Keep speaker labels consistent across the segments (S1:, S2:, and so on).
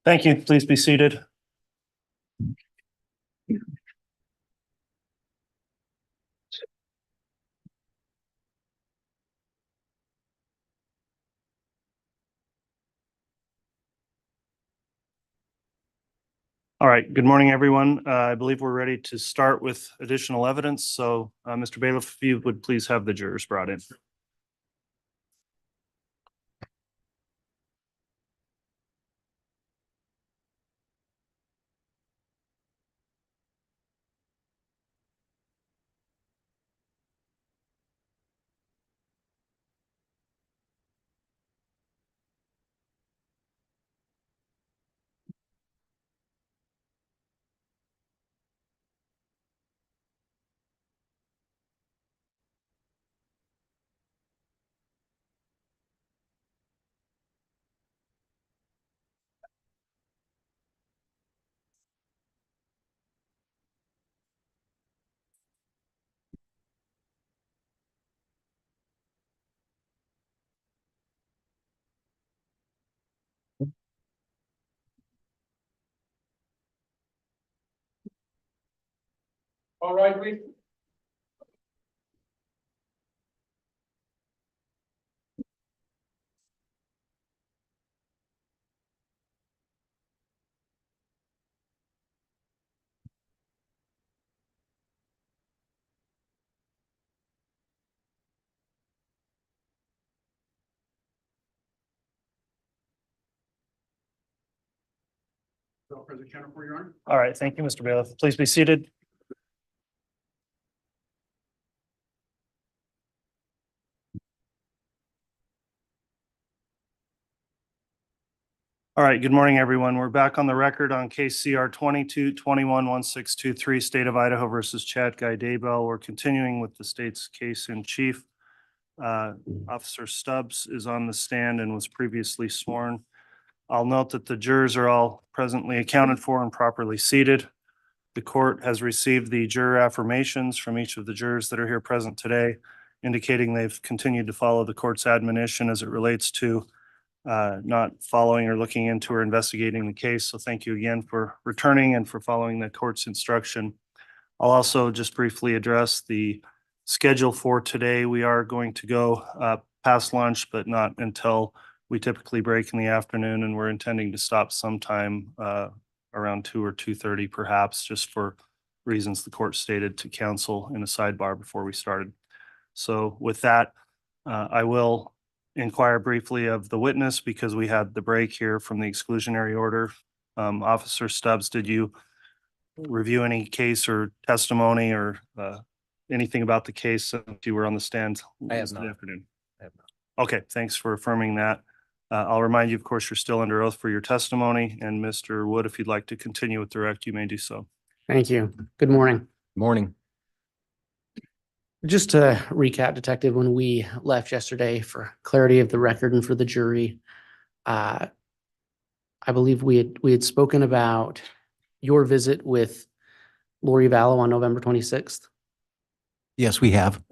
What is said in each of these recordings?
S1: Thank you. Please be seated. All right. Good morning, everyone. I believe we're ready to start with additional evidence. So, Mr. Bailiff, if you would please have the jurors brought in.
S2: All right, we. President Jennifer, for your honor.
S1: All right. Thank you, Mr. Bailiff. Please be seated. All right. Good morning, everyone. We're back on the record on case CR 22-21-1623, State of Idaho versus Chad Daybell. We're continuing with the state's case in chief. Officer Stubbs is on the stand and was previously sworn. I'll note that the jurors are all presently accounted for and properly seated. The court has received the juror affirmations from each of the jurors that are here present today, indicating they've continued to follow the court's admonition as it relates to not following or looking into or investigating the case. So thank you again for returning and for following the court's instruction. I'll also just briefly address the schedule for today. We are going to go past lunch, but not until we typically break in the afternoon, and we're intending to stop sometime around 2 or 2:30 perhaps, just for reasons the court stated to counsel in a sidebar before we started. So with that, I will inquire briefly of the witness because we had the break here from the exclusionary order. Officer Stubbs, did you review any case or testimony or anything about the case since you were on the stand this afternoon?
S3: I have not.
S1: Okay, thanks for affirming that. I'll remind you, of course, you're still under oath for your testimony. And Mr. Wood, if you'd like to continue with direct, you may do so.
S4: Thank you. Good morning.
S3: Morning.
S4: Just to recap, Detective, when we left yesterday for clarity of the record and for the jury, I believe we had spoken about your visit with Lori Vallow on November 26th.
S3: Yes, we have.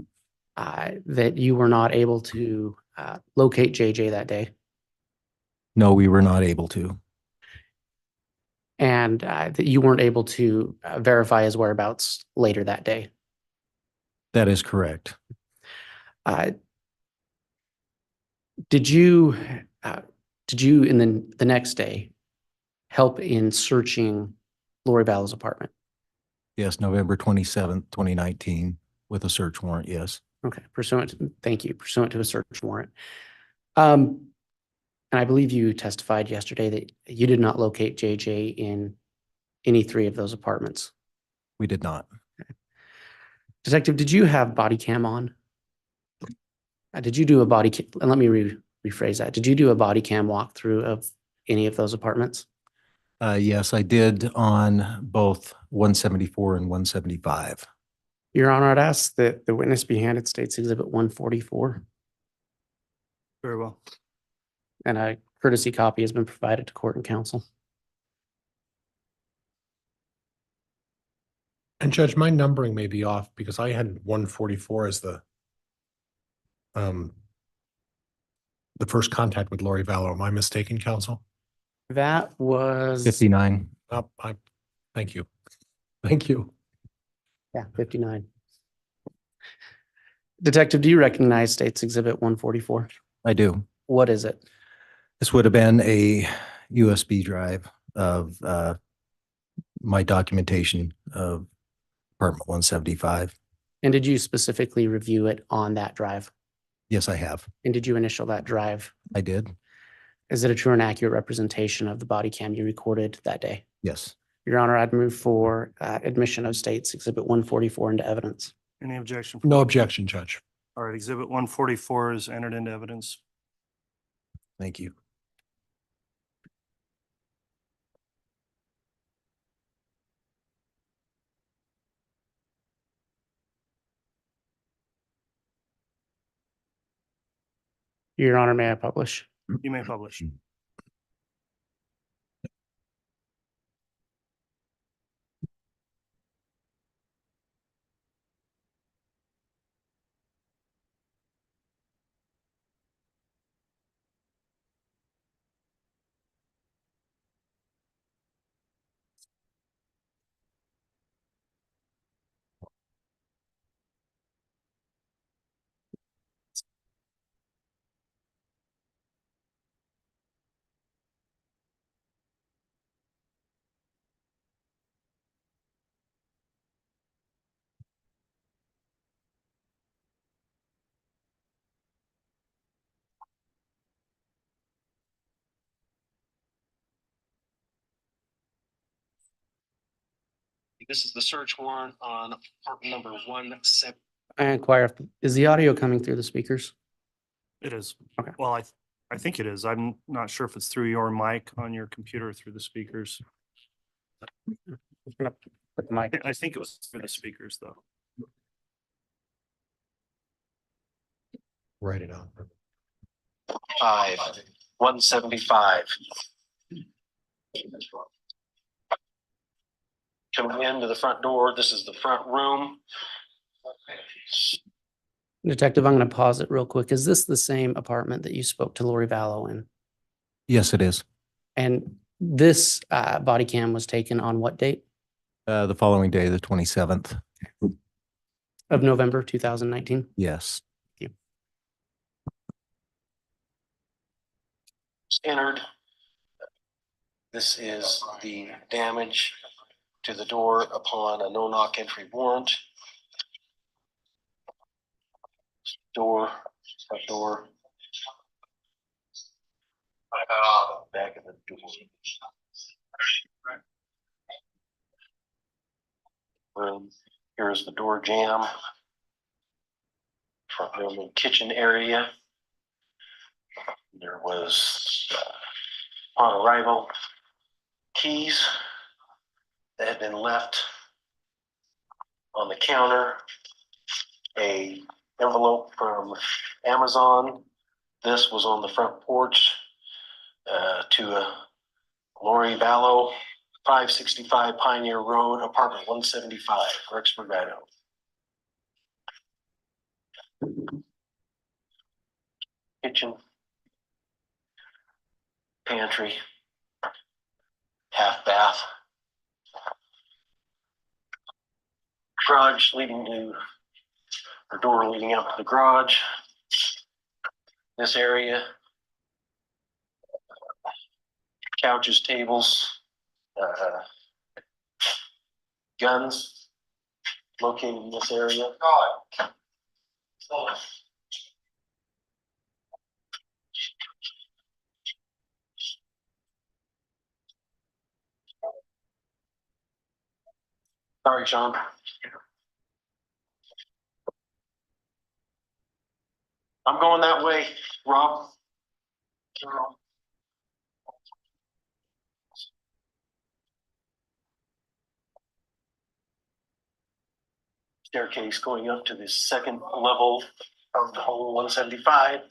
S4: That you were not able to locate JJ that day.
S3: No, we were not able to.
S4: And that you weren't able to verify his whereabouts later that day.
S3: That is correct.
S4: Did you in the next day help in searching Lori Vallow's apartment?
S3: Yes, November 27th, 2019, with a search warrant, yes.
S4: Okay, thank you, pursuant to a search warrant. And I believe you testified yesterday that you did not locate JJ in any 3 of those apartments.
S3: We did not.
S4: Okay. Detective, did you have body cam on? Did you do a body cam? And let me rephrase that. Did you do a body cam walkthrough of any of those apartments?
S3: Yes, I did on both 174 and 175.
S4: Your Honor, I'd ask that the witness be handed State's Exhibit 144.
S1: Very well.
S4: And a courtesy copy has been provided to court and counsel.
S2: And Judge, my numbering may be off because I had 144 as the first contact with Lori Vallow. Am I mistaken, counsel?
S4: That was.
S3: 59.
S2: Thank you. Thank you.
S4: Yeah, 59. Detective, do you recognize State's Exhibit 144?
S3: I do.
S4: What is it?
S3: This would have been a USB drive of my documentation of apartment 175.
S4: And did you specifically review it on that drive?
S3: Yes, I have.
S4: And did you initial that drive?
S3: I did.
S4: Is it a true and accurate representation of the body cam you recorded that day?
S3: Yes.
S4: Your Honor, I'd move for admission of State's Exhibit 144 into evidence.
S1: Any objection?
S2: No objection, Judge.
S1: All right, Exhibit 144 is entered into evidence.
S3: Thank you.
S4: Your Honor, may I publish?
S1: You may publish.
S5: This is the search warrant on apartment number 17.
S4: I inquire, is the audio coming through the speakers?
S1: It is.
S4: Okay.
S1: Well, I think it is. I'm not sure if it's through your mic on your computer or through the speakers.
S4: Put the mic.
S1: I think it was through the speakers, though.
S2: Write it on.
S5: 175. Coming into the front door, this is the front room.
S4: Detective, I'm going to pause it real quick. Is this the same apartment that you spoke to Lori Vallow in?
S3: Yes, it is.
S4: And this body cam was taken on what date
S3: The following day, the 27th.
S4: of November 2019?
S3: Yes.
S5: Entered. This is the damage to the door upon a no-knock entry warrant. Door, front door. Back of the door. Room. Here's the door jamb. Front room and kitchen area. There was, upon arrival, keys that had been left on the counter, a envelope from Amazon. This was on the front porch to a Lori Vallow, 565 Pioneer Road, apartment 175, Rexburg, Idaho. Kitchen, pantry, half bath, garage leading to, or door leading up to the garage. This area, couches, tables, guns located in this area. Sorry, Sean. I'm going that way, Rob. Staircase going up to the second level of the whole 175.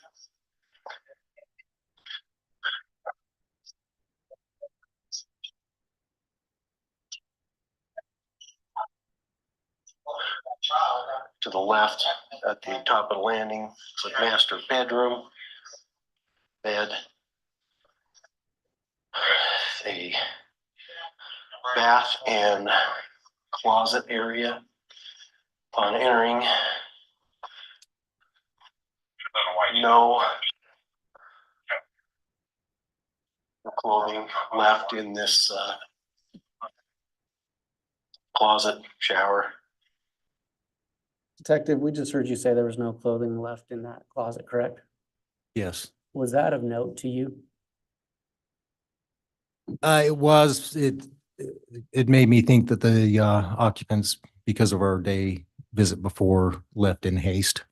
S5: To the left at the top of the landing, it's a master bedroom, bed. bath and closet area. Upon entering, no clothing left in this closet shower.
S4: Detective, we just heard you say there was no clothing left in that closet, correct?
S3: Yes.
S4: Was that of note to you?
S3: It made me think that the occupants, because of our day visit before, left in haste.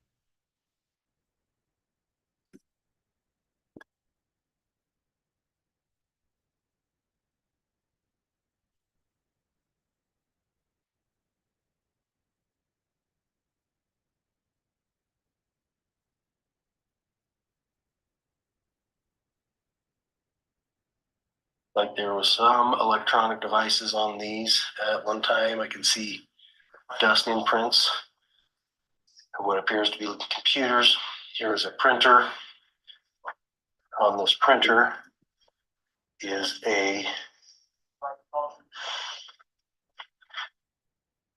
S5: Like there was some electronic devices on these at one time. I can see dust imprints of what appears to be computers. Here is a printer. On this printer is a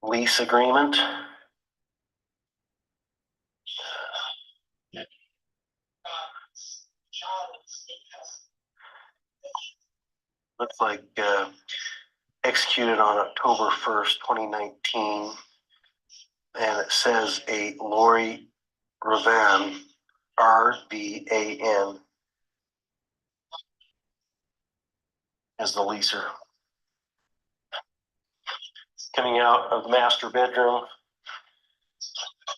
S5: lease agreement. Looks like executed on October 1st, 2019. And it says a Lori Ravan, RVAN, is the leaser. Coming out of the master bedroom,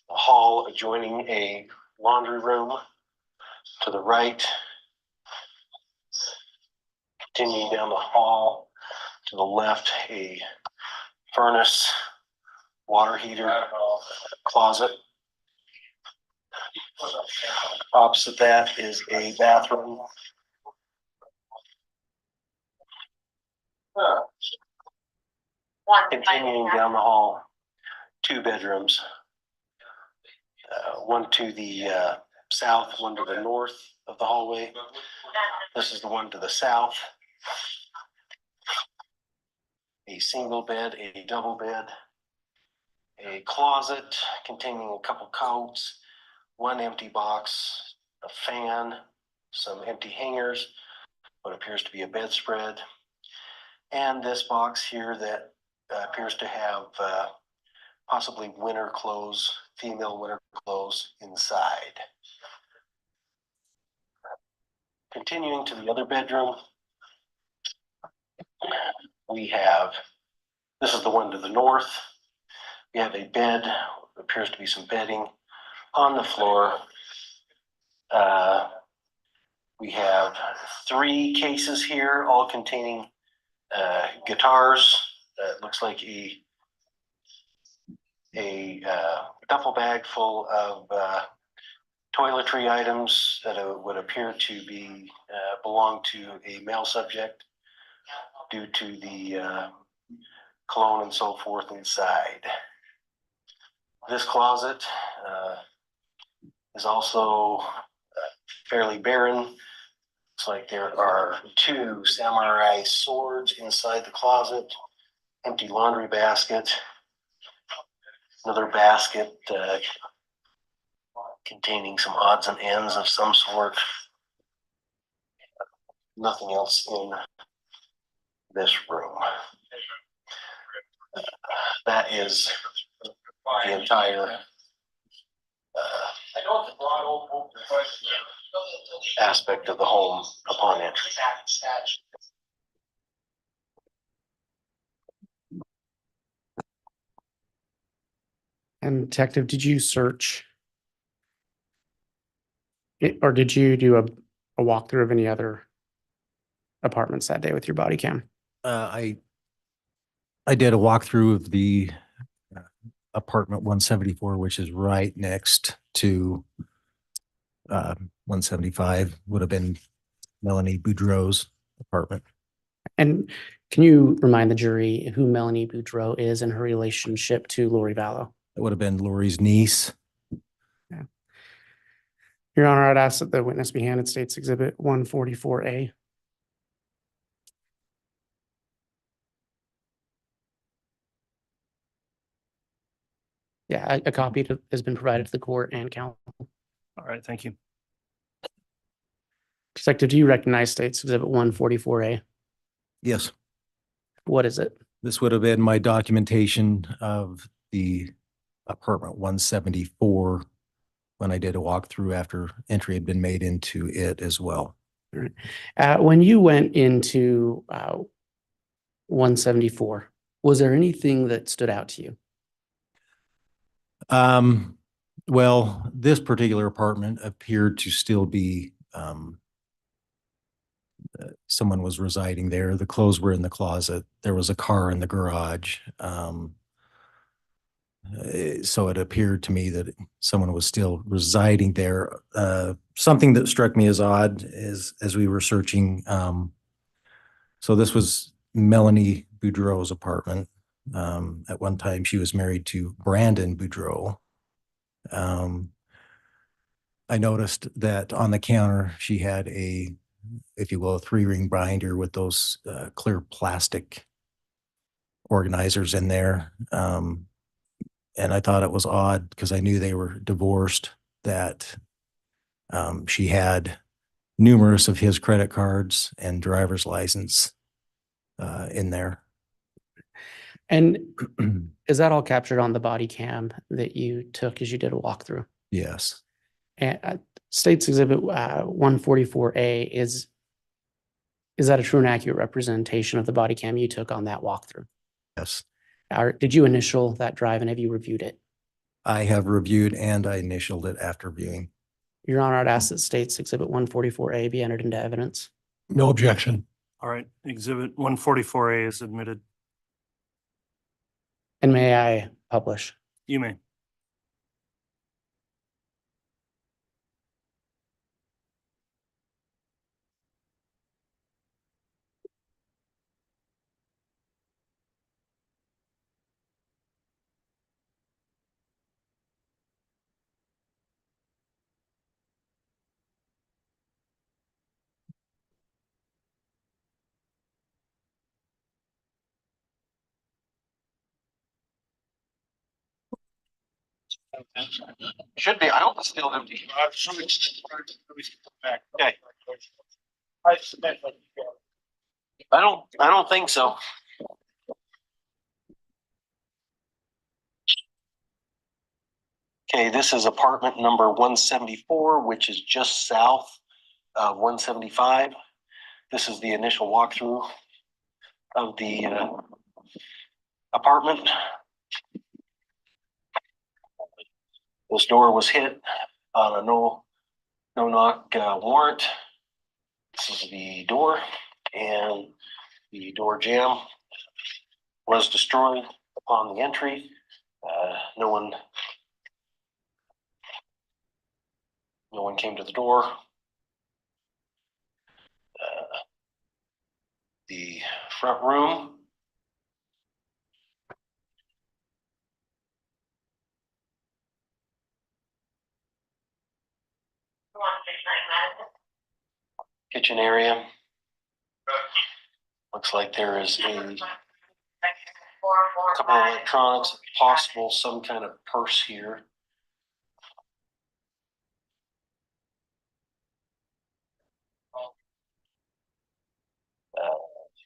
S5: a hall adjoining a laundry room to the right. Continuing down the hall to the left, a furnace, water heater, closet. Opposite that is a bathroom. Continuing down the hall, 2 bedrooms. One to the south, one to the north of the hallway. This is the one to the south. A single bed, a double bed, a closet containing a couple coats, 1 empty box, a fan, some empty hangers, what appears to be a bedspread, and this box here that appears to have possibly winter clothes, female winter clothes inside. Continuing to the other bedroom, we have, this is the one to the north. We have a bed, appears to be some bedding on the floor. We have 3 cases here, all containing guitars. It looks like a duffel bag full of toiletry items that would appear to be belong to a male subject due to the cologne and so forth inside. This closet is also fairly barren. Looks like there are 2 samurai swords inside the closet, empty laundry basket, another basket containing some odds and ends of some sort. Nothing else in this room. That is the entire aspect of the home upon entry.
S4: And Detective, did you search or did you do a walkthrough of any other apartments that day with your body cam?
S3: I did a walkthrough of the apartment 174, which is right next to 175, would have been Melanie Boudreau's apartment.
S4: And can you remind the jury who Melanie Boudreau is and her relationship to Lori Vallow?
S3: It would have been Lori's niece.
S4: Your Honor, I'd ask that the witness be handed State's Exhibit 144A. Yeah, a copy has been provided to the court and counsel.
S1: All right, thank you.
S4: Detective, do you recognize State's Exhibit 144A?
S3: Yes,
S4: What is it?
S3: this would have been my documentation of the apartment 174 when I did a walkthrough after entry had been made into it as well.
S4: When you went into 174, was there anything that stood out to you?
S3: Well, this particular apartment appeared to still be, someone was residing there. The clothes were in the closet. There was a car in the garage. So it appeared to me that someone was still residing there. Something that struck me as odd is as we were searching. So this was Melanie Boudreau's apartment. At one time, she was married to Brandon Boudreau. I noticed that on the counter, she had a, if you will, a 3-ring binder with those clear plastic organizers in there. And I thought it was odd because I knew they were divorced, that she had numerous of his credit cards and driver's license in there.
S4: And is that all captured on the body cam that you took as you did a walkthrough?
S3: Yes.
S4: And State's Exhibit 144A is that a true and accurate representation of the body cam you took on that walkthrough?
S3: Yes.
S4: Or did you initial that drive and have you reviewed it?
S3: I have reviewed and I initialed it after viewing.
S4: Your Honor, I'd ask that State's Exhibit 144A be entered into evidence.
S2: No objection.
S1: All right, Exhibit 144A is admitted.
S4: And may I publish?
S1: You may.
S5: Should be, I hope it's still empty. Okay. I don't think so. Okay, this is apartment number 174, which is just south of 175. This is the initial walkthrough of the apartment. This door was hit on a no-knock warrant. This is the door, and the door jamb was destroyed upon the entry. No one came to the door. The front room. Kitchen area. Looks like there is a couple of electronics, possible some kind of purse here.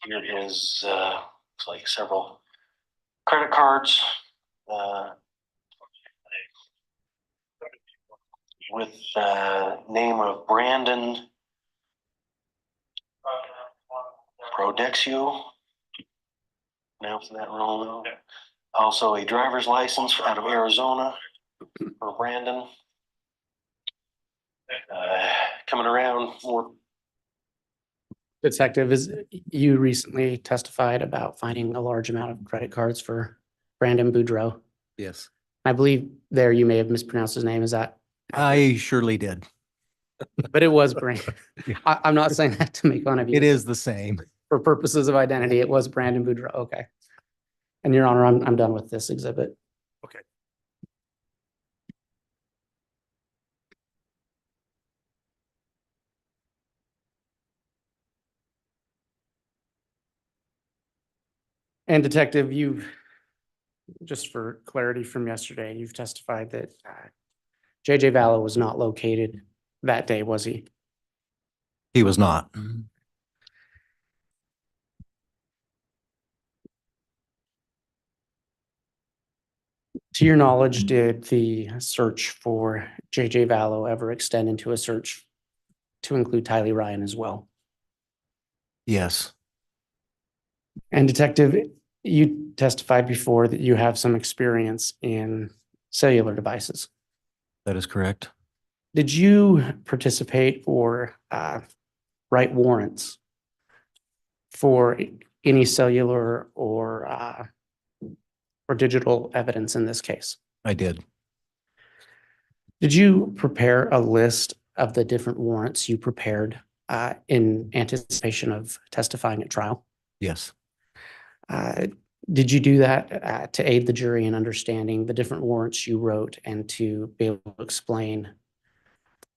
S5: Here is looks like several credit cards with name of Brandon Prodexio. Pronouncing that wrong. Also a driver's license out of Arizona for Brandon. Coming around more.
S4: Detective, you recently testified about finding a large amount of credit cards for Brandon Boudreau.
S3: Yes.
S4: I believe there you may have mispronounced his name. Is that?
S3: I surely did.
S4: But it was Brandon. I'm not saying that to make fun of you.
S3: It is the same.
S4: For purposes of identity, it was Brandon Boudreau. Okay. And Your Honor, I'm done with this exhibit.
S1: Okay.
S4: And Detective, you've just for clarity from yesterday, you've testified that JJ Vallow was not located that day, was he?
S3: He was not.
S4: To your knowledge, did the search for JJ Vallow ever extend into a search to include Tylee Ryan as well?
S3: Yes,
S4: And Detective, you testified before that you have some experience in cellular devices.
S3: that is correct.
S4: Did you participate or write warrants for any cellular or digital evidence in this case?
S3: I did.
S4: Did you prepare a list of the different warrants you prepared in anticipation of testifying at trial?
S3: Yes,
S4: Did you do that to aid the jury in understanding the different warrants you wrote and to be able to explain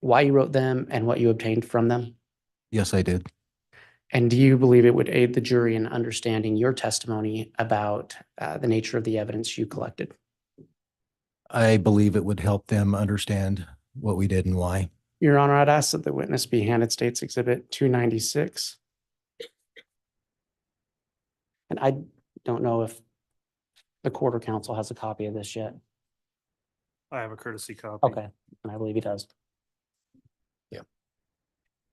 S4: why you wrote them and what you obtained from them?
S3: yes, I did.
S4: And do you believe it would aid the jury in understanding your testimony about the nature of the evidence you collected?
S3: I believe it would help them understand what we did and why.
S4: Your Honor, I'd ask that the witness be handed State's Exhibit 296. And I don't know if the court or counsel has a copy of this yet.
S1: I have a courtesy copy.
S4: Okay, and I believe he does.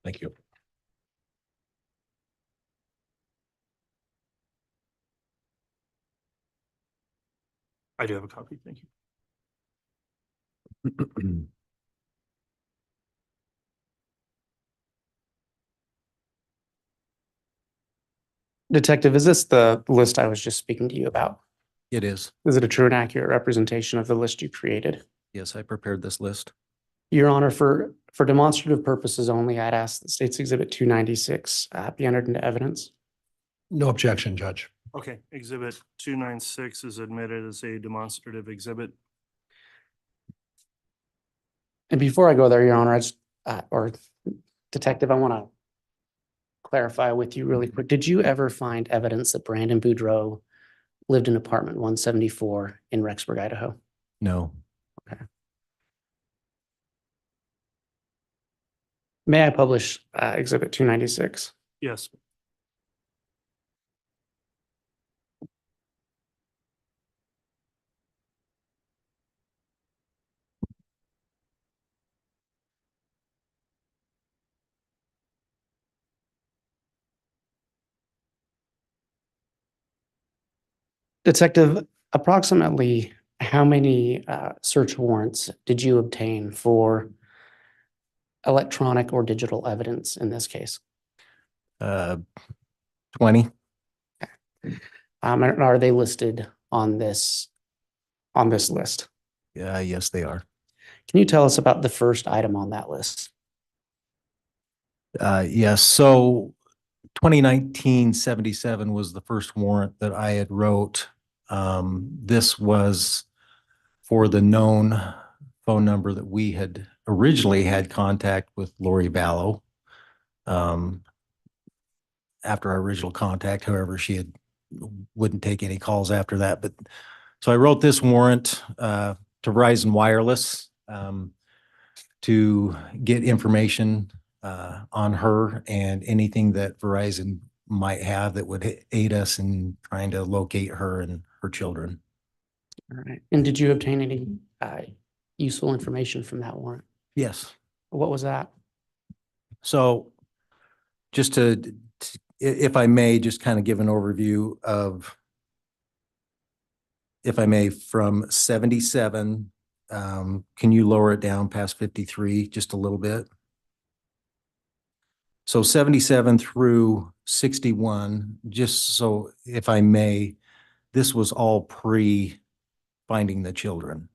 S2: Thank you.
S1: I do have a copy. Thank you.
S4: Detective, is this the list I was just speaking to you about?
S3: It is.
S4: Is it a true and accurate representation of the list you created?
S3: Yes, I prepared this list.
S4: Your Honor, for demonstrative purposes only, I'd ask that State's Exhibit 296 be entered into evidence.
S2: No objection, Judge.
S1: Okay, Exhibit 296 is admitted as a demonstrative exhibit.
S4: And before I go there, Your Honor, or Detective, I want to clarify with you really quick. Did you ever find evidence that Brandon Boudreaux lived in apartment 174 in Rexburg, Idaho?
S3: No,
S4: May I publish Exhibit 296?
S1: Yes.
S4: Detective, approximately how many search warrants did you obtain for electronic or digital evidence in this case?
S3: 20.
S4: And are they listed on this list?
S3: Yes, they are.
S4: Can you tell us about the first item on that list?
S3: Yes, so 2019-77 was the first warrant that I had wrote. This was for the known phone number that we had originally had contact with Lori Vallow. After our original contact, however, wouldn't take any calls after that. But so I wrote this warrant to Verizon Wireless to get information on her and anything that Verizon might have that would aid us in trying to locate her and her children.
S4: All right. And did you obtain any useful information from that warrant?
S3: Yes.
S4: What was that?
S3: So just if I may, just kind of give an overview of, if I may, from 77, can you lower it down past 53 just a little bit? So 77 through 61, just so if I may, this was all pre-finding the children.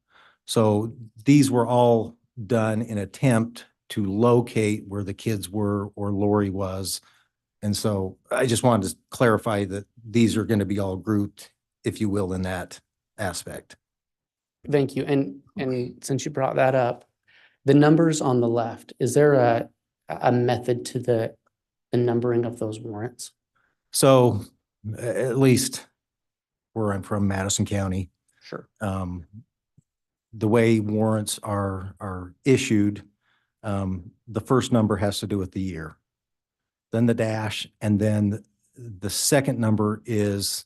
S3: So these were all done in attempt to locate where the kids were or Lori was. And so I just wanted to clarify that these are going to be all grouped, if you will, in that aspect.
S4: Thank you. And since you brought that up, the numbers on the left, is there a method to the numbering of those warrants?
S3: So at least where I'm from, Madison County,
S4: Sure.
S3: The way warrants are issued, the first number has to do with the year, then the dash, and then the second number is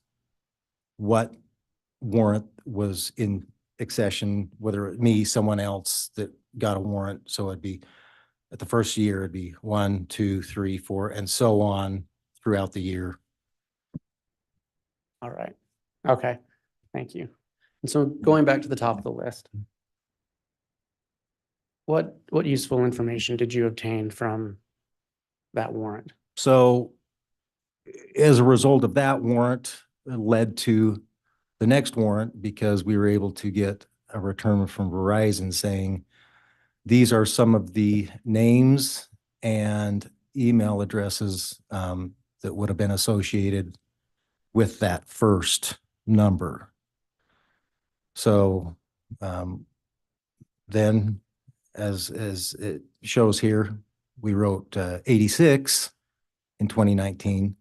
S3: what warrant was in accession, whether it me, someone else that got a warrant. So it'd be at the first year, it'd be 1, 2, 3, 4, and so on throughout the year.
S4: All right. Okay. Thank you. And so going back to the top of the list, what useful information did you obtain from that warrant?
S3: So as a result of that warrant, it led to the next warrant because we were able to get a return from Verizon saying, these are some of the names and email addresses that would have been associated with that first number. So then, as it shows here, we wrote 86 in 2019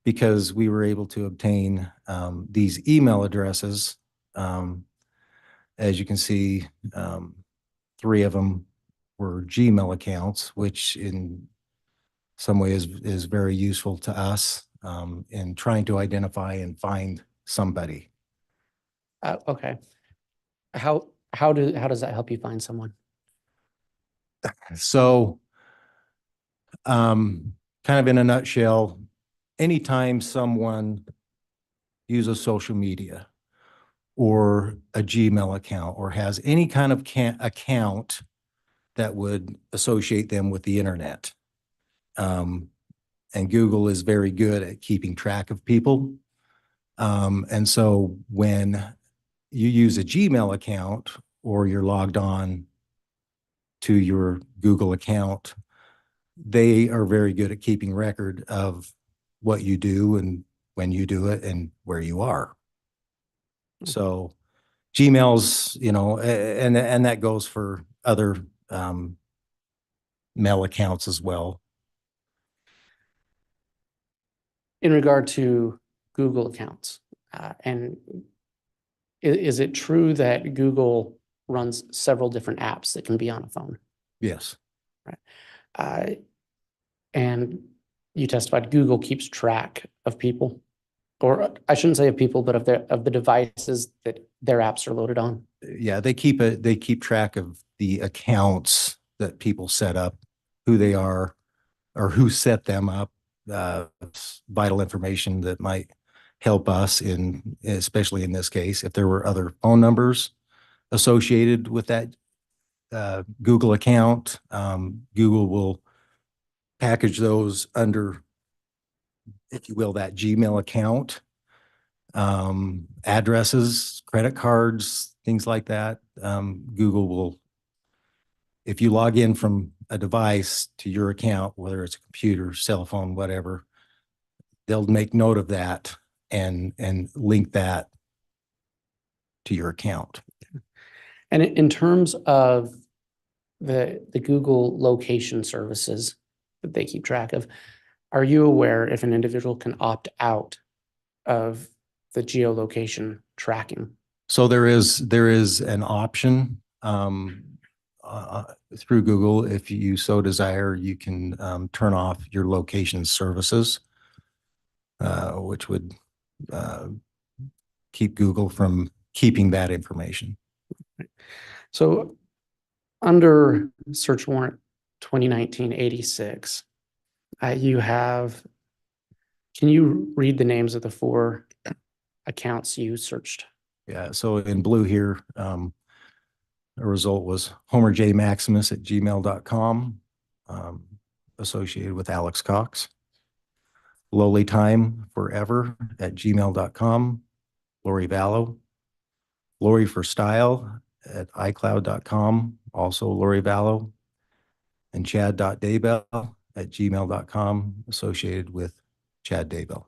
S3: because we were able to obtain these email addresses. As you can see, 3 of them were Gmail accounts, which in some ways is very useful to us in trying to identify and find somebody.
S4: Okay. How does that help you find someone?
S3: So, kind of in a nutshell, anytime someone uses social media or a Gmail account or has any kind of account that would associate them with the internet, and Google is very good at keeping track of people. And so when you use a Gmail account or you're logged on to your Google account, they are very good at keeping record of what you do and when you do it and where you are. So Gmail's, and that goes for other mail accounts as well.
S4: In regard to Google accounts, and is it true that Google runs several different apps that can be on a phone?
S3: Yes.
S4: And you testified Google keeps track of people, or I shouldn't say of people, but of the devices that their apps are loaded on.
S3: Yeah, they keep track of the accounts that people set up, who they are, or who set them up. Vital information that might help us especially in this case, if there were other phone numbers associated with that Google account. Google will package those under, if you will, that Gmail account, addresses, credit cards, things like that. Google will, if you log in from a device to your account, whether it's a computer, cell phone, whatever, they'll make note of that and link that to your account.
S4: And in terms of the Google location services that they keep track of, are you aware if an individual can opt out of the geolocation tracking?
S3: So there is an option through Google. If you so desire, you can turn off your location services, which would keep Google from keeping that information.
S4: So under search warrant 2019-86, you have, can you read the names of the 4 accounts you searched?
S3: Yeah, so in blue here, the result was Homer J. Maximus at gmail.com, associated with Alex Cox. Lowly Time Forever at gmail.com, Lori Vallow. Lori for Style at iCloud.com, also Lori Vallow. And Chad.Daybell at gmail.com, associated with Chad Daybell.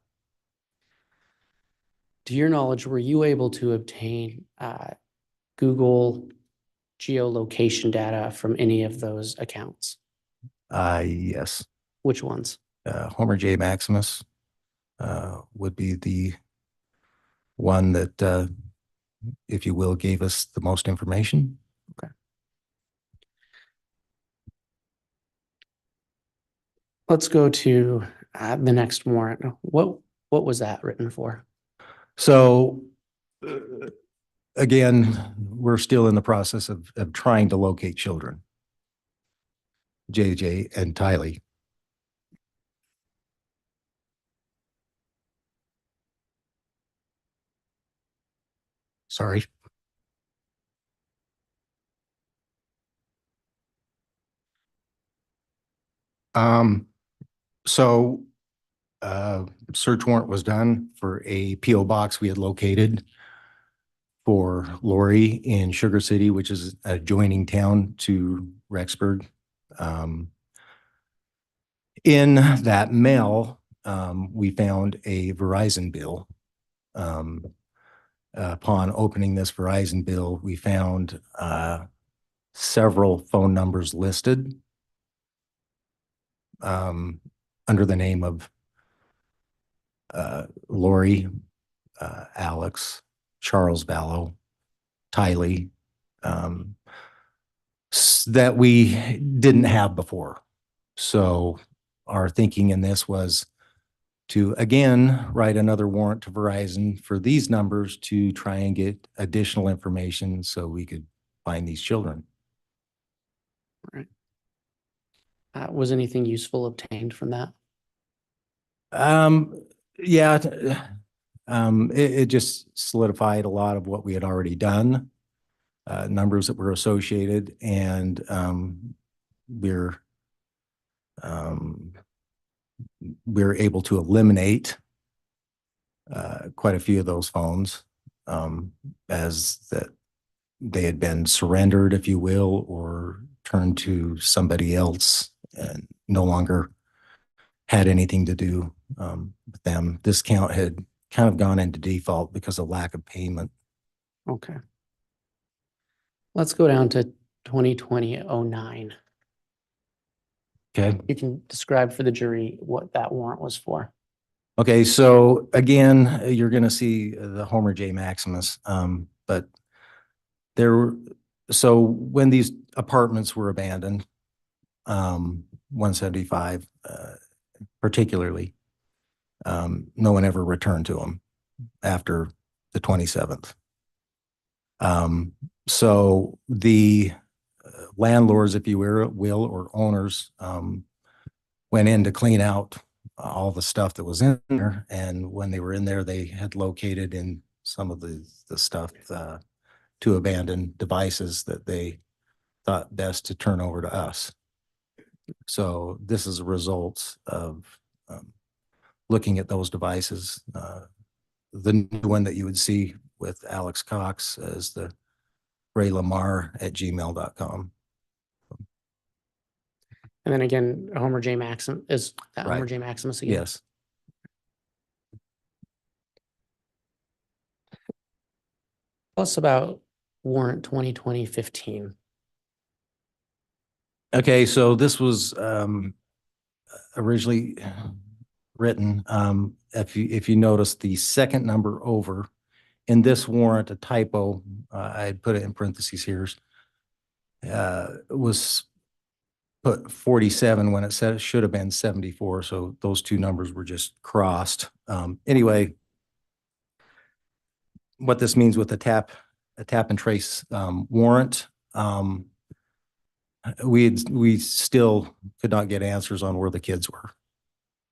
S4: To your knowledge, were you able to obtain Google geolocation data from any of those accounts?
S3: Yes.
S4: Which ones?
S3: Homer J. Maximus would be the one that if you will, gave us the most information.
S4: Let's go to the next warrant. What was that written for?
S3: So again, we're still in the process of trying to locate children. JJ and Tylee. Sorry. So search warrant was done for a PO box we had located for Lori in Sugar City, which is an adjoining town to Rexburg. In that mail, we found a Verizon bill. Upon opening this Verizon bill, we found several phone numbers listed under the name of Lori, Alex, Charles Ballow, Tylee, that we didn't have before. So our thinking in this was to, again, write another warrant to Verizon for these numbers to try and get additional information so we could find these children.
S4: Was anything useful obtained from that?
S3: Yeah, it just solidified a lot of what we had already done, numbers that were associated, and we're able to eliminate quite a few of those phones as that they had been surrendered, if you will, or turned to somebody else and no longer had anything to do with them. This count had kind of gone into default because of lack of payment.
S4: Okay. Let's go down to 2020-09.
S3: Okay.
S4: You can describe for the jury what that warrant was for.
S3: Okay, so again, you're going to see the Homer J. Maximus, but so when these apartments were abandoned, 175 particularly, no one ever returned to them after the 27th. So the landlords, if you will, or owners, went in to clean out all the stuff that was in there. And when they were in there, they had located in some of the stuff, to abandoned devices that they thought best to turn over to us. So this is a result of looking at those devices. The new one that you would see with Alex Cox is the raylamar@gmail.com.
S4: And then again, Homer J. Maximus is that Homer
S3: Right.
S4: J. Maximus again?
S3: Yes.
S4: Tell us about warrant 2020-15.
S3: Okay, so this was originally written, if you notice the second number over in this warrant, a typo, I put it in parentheses here, was put 47 when it said it should have been 74. So those two numbers were just crossed. Anyway, what this means with a tap and trace warrant, we still could not get answers on where the kids were,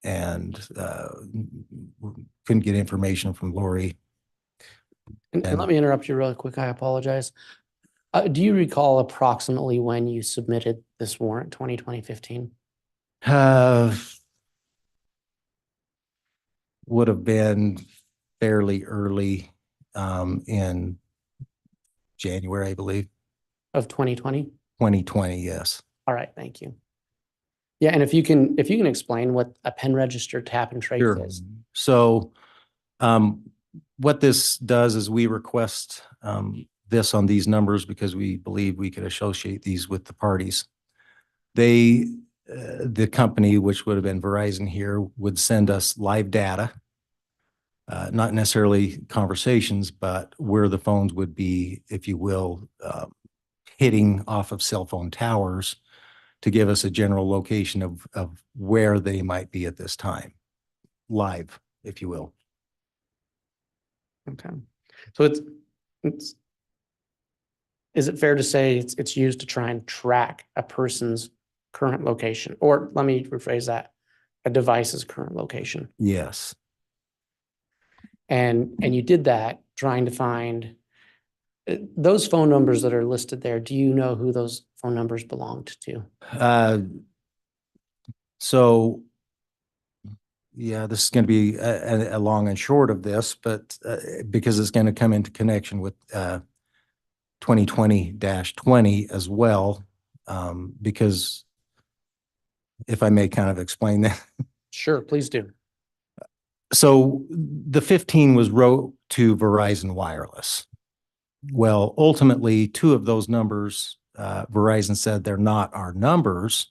S3: and couldn't get information from Lori.
S4: And let me interrupt you really quick. I apologize. Do you recall approximately when you submitted this warrant, 2020-15?
S3: Would have been fairly early in January, I believe.
S4: Of 2020?
S3: 2020, yes.
S4: All right, thank you. Yeah, and if you can explain what a pen register tap and trace
S3: Sure.
S4: is.
S3: So what this does is we request this on these numbers because we believe we could associate these with the parties. The company, which would have been Verizon here, would send us live data not necessarily conversations, but where the phones would be, if you will, hitting off of cell phone towers to give us a general location of where they might be at this time, live, if you will.
S4: Okay. So it's, is it fair to say it's used to try and track a person's current location? Or let me rephrase that, a device's current location.
S3: Yes.
S4: And you did that trying to find those phone numbers that are listed there. Do you know who those phone numbers belonged to?
S3: So, yeah, this is going to be a long and short of this, but because it's going to come into connection with 2020-20 as well, because if I may kind of explain that.
S4: Sure, please do.
S3: So the 15 was wrote to Verizon Wireless. Well, ultimately, two of those numbers, Verizon said they're not our numbers.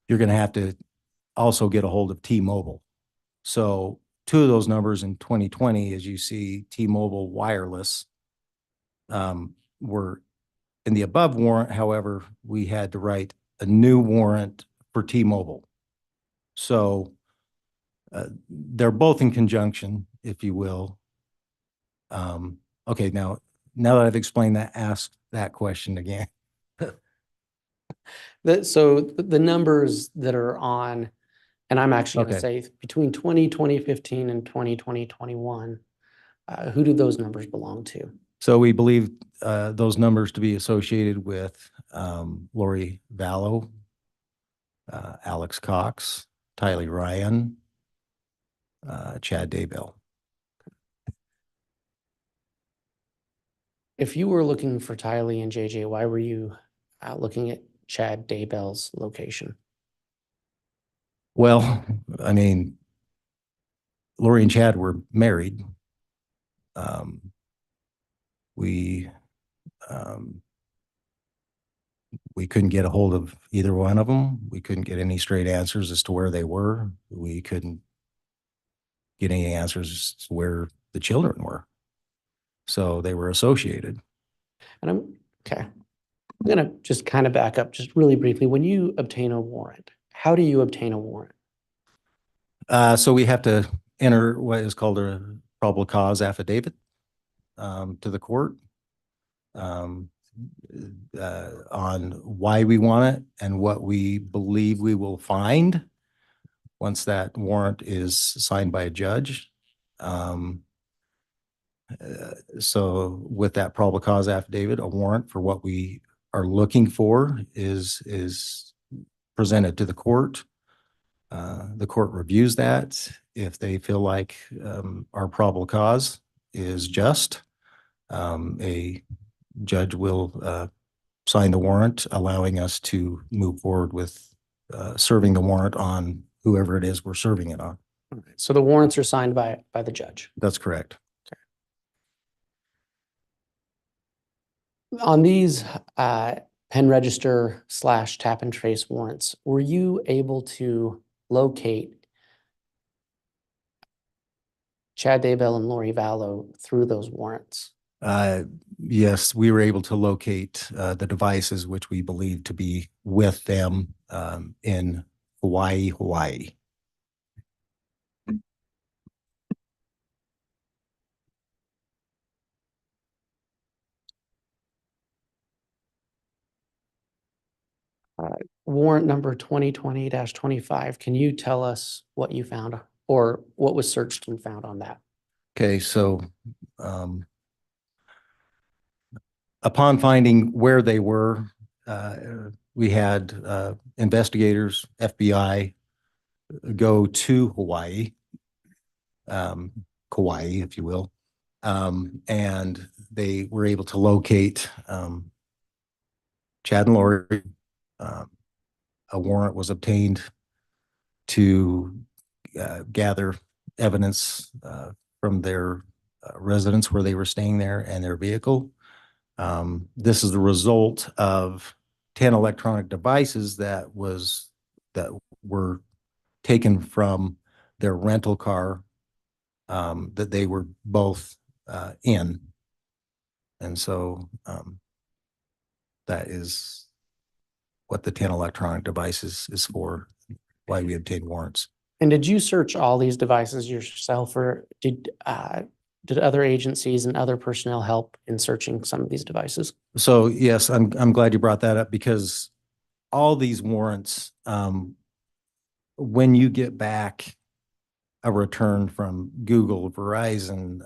S3: You're going to have to also get a hold of T-Mobile. So two of those numbers in 2020, as you see, T-Mobile Wireless, were in the above warrant. However, we had to write a new warrant for T-Mobile. So they're both in conjunction, if you will. Okay, now that I've explained that, ask that question again.
S4: So the numbers that are on, and I'm actually going to
S3: Okay.
S4: say between 2015 and 2021, who do those numbers belong to?
S3: So we believe those numbers to be associated with Lori Vallow, Alex Cox, Tylee Ryan, Chad Daybell.
S4: If you were looking for Tylee and JJ, why were you looking at Chad Daybell's location?
S3: Well, I mean, Lori and Chad were married. We couldn't get a hold of either one of them. We couldn't get any straight answers as to where they were. We couldn't get any answers as to where the children were. So they were associated.
S4: And I'm going to just kind of back up just really briefly. When you obtain a warrant, how do you obtain a warrant?
S3: So we have to enter what is called a probable cause affidavit to the court on why we want it and what we believe we will find once that warrant is signed by a judge. So with that probable cause affidavit, a warrant for what we are looking for is presented to the court. The court reviews that. If they feel like our probable cause is just, a judge will sign the warrant, allowing us to move forward with serving the warrant on whoever it is we're serving it on.
S4: All right. So the warrants are signed by the judge.
S3: That's correct.
S4: On these pen register / tap and trace warrants, were you able to locate Chad Daybell and Lori Vallow through those warrants?
S3: Yes, we were able to locate the devices which we believe to be with them in Hawaii.
S4: Warrant number 2020-25, can you tell us what you found or what was searched and found on that?
S3: Okay, so upon finding where they were, we had investigators, FBI, go to Hawaii, Kauai, if you will, and they were able to locate Chad and Lori. A warrant was obtained to gather evidence from their residence where they were staying there and their vehicle. This is the result of 10 electronic devices that were taken from their rental car that they were both in. And so that is what the 10 electronic devices is for, why we obtain warrants.
S4: And did you search all these devices yourself, or did other agencies and other personnel help in searching some of these devices?
S3: So yes, I'm glad you brought that up, because all these warrants, when you get back a return from Google, Verizon,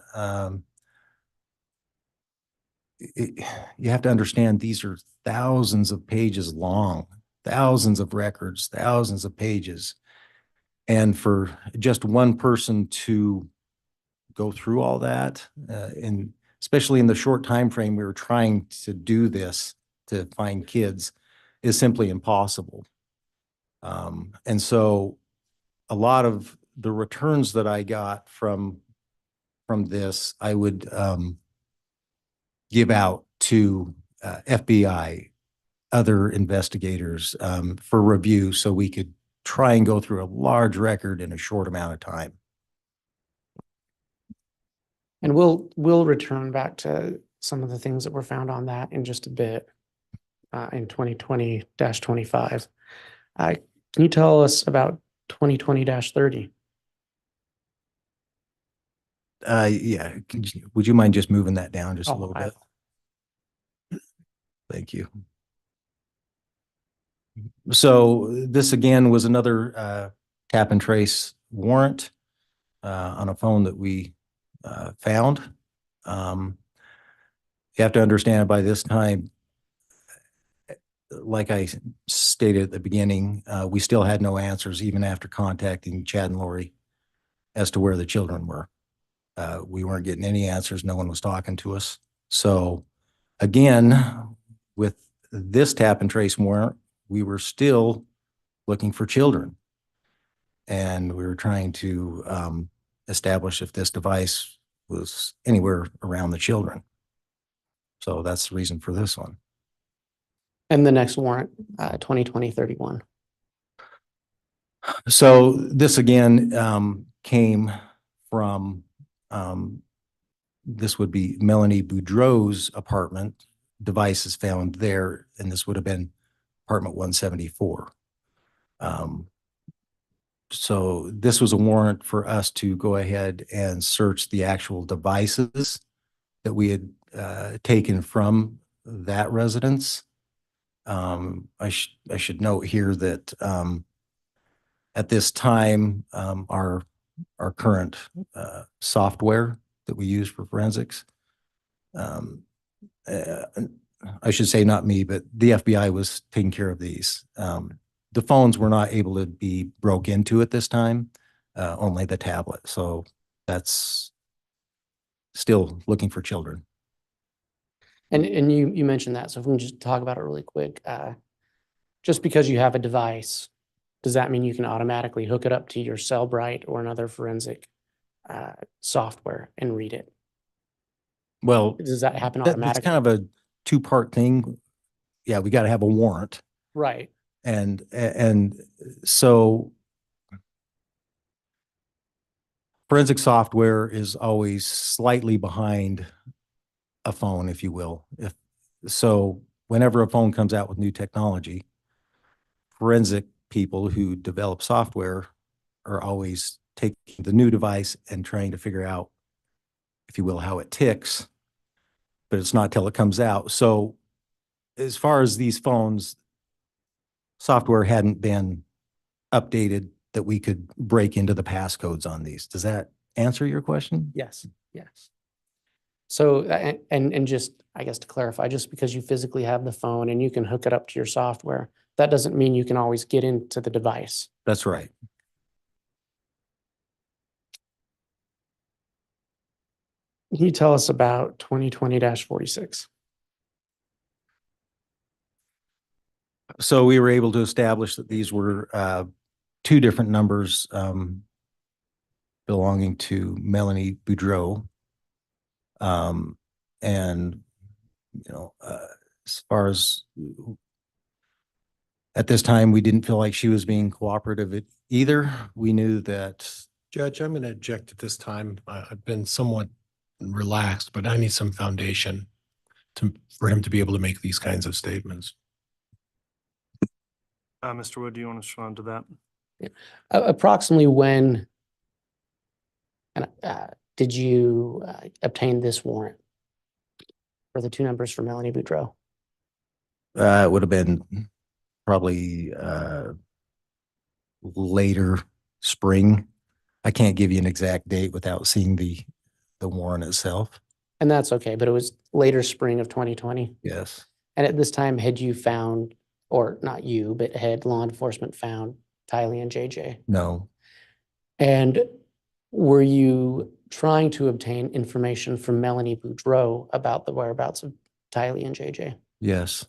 S3: you have to understand these are thousands of pages long, thousands of records, thousands of pages. And for just one person to go through all that, and especially in the short time frame we were trying to do this to find kids, is simply impossible. And so a lot of the returns that I got from this, I would give out to FBI, other investigators for review, so we could try and go through a large record in a short amount of time.
S4: And we'll return back to some of the things that were found on that in just a bit in 2020-25. Can you tell us about 2020-30?
S3: Yeah, would you mind just moving that down just a
S4: Oh,
S3: little bit? Thank you. So this again was another tap and trace warrant on a phone that we found. You have to understand, by this time, like I stated at the beginning, we still had no answers, even after contacting Chad and Lori, as to where the children were. We weren't getting any answers. No one was talking to us. So again, with this tap and trace warrant, we were still looking for children. And we were trying to establish if this device was anywhere around the children. So that's the reason for this one.
S4: And the next warrant, 2020-31.
S3: So this again came from, this would be Melanie Boudreau's apartment. Devices found there, and this would have been apartment 174. So this was a warrant for us to go ahead and search the actual devices that we had taken from that residence. I should note here that at this time, our current software that we use for forensics, I should say not me, but the FBI was taking care of these. The phones were not able to be broke into at this time, only the tablet. So that's still looking for children.
S4: And you mentioned that, so if we can just talk about it really quick. Just because you have a device, does that mean you can automatically hook it up to your Cellbrite or another forensic software and read it?
S3: Well,
S4: Does that happen
S3: that's
S4: automatically?
S3: kind of a two-part thing. Yeah, we got to have a warrant.
S4: Right.
S3: And so forensic software is always slightly behind a phone, if you will. So whenever a phone comes out with new technology, forensic people who develop software are always taking the new device and trying to figure out, if you will, how it ticks, but it's not till it comes out. So as far as these phones, software hadn't been updated that we could break into the passcodes on these. Does that answer your question?
S4: Yes, yes. So, and just, I guess to clarify, just because you physically have the phone and you can hook it up to your software, that doesn't mean you can always get into the device.
S3: That's right.
S4: Can you tell us about 2020-46?
S3: So we were able to establish that these were two different numbers belonging to Melanie Boudreau. And, you know, as far as at this time, we didn't feel like she was being cooperative either. We knew that
S2: Judge, I'm going to object at this time. I've been somewhat relaxed, but I need some foundation for him to be able to make these kinds of statements.
S1: Mr. Wood, do you want to respond to that?
S4: Approximately when did you obtain this warrant for the two numbers for Melanie Boudreau?
S3: It would have been probably later spring. I can't give you an exact date without seeing the warrant itself.
S4: And that's okay, but it was later spring of 2020.
S3: Yes.
S4: And at this time, had you found, or not you, but had law enforcement found Tylee and JJ?
S3: No.
S4: And were you trying to obtain information from Melanie Boudreau about the whereabouts of Tylee and JJ?
S3: Yes.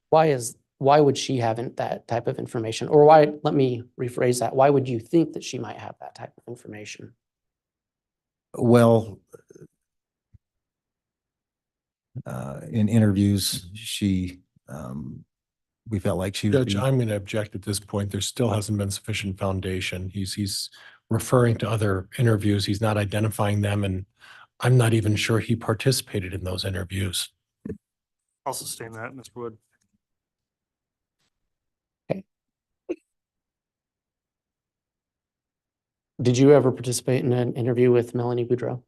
S4: Why would she have that type of information? Or let me rephrase that. Why would you think that she might have that type of information?
S3: Well, in interviews, we felt like she was
S2: Judge, I'm going to object at this point. There still hasn't been sufficient foundation. He's referring to other interviews. He's not identifying them, and I'm not even sure he participated in those interviews.
S1: I'll sustain that, Mr. Wood.
S4: Did you ever participate in an interview with Melanie Boudreau?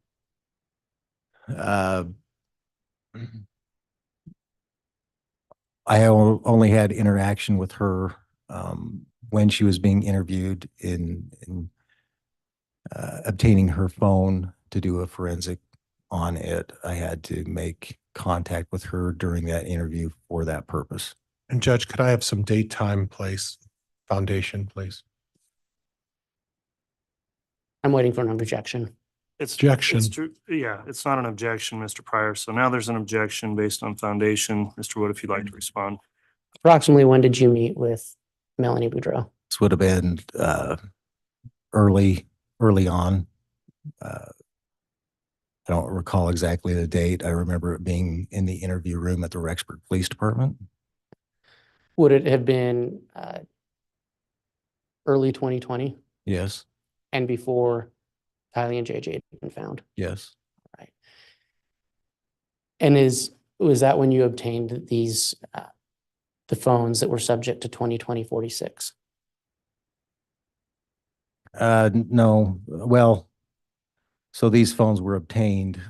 S3: I only had interaction with her when she was being interviewed in obtaining her phone to do a forensic on it. I had to make contact with her during that interview for that purpose.
S2: And Judge, could I have some date, time, place, foundation, please?
S4: I'm waiting for an objection.
S2: Objection.
S1: It's true. Yeah, it's not an objection, Mr. Pryor. So now there's an objection based on foundation. Mr. Wood, if you'd like to respond.
S4: Approximately when did you meet with Melanie Boudreau?
S3: This would have been early on. I don't recall exactly the date. I remember it being in the interview room at the Rexburg Police Department.
S4: Would it have been early 2020
S3: Yes.
S4: and before Tylee and JJ had been found?
S3: Yes.
S4: Right. And was that when you obtained these the phones that were subject to 2020-46?
S3: No. Well, so these phones were obtained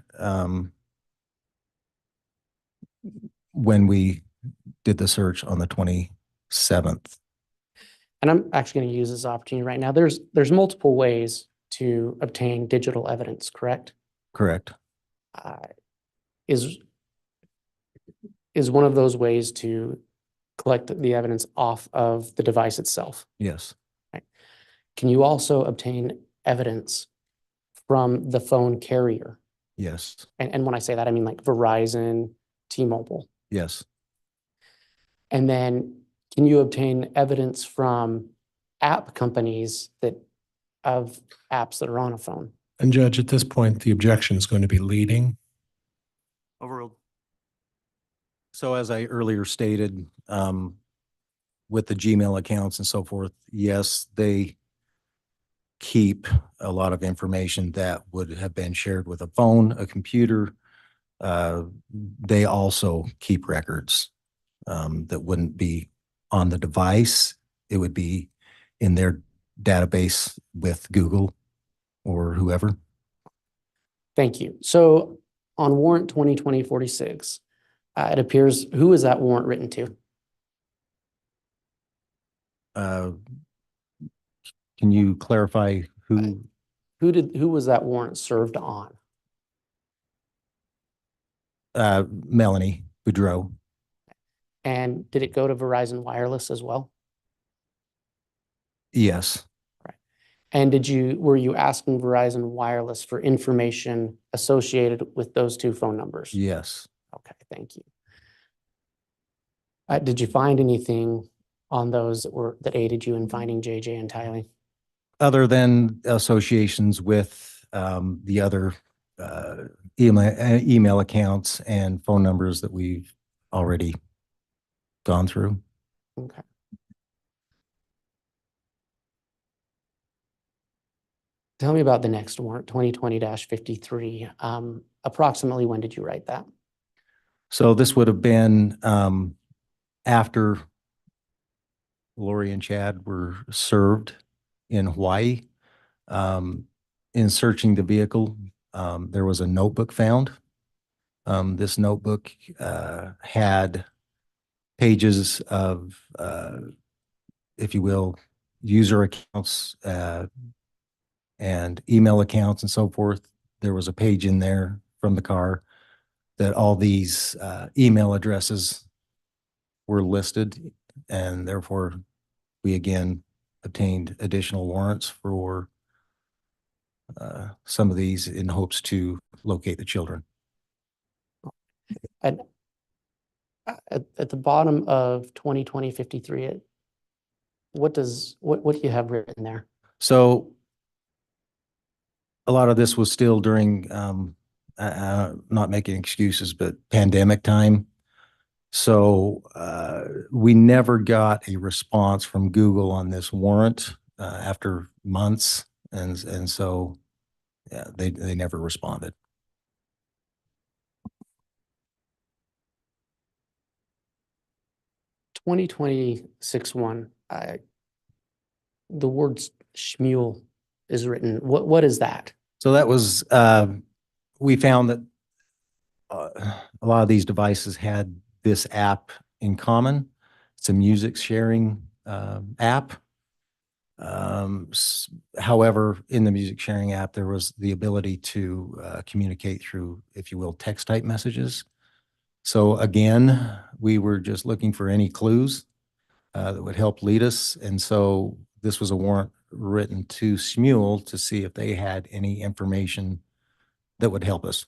S3: when we did the search on the 27th.
S4: And I'm actually going to use this opportunity right now. There's multiple ways to obtain digital evidence, correct?
S3: Correct.
S4: Is one of those ways to collect the evidence off of the device itself?
S3: Yes.
S4: Right. Can you also obtain evidence from the phone carrier?
S3: Yes.
S4: And when I say that, I mean like Verizon, T-Mobile.
S3: Yes.
S4: And then can you obtain evidence from app companies of apps that are on a phone?
S2: And Judge, at this point, the objection is going to be leading.
S1: Overruled.
S3: So as I earlier stated, with the Gmail accounts and so forth, yes, they keep a lot of information that would have been shared with a phone, a computer. They also keep records that wouldn't be on the device. It would be in their database with Google or whoever.
S4: Thank you. So on warrant 2020-46, it appears, who is that warrant written to?
S3: Can you clarify who?
S4: Who was that warrant served on?
S3: Melanie Boudreau.
S4: And did it go to Verizon Wireless as well?
S3: Yes.
S4: And were you asking Verizon Wireless for information associated with those two phone numbers?
S3: Yes.
S4: Okay, thank you. Did you find anything on those that aided you in finding JJ and Tylee?
S3: Other than associations with the other email accounts and phone numbers that we've already gone through.
S4: Okay. Tell me about the next warrant, 2020-53. Approximately when did you write that?
S3: So this would have been after Lori and Chad were served in Hawaii. In searching the vehicle, there was a notebook found. This notebook had pages of, if you will, user accounts and email accounts and so forth. There was a page in there from the car that all these email addresses were listed, and therefore we again obtained additional warrants for some of these in hopes to locate the children.
S4: At the bottom of 2020-53, what do you have written there?
S3: So a lot of this was still during, not making excuses, but pandemic time. So we never got a response from Google on this warrant after months. And so, yeah, they never responded.
S4: 2020-61, the word Shmuel is written. What is that?
S3: So that was, we found that a lot of these devices had this app in common. It's a music sharing app. However, in the music sharing app, there was the ability to communicate through, if you will, text type messages. So again, we were just looking for any clues that would help lead us. And so this was a warrant written to Shmuel to see if they had any information that would help us.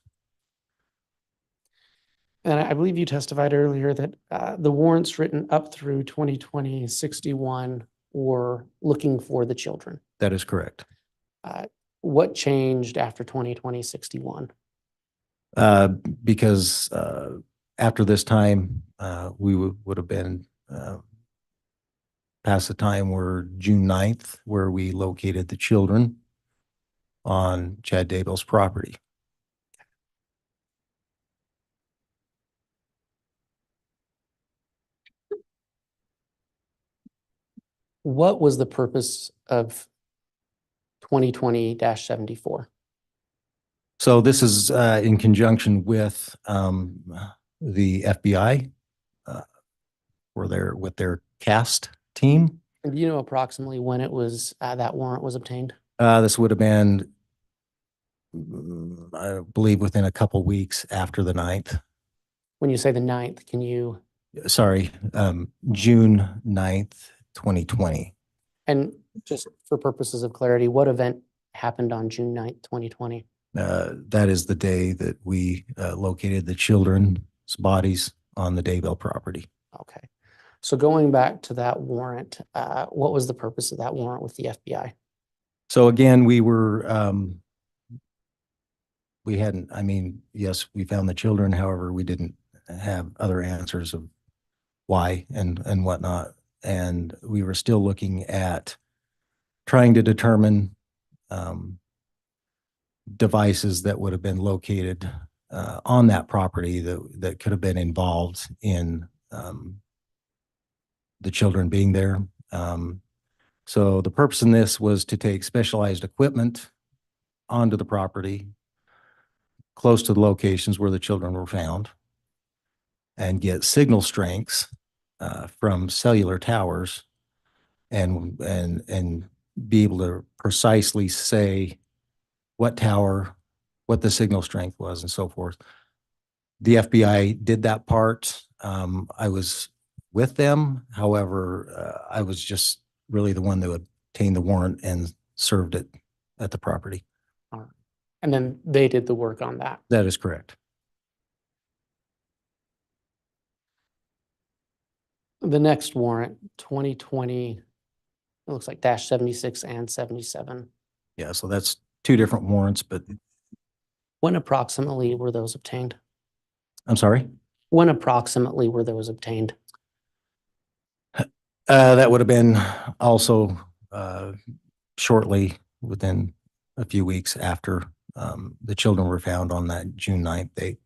S4: And I believe you testified earlier that the warrants written up through 2020-61 were looking for the children.
S3: That is correct.
S4: What changed after 2020-61?
S3: Because after this time, we would have been past the time where June 9th, where we located the children on Chad Daybell's property.
S4: What was the purpose of 2020-74?
S3: So this is in conjunction with the FBI, were there with their CAST team.
S4: And do you know approximately when it was that warrant was obtained?
S3: This would have been, I believe, within a couple weeks after the 9th.
S4: When you say the 9th, can you?
S3: Sorry, June 9th, 2020.
S4: And just for purposes of clarity, what event happened on June 9th, 2020?
S3: That is the day that we located the children's bodies on the Daybell property.
S4: Okay. So going back to that warrant, what was the purpose of that warrant with the FBI?
S3: So again, we were, we hadn't, I mean, yes, we found the children. However, we didn't have other answers of why and whatnot. And we were still looking at trying to determine devices that would have been located on that property that could have been involved in the children being there. So the purpose in this was to take specialized equipment onto the property close to the locations where the children were found and get signal strengths from cellular towers and be able to precisely say what tower, what the signal strength was and so forth. The FBI did that part. I was with them. However, I was just really the one that obtained the warrant and served it at the property.
S4: All right. And then they did the work on that.
S3: That is correct.
S4: The next warrant, 2020, it looks like -76 and 77.
S3: Yeah, so that's two different warrants, but
S4: When approximately were those obtained?
S3: I'm sorry.
S4: When approximately were those obtained?
S3: That would have been also shortly within a few weeks after the children were found on that June 9th date.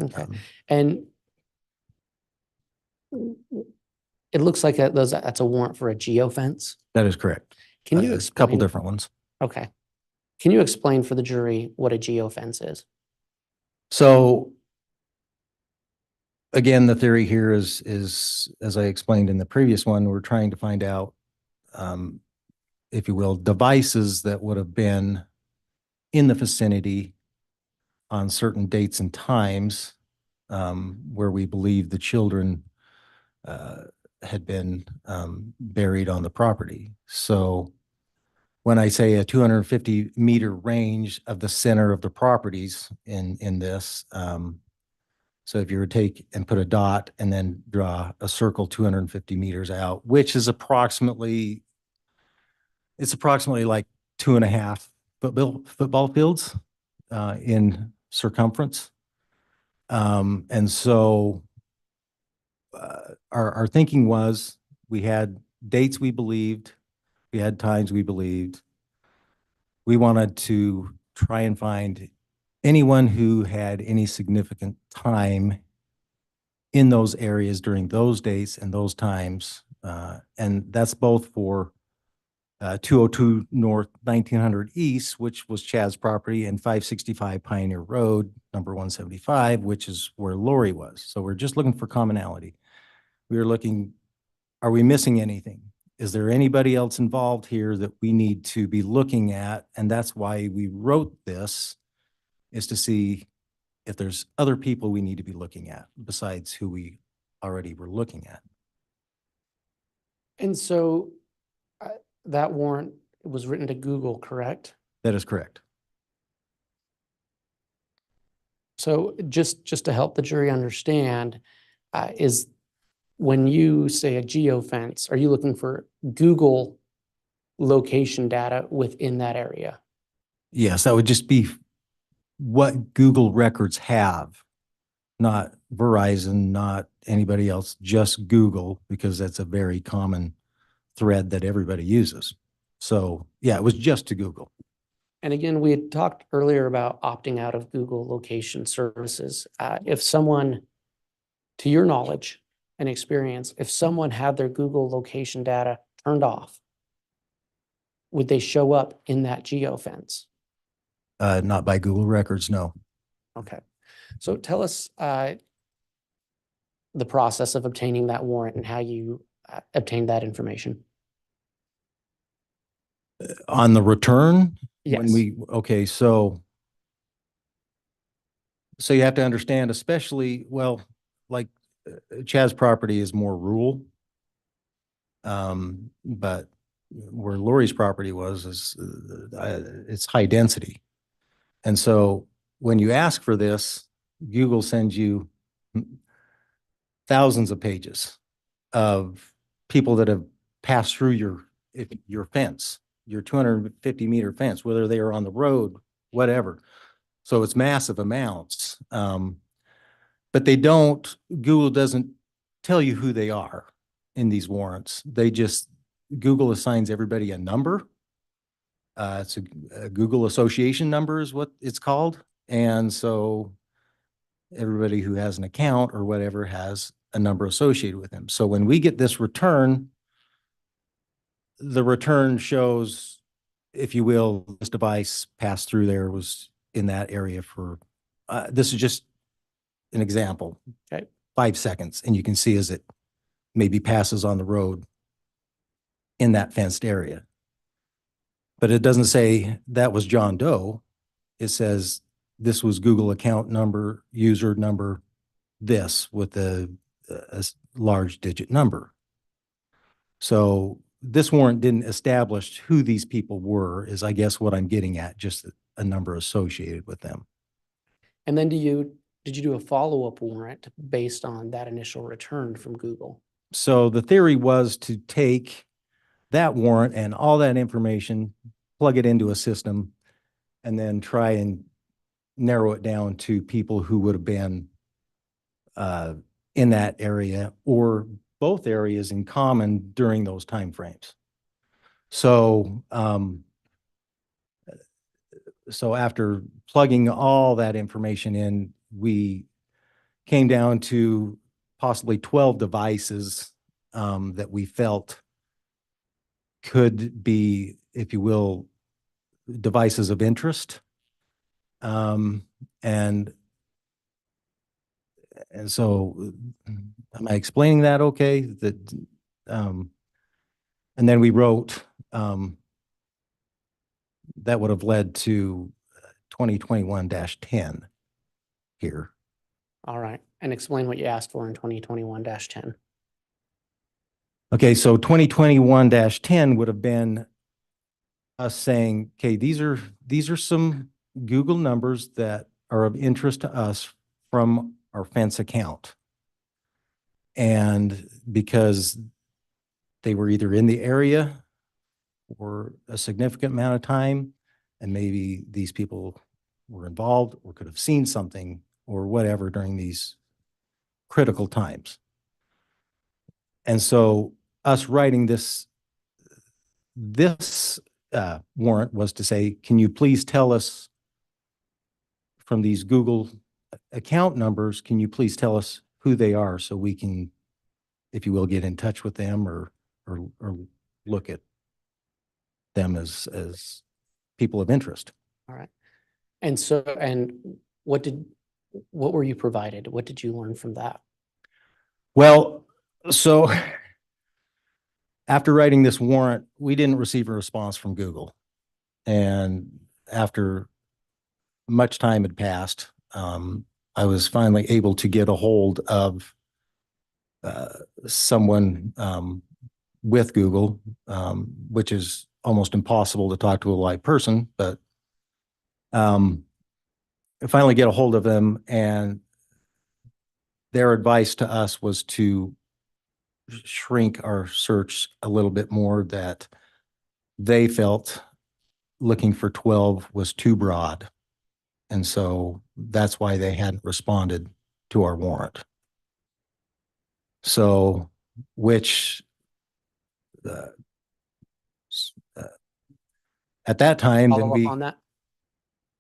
S4: Okay.
S3: Um,
S4: And it looks like that's a warrant for a geofence.
S3: That is correct.
S4: Can you
S3: A couple
S4: explain?
S3: different ones.
S4: Okay. Can you explain for the jury what a geofence is?
S3: So again, the theory here is, as I explained in the previous one, we're trying to find out, if you will, devices that would have been in the vicinity on certain dates and times, where we believe the children had been buried on the property. So when I say a 250-meter range of the center of the properties in this, so if you were to take and put a dot and then draw a circle 250 meters out, which is approximately, it's approximately like 2.5 football fields in circumference. And so our thinking was we had dates we believed, we had times we believed. We wanted to try and find anyone who had any significant time in those areas during those dates and those times. And that's both for 202 North, 1900 East, which was Chad's property, and 565 Pioneer Road, number 175, which is where Lori was. So we're just looking for commonality. We were looking, are we missing anything? Is there anybody else involved here that we need to be looking at? And that's why we wrote this, is to see if there's other people we need to be looking at besides who we already were looking at.
S4: And so that warrant was written to Google, correct?
S3: That is correct.
S4: So just to help the jury understand, is when you say a geofence, are you looking for Google location data within that area?
S3: Yes, that would just be what Google records have, not Verizon, not anybody else, just Google, because that's a very common thread that everybody uses. So yeah, it was just to Google.
S4: And again, we had talked earlier about opting out of Google location services. If someone, to your knowledge and experience, if someone had their Google location data turned off, would they show up in that geofence?
S3: Not by Google records, no.
S4: Okay. So tell us the process of obtaining that warrant and how you obtained that information.
S3: On the return, when
S4: Yes.
S3: okay, so you have to understand, especially, well, like Chad's property is more rural. But where Lori's property is it's high density. And so when you ask for this, Google sends you thousands of pages of people that have passed through your fence, your 250-meter fence, whether they are on the road, whatever. So it's massive amounts. But Google doesn't tell you who they are in these warrants. Google assigns everybody a number. It's a Google association number is what it's called. And so everybody who has an account or whatever has a number associated with them. So when we get this return, the return shows, if you will, this device passed through there, was in that area for, this is just an example.
S4: Okay.
S3: 5 seconds, and you can see as it maybe passes on the road in that fenced area. But it doesn't say that was John Doe. It says this was Google account number, user number, this with a large digit number. So this warrant didn't establish who these people were, is I guess what I'm getting at, just a number associated with them.
S4: And then did you do a follow-up warrant based on that initial return from Google?
S3: So the theory was to take that warrant and all that information, plug it into a system, and then try and narrow it down to people who would have been in that area or both areas in common during those timeframes. So so after plugging all that information in, we came down to possibly 12 devices that we felt could be, if you will, devices of interest. And so am I explaining that okay? That, and then we wrote, that would have led to 2021-10 here.
S4: All right. And explain what you asked for in 2021-10.
S3: Okay, so 2021-10 would have been us saying, okay, these are some Google numbers that are of interest to us from our fence account. And because they were either in the area for a significant amount of time, and maybe these people were involved or could have seen something or whatever during these critical times. And so us writing this warrant was to say, can you please tell us from these Google account numbers, can you please tell us who they are so we can, if you will, get in touch with them or look at them as people of interest.
S4: All right. And so, and what were you provided? What did you learn from that?
S3: Well, so after writing this warrant, we didn't receive a response from Google. And after much time had passed, I was finally able to get a hold of someone with Google, which is almost impossible to talk to a live person, but I finally get a hold of them, and their advice to us was to shrink our search a little bit more, that they felt looking for 12 was too broad. And so that's why they hadn't responded to our warrant. So, which at that time, then
S4: Follow
S3: we,
S4: up on that? I'm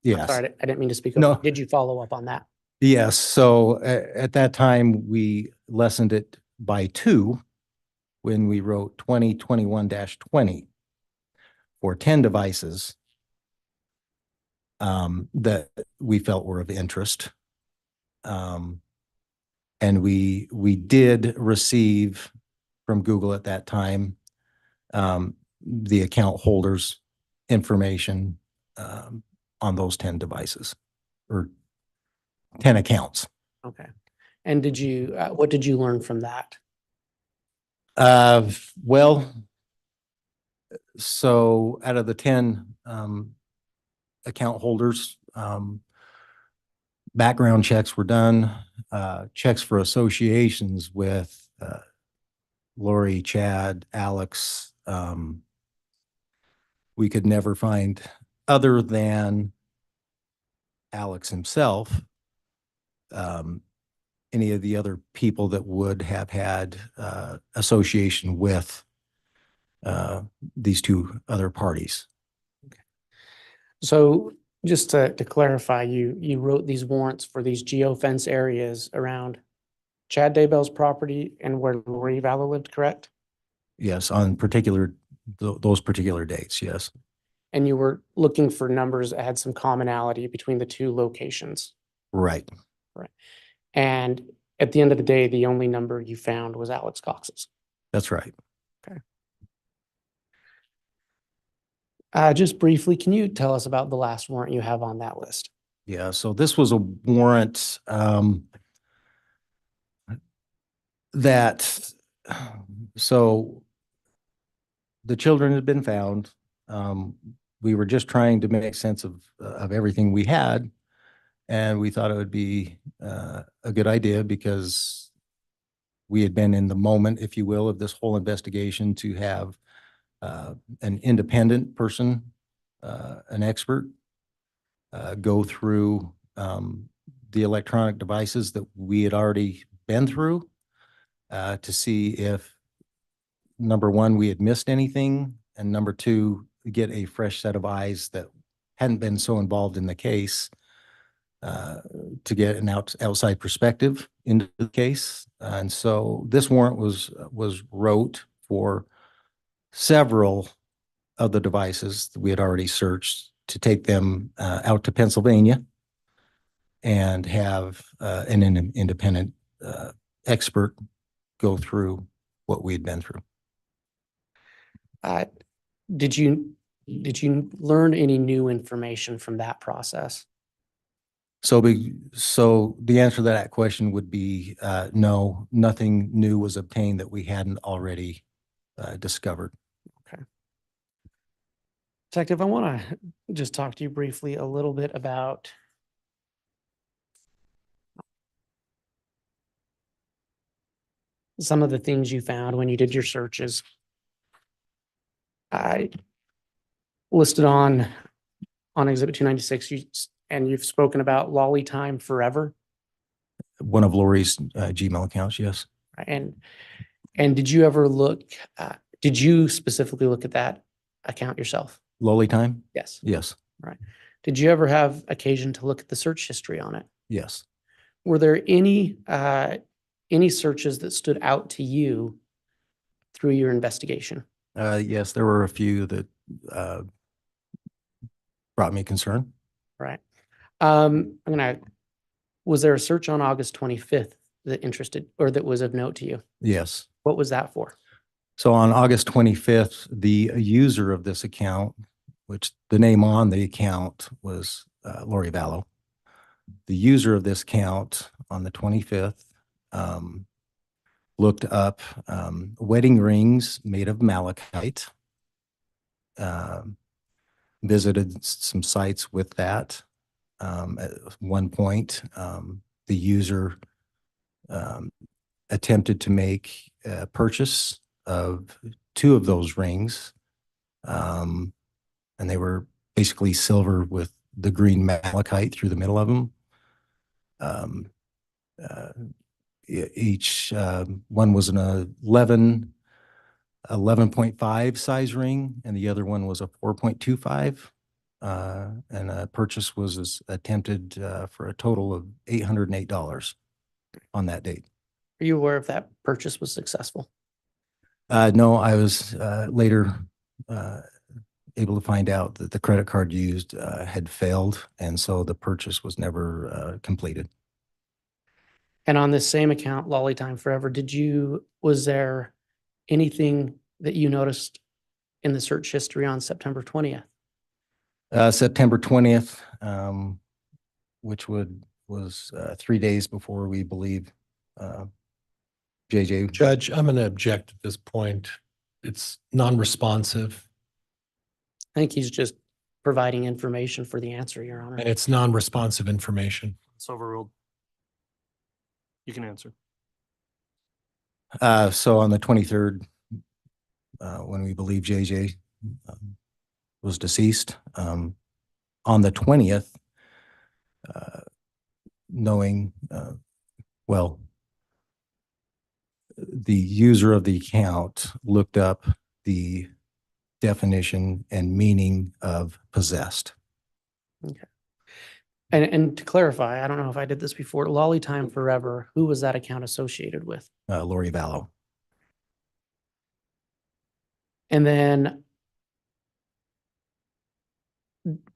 S3: yes,
S4: sorry, I didn't mean to speak
S3: No.
S4: over. Did you follow up on that?
S3: yes. So at that time, we lessened it by 2 when we wrote 2021-20 for 10 devices that we felt were of interest. And we did receive from Google at that time the account holders' information on those 10 devices or 10 accounts.
S4: Okay. And did you, what did you learn from that?
S3: Well, so out of the 10 account holders, background checks were done, checks for associations with Lori, Chad, Alex. We could never find, other than Alex himself, any of the other people that would have had association with these 2 other parties.
S4: So just to clarify, you wrote these warrants for these geofence areas around Chad Daybell's property and where Lori Vallow lived, correct?
S3: Yes, on particular, those particular dates, yes.
S4: And you were looking for numbers that had some commonality between the 2 locations.
S3: Right.
S4: And at the end of the day, the only number you found was Alex Cox's.
S3: That's right.
S4: Just briefly, can you tell us about the last warrant you have on that list?
S3: Yeah, so this was a warrant that, so the children had been found. We were just trying to make sense of everything we had. And we thought it would be a good idea because we had been in the moment, if you will, of this whole investigation, to have an independent person, an expert, go through the electronic devices that we had already been through to see if, number one, we had missed anything, and number two, get a fresh set of eyes that hadn't been so involved in the case, to get an outside perspective into the case. And so this warrant was wrote for several of the devices that we had already searched, to take them out to Pennsylvania and have an independent expert go through what we had been through.
S4: Did you learn any new information from that process?
S3: So the answer to that question would be no, nothing new was obtained that we hadn't already discovered.
S4: Okay. Detective, I want to just talk to you briefly a little bit about some of the things you found when you did your searches. I listed on Exhibit 296, and you've spoken about Lolly Time Forever.
S3: One of Lori's Gmail accounts, yes.
S4: And did you ever did you specifically look at that account yourself?
S3: Lolly Time?
S4: Yes.
S3: Yes,
S4: Did you ever have occasion to look at the search history on it?
S3: yes.
S4: Were there any searches that stood out to you through your investigation?
S3: Yes, there were a few that brought me concern.
S4: Right. Was there a search on August 25th that was of note to you?
S3: Yes.
S4: What was that for?
S3: So on August 25th, the user of this account, which the name on the account was Lori Vallow, the user of this account on the 25th looked up wedding rings made of malachite, visited some sites with that. At one point, the user attempted to make a purchase of 2 of those rings, and they were basically silver with the green malachite through the middle of them. Each one was an 11.5 size ring, and the other one was a 4.25. And a purchase was attempted for a total of $808 on that date.
S4: Are you aware if that purchase was successful?
S3: No, I was later able to find out that the credit card used had failed, and so the purchase was never completed.
S4: And on this same account, Lolly Time Forever, was there anything that you noticed in the search history on September 20th?
S3: September 20th, which was 3 days before we believe JJ.
S2: Judge, I'm going to object at this point. It's non-responsive
S4: I think he's just providing information for the answer, Your Honor.
S2: and it's non-responsive information.
S1: It's overruled. You can answer.
S3: So on the 23rd, when we believe JJ was deceased, on the 20th, knowing, well, the user of the account looked up the definition and meaning of possessed.
S4: And to clarify, I don't know if I did this before, Lolly Time Forever, who was that account associated with?
S3: Lori Vallow.
S4: And then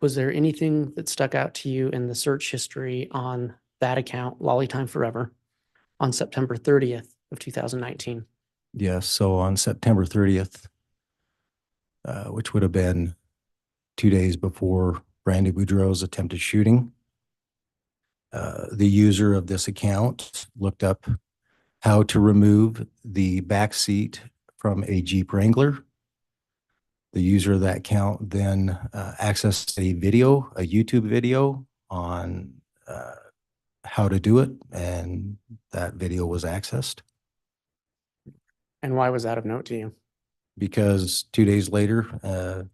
S4: was there anything that stuck out to you in the search history on that account, Lolly Time Forever, on September 30th of 2019?
S3: Yes. So on September 30th, which would have been 2 days before Brandy Boudreau's attempted shooting, the user of this account looked up how to remove the back seat from a Jeep Wrangler. The user of that account then accessed a YouTube video on how to do it, and that video was accessed.
S4: And why was that of note to you?
S3: Because 2 days later,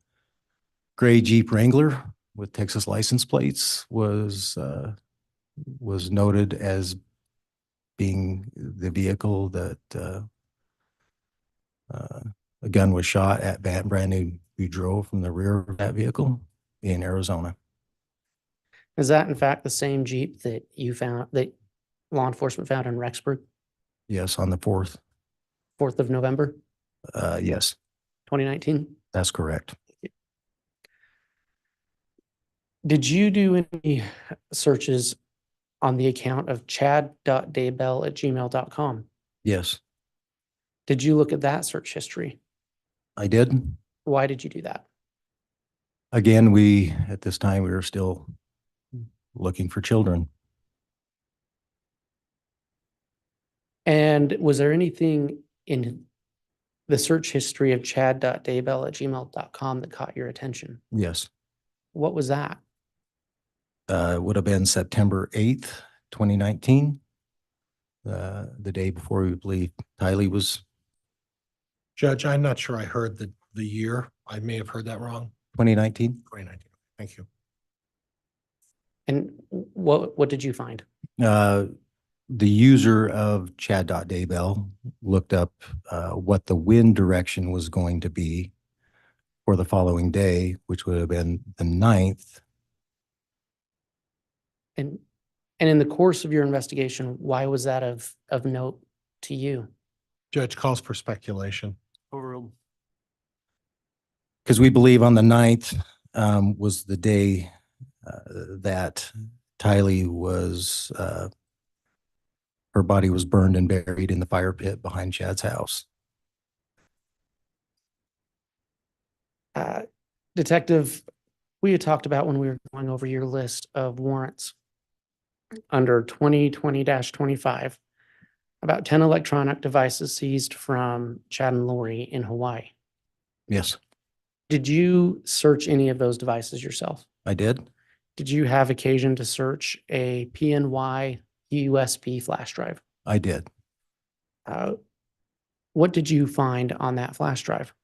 S3: gray Jeep Wrangler with Texas license plates was noted as being the vehicle that a gun was shot at Brandy Boudreau from the rear of that vehicle. in Arizona.
S4: Is that in fact the same Jeep that you found, that law enforcement found in Rexburg,
S3: Yes, on the 4th.
S4: 4th of November,
S3: Yes,
S4: 2019?
S3: that's correct.
S4: Did you do any searches on the account of chad.daybell@gmail.com?
S3: Yes,
S4: Did you look at that search history?
S3: I did.
S4: Why did you do that?
S3: Again, at this time, we were still looking for children.
S4: And was there anything in the search history of chad.daybell@gmail.com that caught your attention?
S3: Yes,
S4: What was that?
S3: it would have been September 8th, 2019. The day before we believe Tylee was
S2: Judge, I'm not sure I heard the year. I may have heard that wrong.
S3: 2019.
S2: 2019. Thank you.
S4: And what did you find?
S3: The user of Chad.Daybell looked up what the wind direction was going to be for the following day, which would have been the 9th.
S4: And in the course of your investigation, why was that of note to you?
S2: Judge calls for speculation.
S1: Overruled.
S3: Because we believe on the 9th was the day that Tylee was, her body was burned and buried in the fire pit behind Chad's house.
S4: Detective, we had talked about when we were going over your list of warrants under 2020-25, about 10 electronic devices seized from Chad and Lori in Hawaii.
S3: Yes,
S4: Did you search any of those devices yourself?
S3: I did.
S4: Did you have occasion to search a PNY USB flash drive?
S3: I did.
S4: What did you find on that flash drive?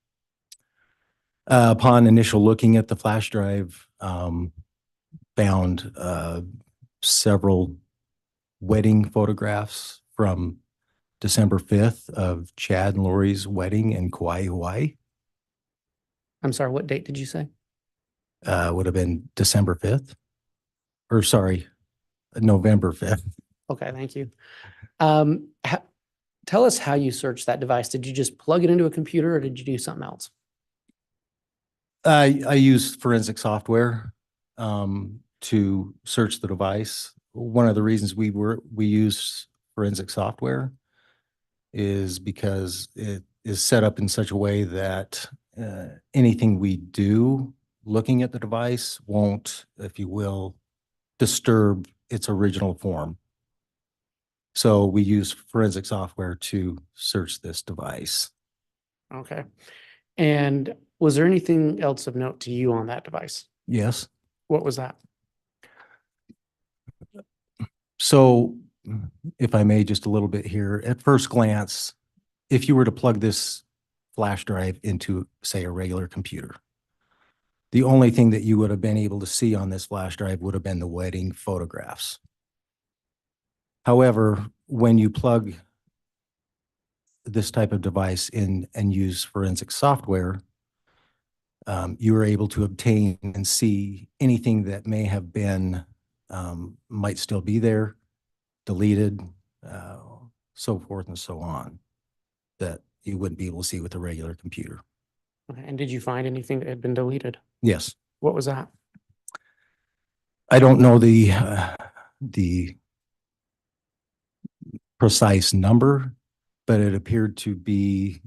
S3: Upon initial looking at the flash drive, found several wedding photographs from December 5th of Chad and Lori's wedding in Kauai, Hawaii.
S4: I'm sorry, what date did you say?
S3: Would have been December 5th. Or sorry, November 5th.
S4: Okay, thank you. Tell us how you searched that device. Did you just plug it into a computer or did you do something else?
S3: I used forensic software to search the device. One of the reasons we use forensic software is because it is set up in such a way that anything we do looking at the device won't, if you will, disturb its original form. So we use forensic software to search this device.
S4: Okay. And was there anything else of note to you on that device?
S3: Yes.
S4: What was that?
S3: So if I may, just a little bit here, at first glance, if you were to plug this flash drive into, say, a regular computer, the only thing that you would have been able to see on this flash drive would have been the wedding photographs. However, when you plug this type of device in and use forensic software, you are able to obtain and see anything that may have been, might still be there, deleted, so forth and so on, that you wouldn't be able to see with a regular computer.
S4: Okay. And did you find anything that had been deleted?
S3: Yes.
S4: What was that?
S3: I don't know the precise number, but it appeared to be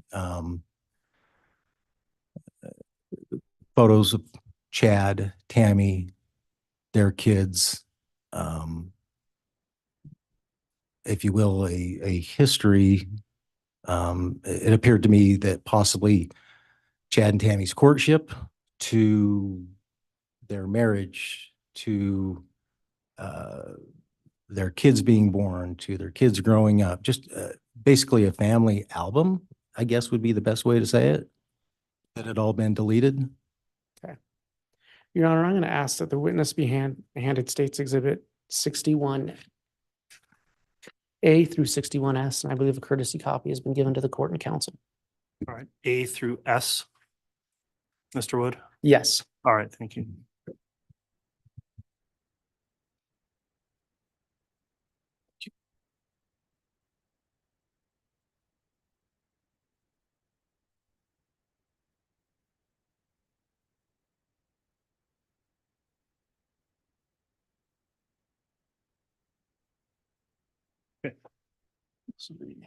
S3: photos of Chad, Tammy, their kids, if you will, a history. It appeared to me that possibly Chad and Tammy's courtship to their marriage to their kids being born to their kids growing up, just basically a family album, I guess would be the best way to say it, that had all been deleted.
S4: Okay. Your Honor, I'm going to ask that the witness be handed States Exhibit 61A through 61S, and I believe a courtesy copy has been given to the court and counsel.
S1: All right, A through S. Mr. Wood?
S4: Yes.
S1: All right, thank you. This will be-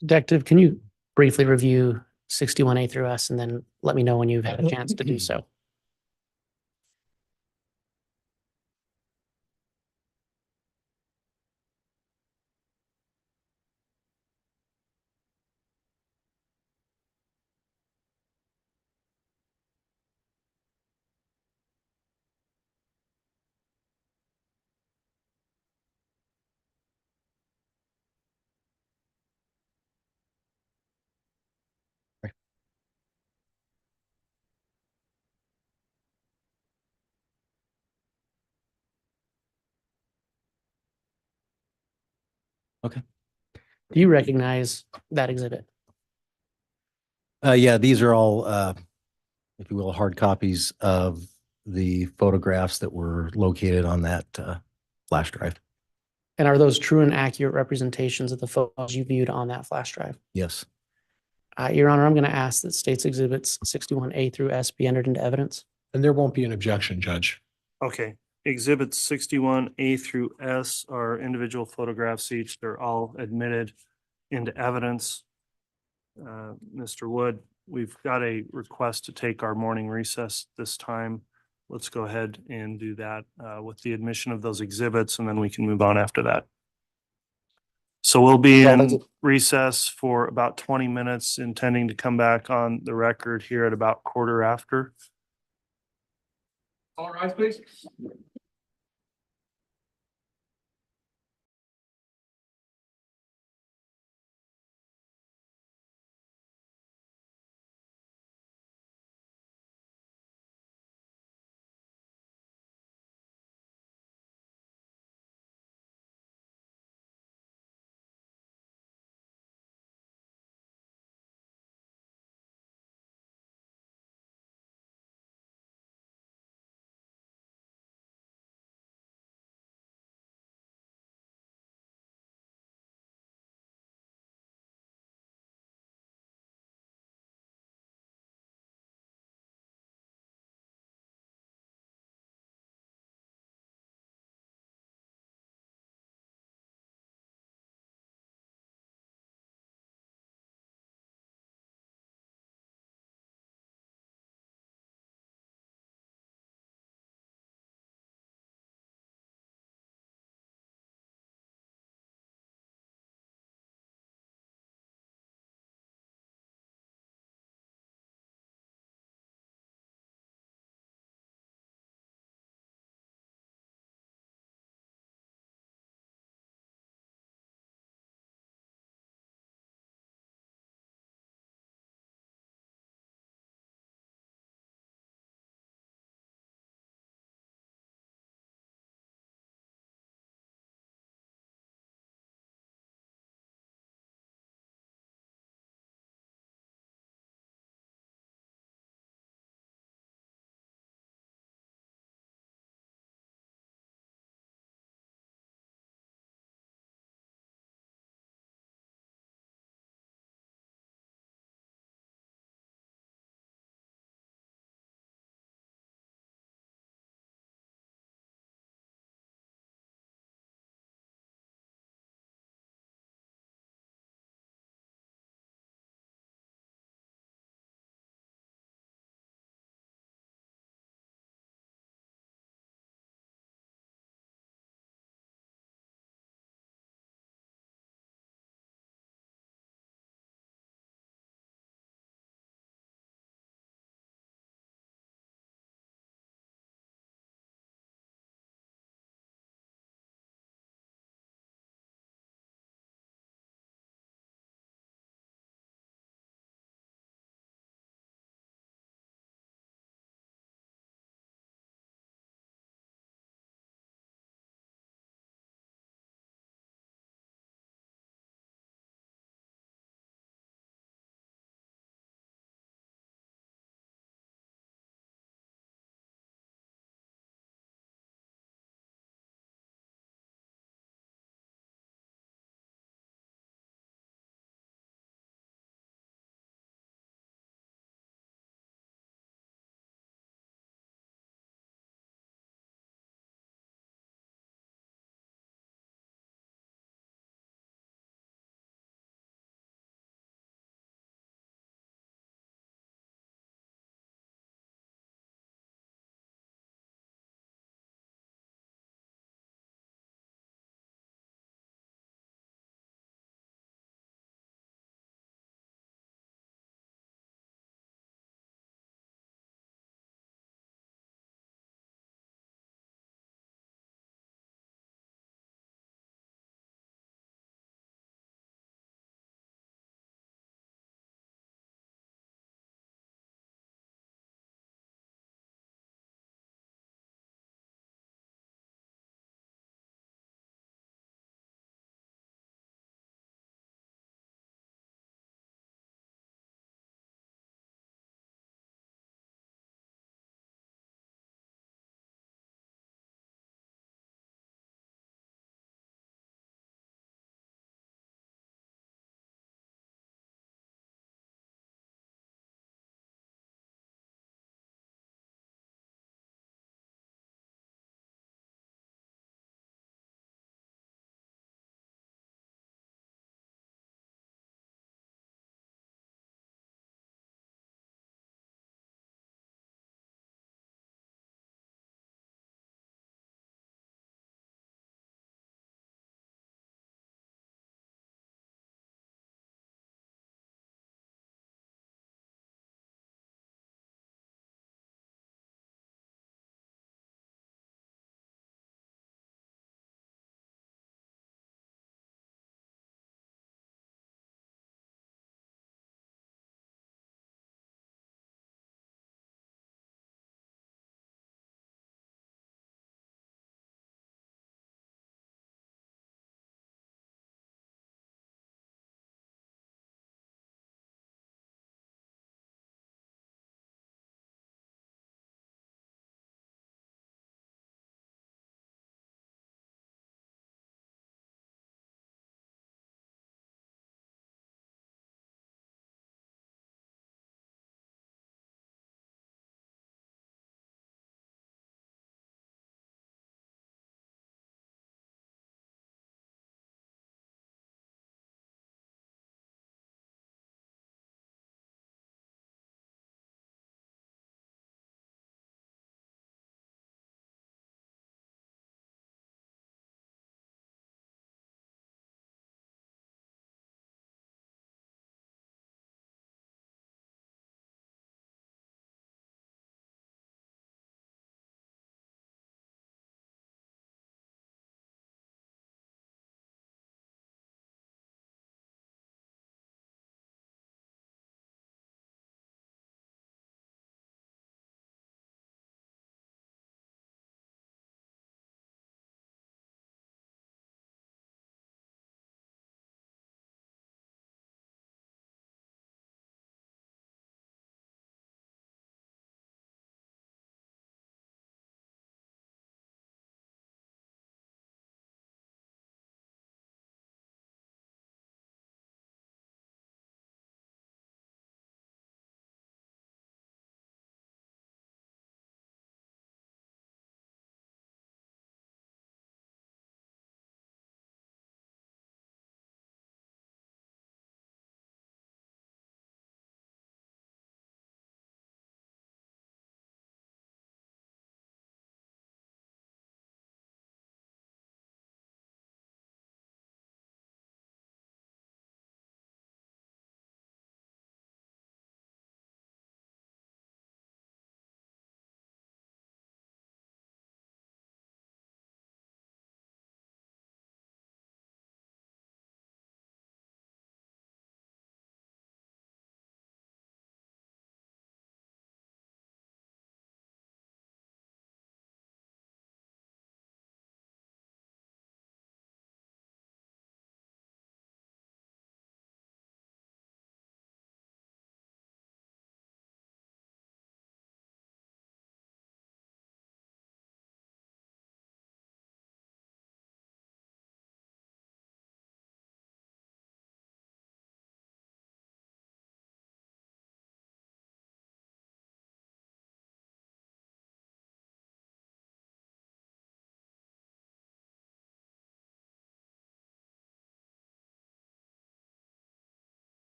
S4: Detective, can you briefly review 61A through S and then let me know when you've had a chance to do so?
S3: Okay.
S4: Do you recognize that exhibit?
S3: Yeah, these are all, if you will, hard copies of the photographs that were located on that flash drive.
S4: And are those true and accurate representations of the photos you viewed on that flash drive?
S3: Yes.
S4: Your Honor, I'm going to ask that states exhibits 61A through S be entered into evidence.
S2: And there won't be an objection, Judge.
S1: Okay, exhibits 61A through S are individual photographs each. They're all admitted into evidence. Mr. Wood, we've got a request to take our morning recess this time. Let's go ahead and do that with the admission of those exhibits, and then we can move on after that. So we'll be
S4: Yeah, that's
S1: in
S4: it.
S1: recess for about 20 minutes, intending to come back on the record here at about quarter after.
S2: All right, please.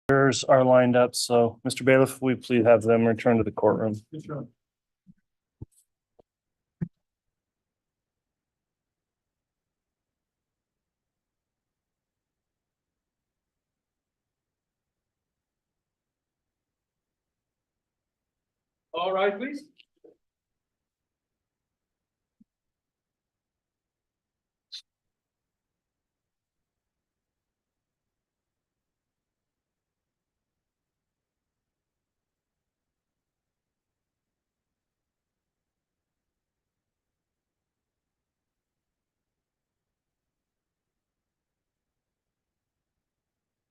S1: Jurors are lined up, so Mr. Bailiff, we please have them return to the courtroom.
S6: All right, please.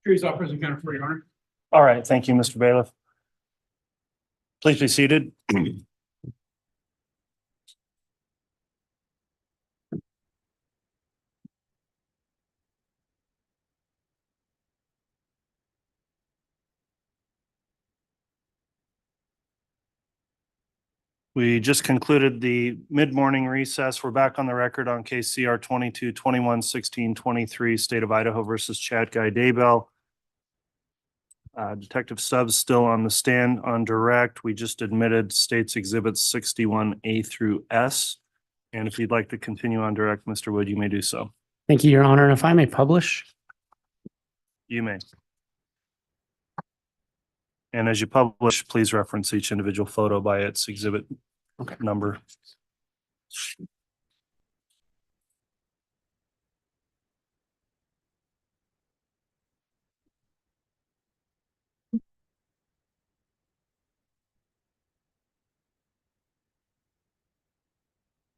S6: Jury's out, President County for your honor.
S1: All right, thank you, Mr. Bailiff. Please be seated. We just concluded the mid-morning recess. We're back on the record on case CR 22-21-16-23, State of Idaho versus Chad Daybell. Detective Stubbs still on the stand on direct. We just admitted States Exhibits 61A through S. And if you'd like to continue on direct, Mr. Wood, you may do so.
S4: Thank you, Your Honor. And if I may publish,
S1: You may. And as you publish, please reference each individual photo by its exhibit
S4: Okay.
S1: number.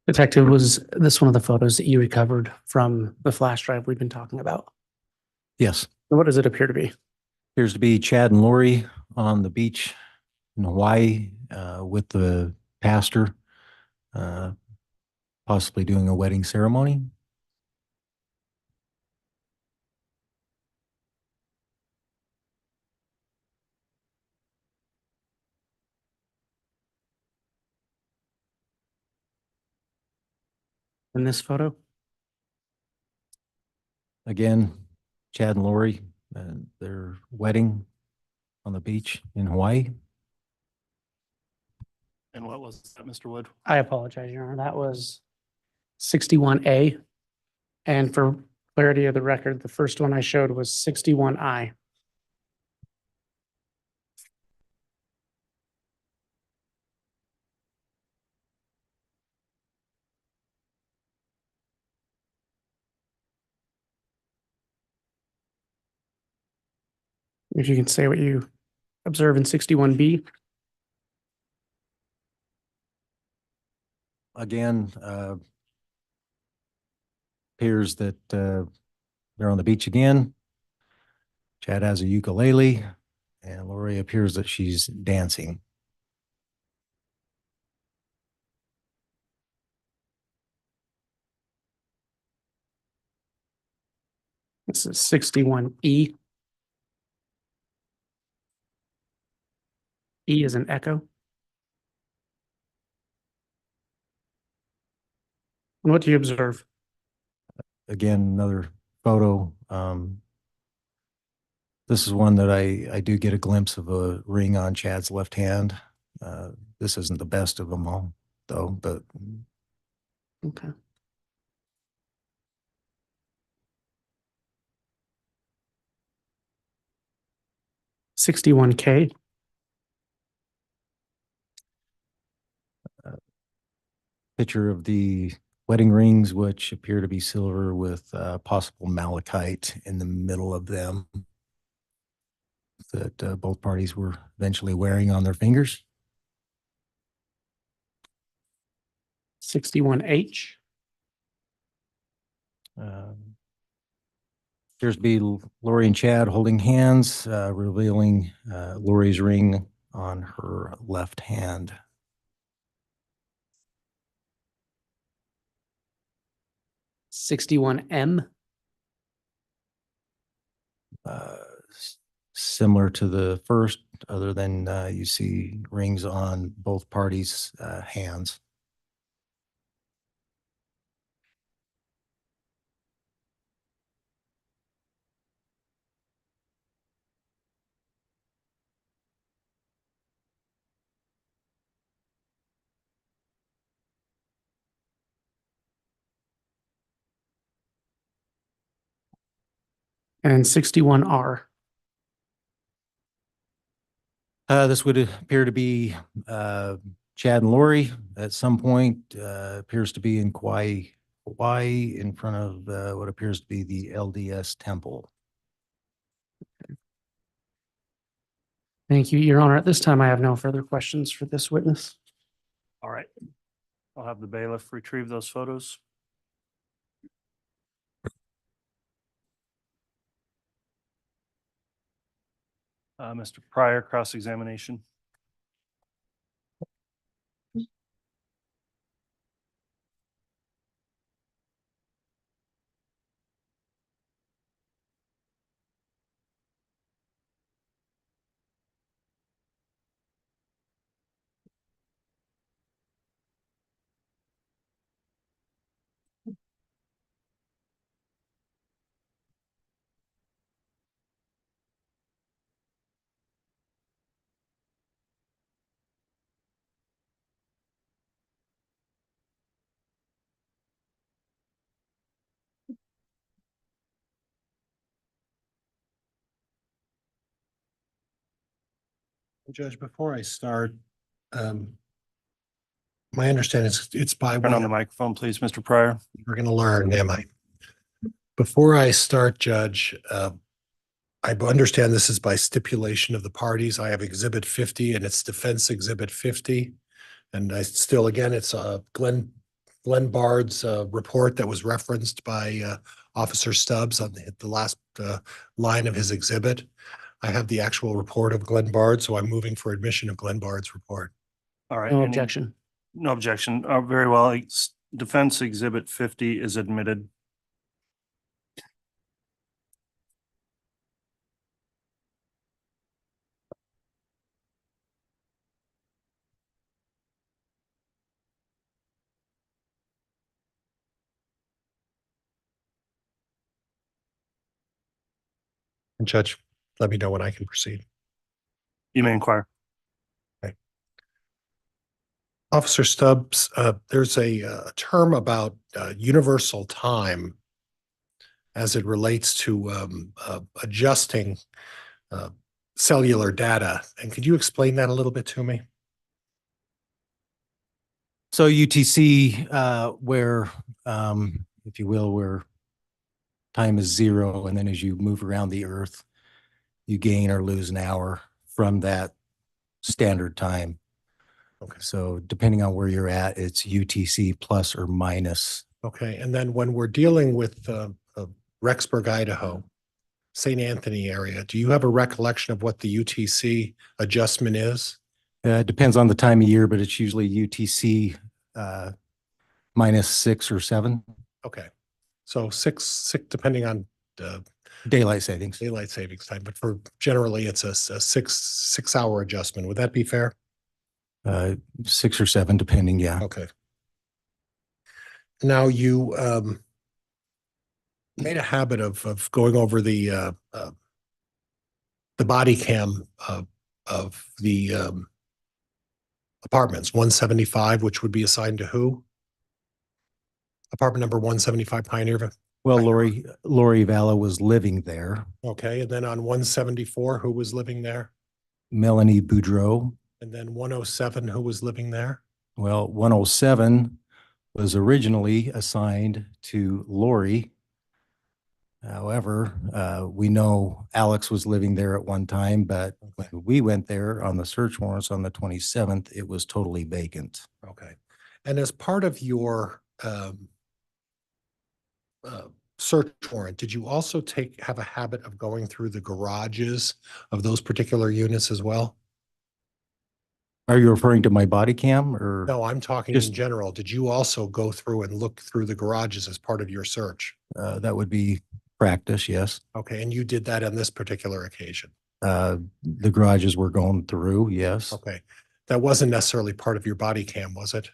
S4: Detective, was this one of the photos that you recovered from the flash drive we've been talking about?
S3: Yes,
S4: What does it appear to be?
S3: appears to be Chad and Lori on the beach in Hawaii with the pastor, possibly doing a wedding ceremony.
S4: In this photo?
S3: Again, Chad and Lori, their wedding on the beach in Hawaii.
S1: And what was that, Mr. Wood?
S4: I apologize, Your Honor. That was 61A. And for clarity of the record, the first one I showed was 61I. If you can say what you observe in 61B.
S3: Again, appears that they're on the beach again. Chad has a ukulele, and Lori appears that she's dancing.
S4: This is 61E. E is an echo. And what do you observe?
S3: Again, another photo. This is one that I do get a glimpse of a ring on Chad's left hand. This isn't the best of them all, though, but
S4: Okay. $61K.
S3: picture of the wedding rings, which appear to be silver with possible malachite in the middle of them that both parties were eventually wearing on their fingers.
S4: 61H.
S3: Appears to be Lori and Chad holding hands, revealing Lori's ring on her left hand.
S4: $61M.
S3: Similar to the first, other than you see rings on both parties' hands.
S4: And 61R.
S3: This would appear to be Chad and Lori at some point. Appears to be in Kauai in front of what appears to be the LDS temple.
S4: Thank you, Your Honor. At this time, I have no further questions for this witness.
S1: All right. I'll have the bailiff retrieve those photos. Mr. Pryor, cross-examination.
S2: Judge, before I start, my understanding is it's by.
S1: Turn on the microphone, please, Mr. Pryor.
S2: We're going to learn, am I? Before I start, Judge, I understand this is by stipulation of the parties. I have Exhibit 50 and it's Defense Exhibit 50. And I still, again, it's Glenn Bard's report that was referenced by Officer Stubbs on the last line of his exhibit. I have the actual report of Glenn Bard, so I'm moving for admission of Glenn Bard's report.
S1: All right.
S4: No
S1: any-
S4: objection.
S1: No objection. Very well. Defense Exhibit 50 is admitted.
S2: And Judge, let me know when I can proceed.
S1: You may inquire.
S2: Officer Stubbs, there's a term about universal time as it relates to adjusting cellular data. And could you explain that a little bit to me?
S3: So UTC, where, if you will, where time is zero, and then as you move around the earth, you gain or lose an hour from that standard time.
S2: Okay.
S3: So depending on where you're at, it's UTC plus or minus.
S2: Okay. And then when we're dealing with Rexburg, Idaho, St. Anthony area, do you have a recollection of what the UTC adjustment is?
S3: It depends on the time of year, but it's usually UTC minus 6 or 7
S2: Okay. So six, depending on
S3: daylight savings.
S2: daylight savings time, but for generally it's a six-hour adjustment. Would that be fair?
S3: 6 or 7, depending. Yeah.
S2: Okay. Now you made a habit of going over the body cam of the apartments, 175, which would be assigned to who? Apartment number 175 Pioneer.
S3: Well, Lori Valla was living there.
S2: Okay, and then on 174, who was living there?
S3: Melanie Boudreau.
S2: And then 107, who was living there?
S3: Well, 107 was originally assigned to Lori. However, we know Alex was living there at one time, but when we went there on the search warrants on the 27th, it was totally vacant.
S2: Okay. And as part of your search warrant, did you also have a habit of going through the garages of those particular units as well?
S3: Are you referring to my body cam or?
S2: No, I'm talking
S3: Just-
S2: in general. Did you also go through and look through the garages as part of your search?
S3: That would be practice, yes.
S2: Okay, and you did that on this particular occasion?
S3: The garages were going through, yes.
S2: Okay, that wasn't necessarily part of your body cam, was it?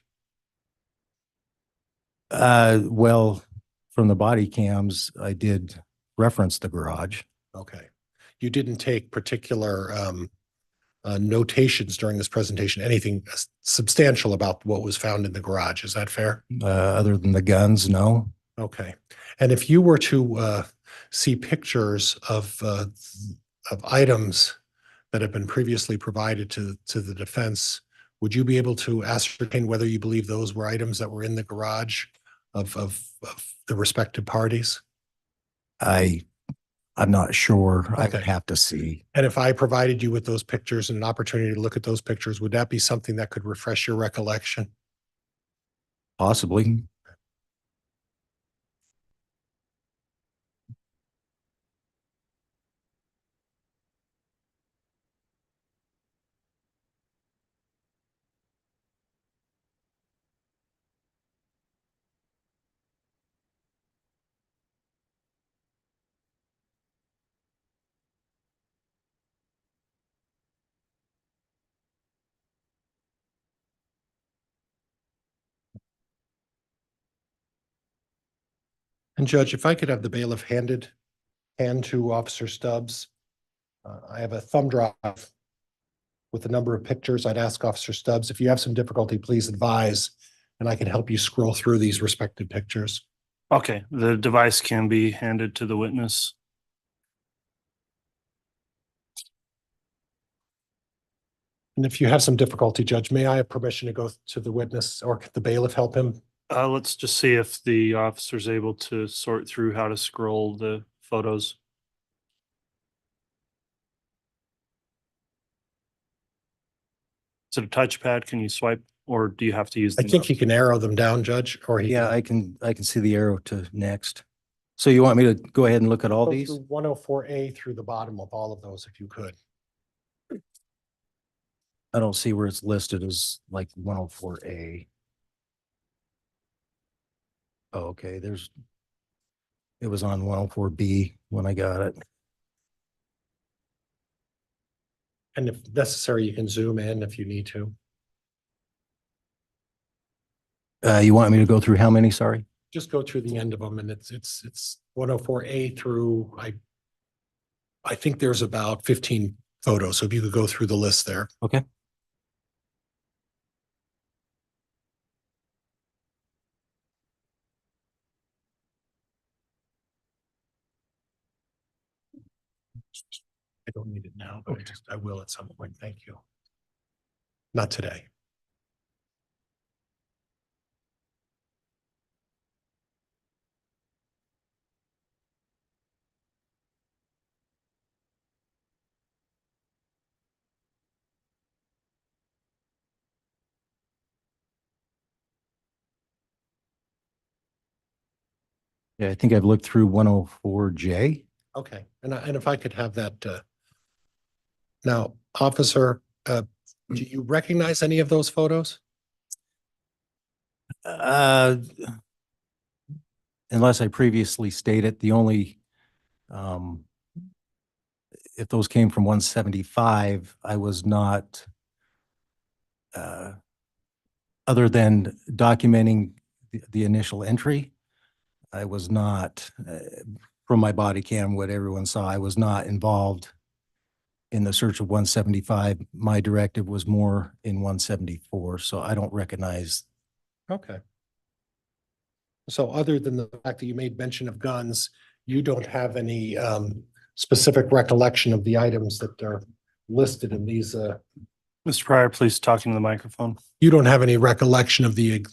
S3: Well, from the body cams, I did reference the garage.
S2: Okay. You didn't take particular notations during this presentation, anything substantial about what was found in the garage. Is that fair?
S3: Other than the guns, no.
S2: Okay. And if you were to see pictures of items that have been previously provided to the defense, would you be able to ascertain whether you believe those were items that were in the garage of the respective parties?
S3: I'm not sure. I would
S2: Okay.
S3: have to see.
S2: And if I provided you with those pictures and an opportunity to look at those pictures, would that be something that could refresh your recollection?
S3: Possibly.
S2: And Judge, if I could have the bailiff hand to Officer Stubbs. I have a thumb drive with a number of pictures. I'd ask Officer Stubbs, if you have some difficulty, please advise, and I can help you scroll through these respective pictures.
S1: Okay, the device can be handed to the witness.
S2: And if you have some difficulty, Judge, may I have permission to go to the witness, or could the bailiff help him?
S1: Let's just see if the officer's able to sort through how to scroll the photos. Is it a touchpad? Can you swipe, or do you have to use?
S2: I think he can arrow them down, Judge, or he.
S3: Yeah, I can see the arrow to next. So you want me to go ahead and look at all
S2: Go
S3: these?
S2: through 104A through the bottom of all of those, if you could.
S3: I don't see where it's listed as like 104A. Oh, okay, it was on 104B when I got it.
S2: And if necessary, you can zoom in if you need to.
S3: You want me to go through how many? Sorry.
S2: Just go through the end of them, and it's 104A through, I think there's about 15 photos. So if you could go through the list there.
S3: Okay.
S2: I don't need it now, but I will at some point. Thank you. Not today.
S3: Yeah, I think I've looked through 104J.
S2: Okay, and if I could have that, now, officer, do you recognize any of those photos?
S3: Unless I previously stated, the only, if those came from 175, I was not, other than documenting the initial entry, I was not, from my body cam, what everyone saw, I was not involved in the search of 175. My directive was more in 174, so I don't recognize.
S2: Okay. So other than the fact that you made mention of guns, you don't have any specific recollection of the items that are listed in these.
S1: Mr. Pryor, please talk into the microphone.
S2: You don't have any recollection of the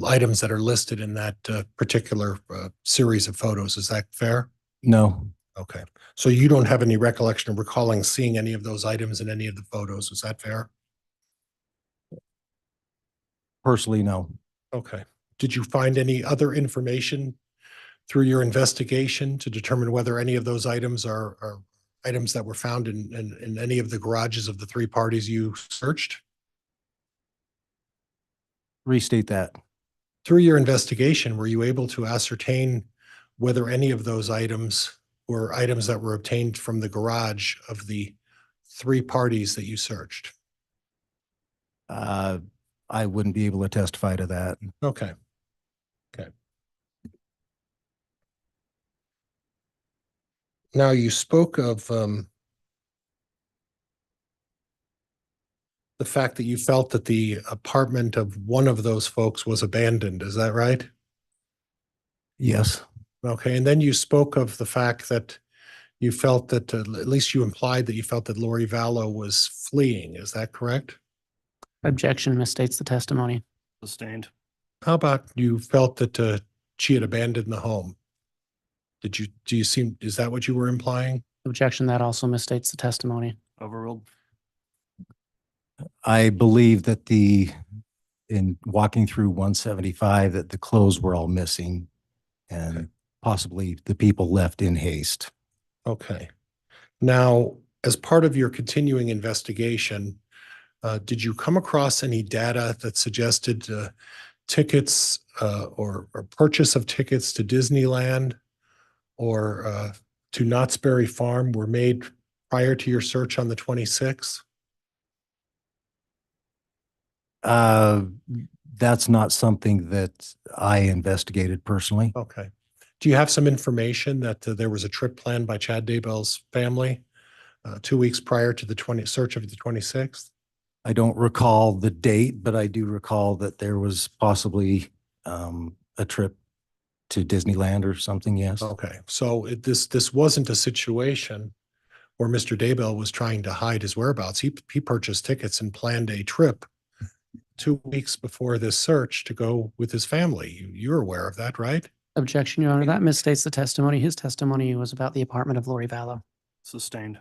S2: items that are listed in that particular series of photos. Is that fair?
S3: No.
S2: Okay. So you don't have any recollection of recalling seeing any of those items in any of the photos. Is that fair?
S3: Personally, no.
S2: Okay. Did you find any other information through your investigation to determine whether any of those items are items that were found in any of the garages of the three parties you searched?
S3: Restate that.
S2: Through your investigation, were you able to ascertain whether any of those items were items that were obtained from the garage of the three parties that you searched?
S3: I wouldn't be able to testify to that.
S2: Okay. Okay. Now you spoke of the fact that you felt that the apartment of one of those folks was abandoned. Is that right?
S3: Yes.
S2: Okay, and then you spoke of the fact that you felt that, at least you implied that you felt that Lori Vallow was fleeing. Is that correct?
S4: Objection misstates the testimony.
S1: Sustained.
S2: How about you felt that she had abandoned the home? Is that what you were implying?
S4: Objection, that also misstates the testimony.
S1: Overruled.
S3: I believe that in walking through 175, that the clothes were all missing and possibly the people left in haste.
S2: Okay. Now, as part of your continuing investigation, did you come across any data that suggested tickets or purchase of tickets to Disneyland or to Knott's Berry Farm were made prior to your search on the 26th?
S3: That's not something that I investigated personally.
S2: Okay. Do you have some information that there was a trip planned by Chad Daybell's family 2 weeks prior to the search of the 26th?
S3: I don't recall the date, but I do recall that there was possibly a trip to Disneyland or something, yes.
S2: Okay, so this wasn't a situation where Mr. Daybell was trying to hide his whereabouts. He purchased tickets and planned a trip 2 weeks before this search to go with his family. You're aware of that, right?
S4: Objection, Your Honor, that misstates the testimony. His testimony was about the apartment of Lori Vallow.
S1: Sustained.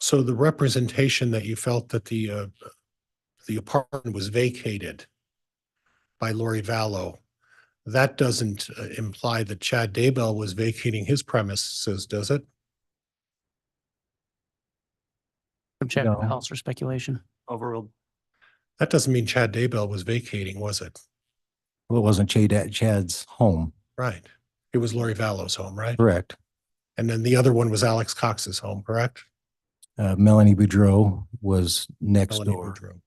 S2: So the representation that you felt that the apartment was vacated by Lori Vallow, that doesn't imply that Chad Daybell was vacating his premises, does it?
S4: Objection,
S3: No.
S4: false or speculation.
S1: Overruled.
S2: That doesn't mean Chad Daybell was vacating, was it?
S3: Well, it wasn't Chad's home,
S2: Right. It was Lori Vallow's home, right?
S3: correct?
S2: And then the other one was Alex Cox's home, correct?
S3: Melanie Boudreau was next
S2: Melanie
S3: door.
S2: Boudreau.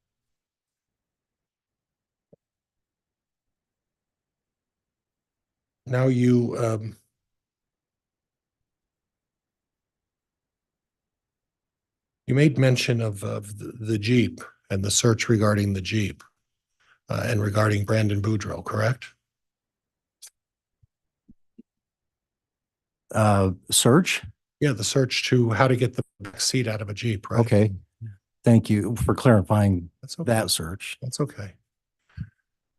S2: Now you made mention of the Jeep and the search regarding the Jeep and regarding Brandon Boudreau, correct?
S3: Search?
S2: Yeah, the search to how to get the back seat out of a Jeep, right?
S3: Okay. Thank you for clarifying
S2: That's okay.
S3: that search.
S2: That's okay.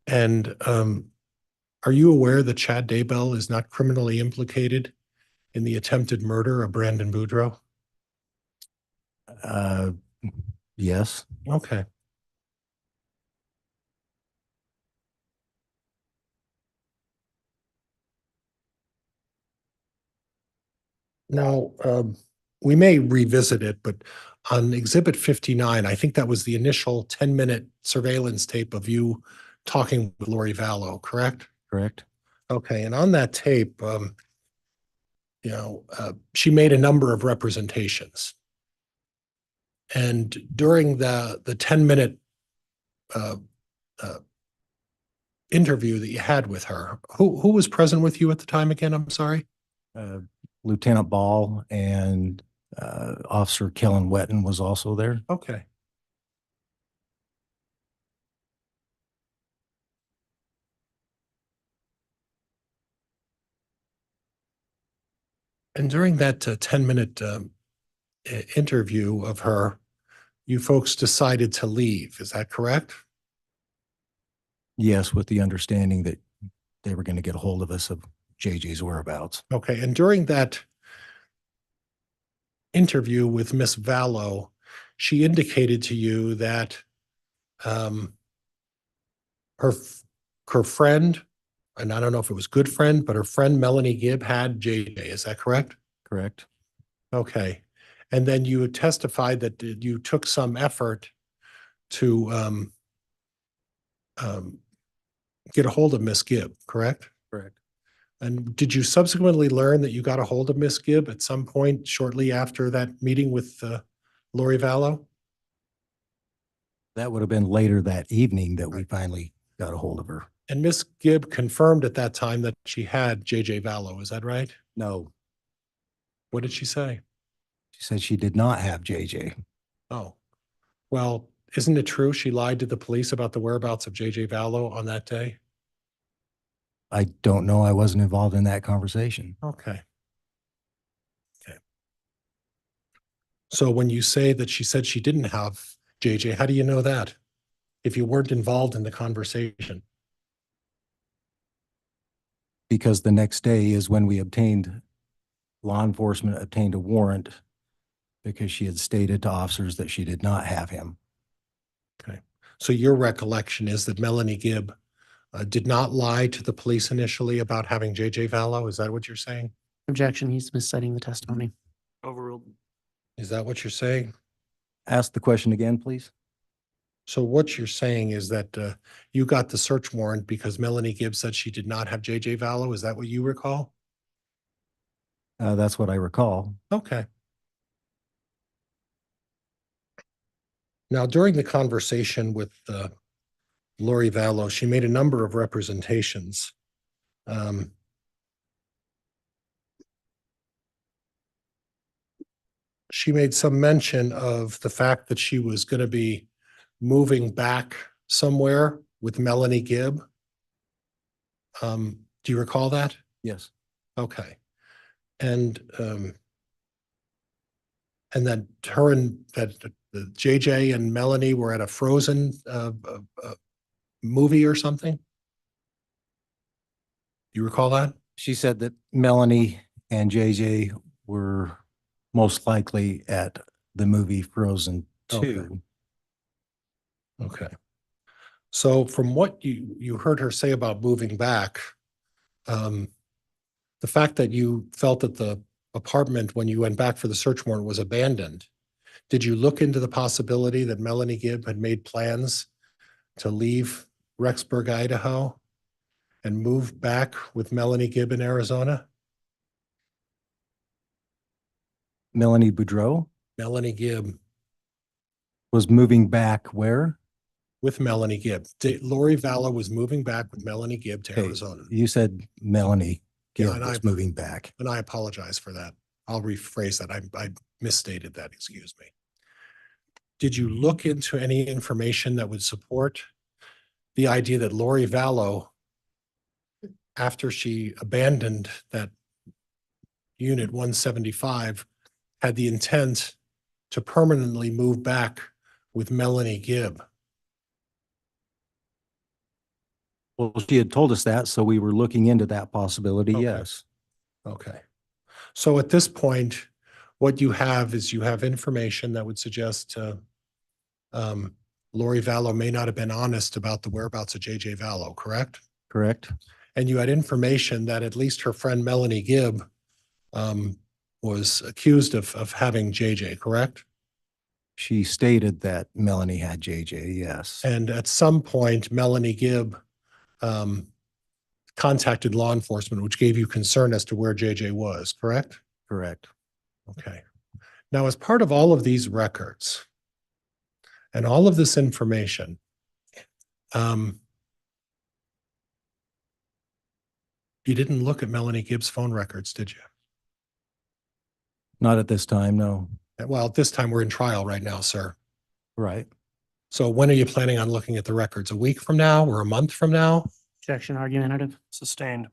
S2: And are you aware that Chad Daybell is not criminally implicated in the attempted murder of Brandon Boudreau?
S3: Yes.
S2: Okay. Now, we may revisit it, but on Exhibit 59, I think that was the initial 10-minute surveillance tape of you talking with Lori Vallow, correct?
S3: Correct.
S2: Okay, and on that tape, she made a number of representations. And during the 10-minute interview that you had with her, who was present with you at the time again? I'm sorry.
S3: Lieutenant Ball and Officer Kellen Wetton was also there.
S2: Okay. And during that 10-minute interview of her, you folks decided to leave. Is that correct?
S3: Yes, with the understanding that they were going to get a hold of us of JJ's whereabouts.
S2: Okay. And during that interview with Miss Vallow, she indicated to you that her friend, and I don't know if it was good friend, but her friend Melanie Gibb had JJ. Is that correct?
S3: Correct.
S2: Okay. And then you testified that you took some effort to get a hold of Miss Gibb, correct?
S3: Correct.
S2: And did you subsequently learn that you got a hold of Miss Gibb at some point shortly after that meeting with Lori Vallow?
S3: That would have been later that evening that we finally got a hold of her.
S2: And Miss Gibb confirmed at that time that she had JJ Vallow. Is that right?
S3: No,
S2: What did she say?
S3: she said she did not have JJ.
S2: Oh, well, isn't it true she lied to the police about the whereabouts of JJ Vallow on that day?
S3: I don't know. I wasn't involved in that conversation.
S2: Okay. Okay. So when you say that she said she didn't have JJ, how do you know that? If you weren't involved in the conversation?
S3: Because the next day is when law enforcement obtained a warrant because she had stated to officers that she did not have him.
S2: Okay. So your recollection is that Melanie Gibb did not lie to the police initially about having JJ Vallow? Is that what you're saying?
S4: Objection, he's misciting the testimony.
S1: Overruled.
S2: Is that what you're saying?
S3: Ask the question again, please.
S2: So what you're saying is that you got the search warrant because Melanie Gibb said she did not have JJ Vallow? Is that what you recall?
S3: That's what I recall.
S2: Okay. Now, during the conversation with Lori Vallow, she made a number of representations. She made some mention of the fact that she was going to be moving back somewhere with Melanie Gibb. Do you recall that?
S3: Yes.
S2: Okay. And that her and that JJ and Melanie were at a Frozen movie or something? You recall that?
S3: She said that Melanie and JJ were most likely at the movie Frozen 2.
S2: Okay. So from what you heard her say about moving back, the fact that you felt that the apartment when you went back for the search warrant was abandoned, did you look into the possibility that Melanie Gibb had made plans to leave Rexburg, Idaho and move back with Melanie Gibb in Arizona?
S3: Melanie Boudreau
S2: Melanie Gibb
S3: was moving back where?
S2: with Melanie Gibb. Lori Vallow was moving back with Melanie Gibb to
S3: Okay,
S2: Arizona.
S3: you said Melanie
S2: Yeah,
S3: Gibb
S2: and
S3: was moving back.
S2: And I apologize for that. I'll rephrase that. I misstated that, excuse me. Did you look into any information that would support the idea that Lori Vallow, after she abandoned that unit 175, had the intent to permanently move back with Melanie Gibb?
S3: Well, she had told us that, so we were looking into that possibility,
S2: Okay.
S3: yes.
S2: Okay. So at this point, what you have is you have information that would suggest Lori Vallow may not have been honest about the whereabouts of JJ Vallow, correct?
S3: Correct?
S2: And you had information that at least her friend Melanie Gibb was accused of having JJ, correct?
S3: She stated that Melanie had JJ, yes.
S2: And at some point, Melanie Gibb contacted law enforcement, which gave you concern as to where JJ was, correct?
S3: Correct.
S2: Okay. Now, as part of all of these records and all of this information, you didn't look at Melanie Gibb's phone records, did you?
S3: Not at this time, no.
S2: Well, at this time, we're in trial right now, sir.
S3: Right.
S2: So when are you planning on looking at the records? A week from now or a month from now?
S4: Objection, argumentative.
S1: Sustained.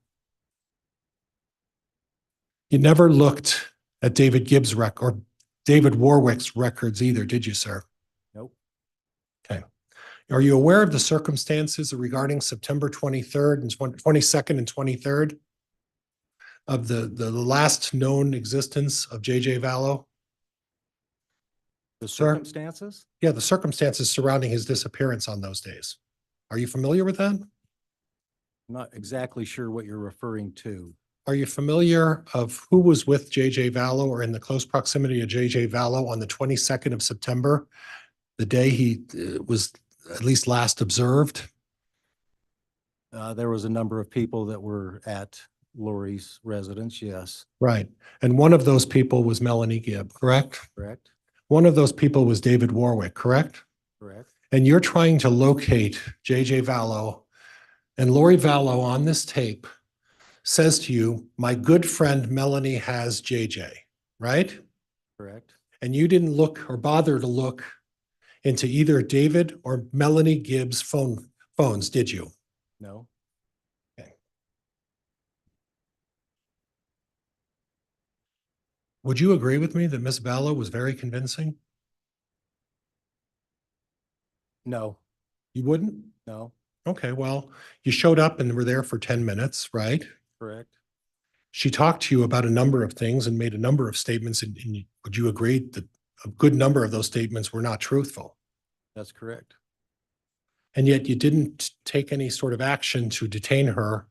S2: You never looked at David Gibb's or David Warwick's records either, did you, sir?
S3: Nope.
S2: Okay. Are you aware of the circumstances regarding September 23rd and 22nd and 23rd of the last known existence of JJ Vallow?
S3: The
S2: Sir?
S3: circumstances?
S2: Yeah, the circumstances surrounding his disappearance on those days. Are you familiar with that?
S3: I'm not exactly sure what you're referring to.
S2: Are you familiar of who was with JJ Vallow or in the close proximity of JJ Vallow on the 22nd of September, the day he was at least last observed?
S3: There was a number of people that were at Lori's residence, yes.
S2: Right. And one of those people was Melanie Gibb, correct?
S3: Correct?
S2: One of those people was David Warwick, correct?
S3: Correct.
S2: And you're trying to locate JJ Vallow, and Lori Vallow on this tape says to you, my good friend Melanie has JJ, right?
S3: Correct.
S2: And you didn't look or bother to look into either David or Melanie Gibb's phones, did you?
S3: No.
S2: Would you agree with me that Ms. Vallow was very convincing?
S3: No,
S2: You wouldn't?
S3: no,
S2: Okay, well, you showed up and were there for 10 minutes, right?
S3: correct.
S2: She talked to you about a number of things and made a number of statements, and would you agree that a good number of those statements were not truthful?
S3: That's correct.
S2: And yet you didn't take any sort of action to detain her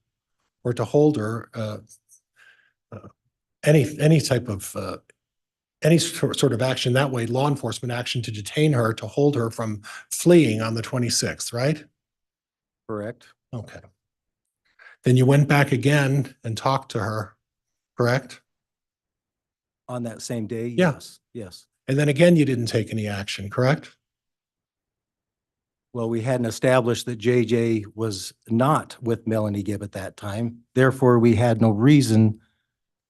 S2: or to hold her, any type of, any sort of action that way, law enforcement action to detain her, to hold her from fleeing on the 26th, right?
S3: Correct.
S2: Okay. Then you went back again and talked to her, correct?
S3: On that same day?
S2: Yeah.
S3: Yes, yes.
S2: And then again, you didn't take any action, correct?
S3: Well, we hadn't established that JJ was not with Melanie Gibb at that time. Therefore, we had no reason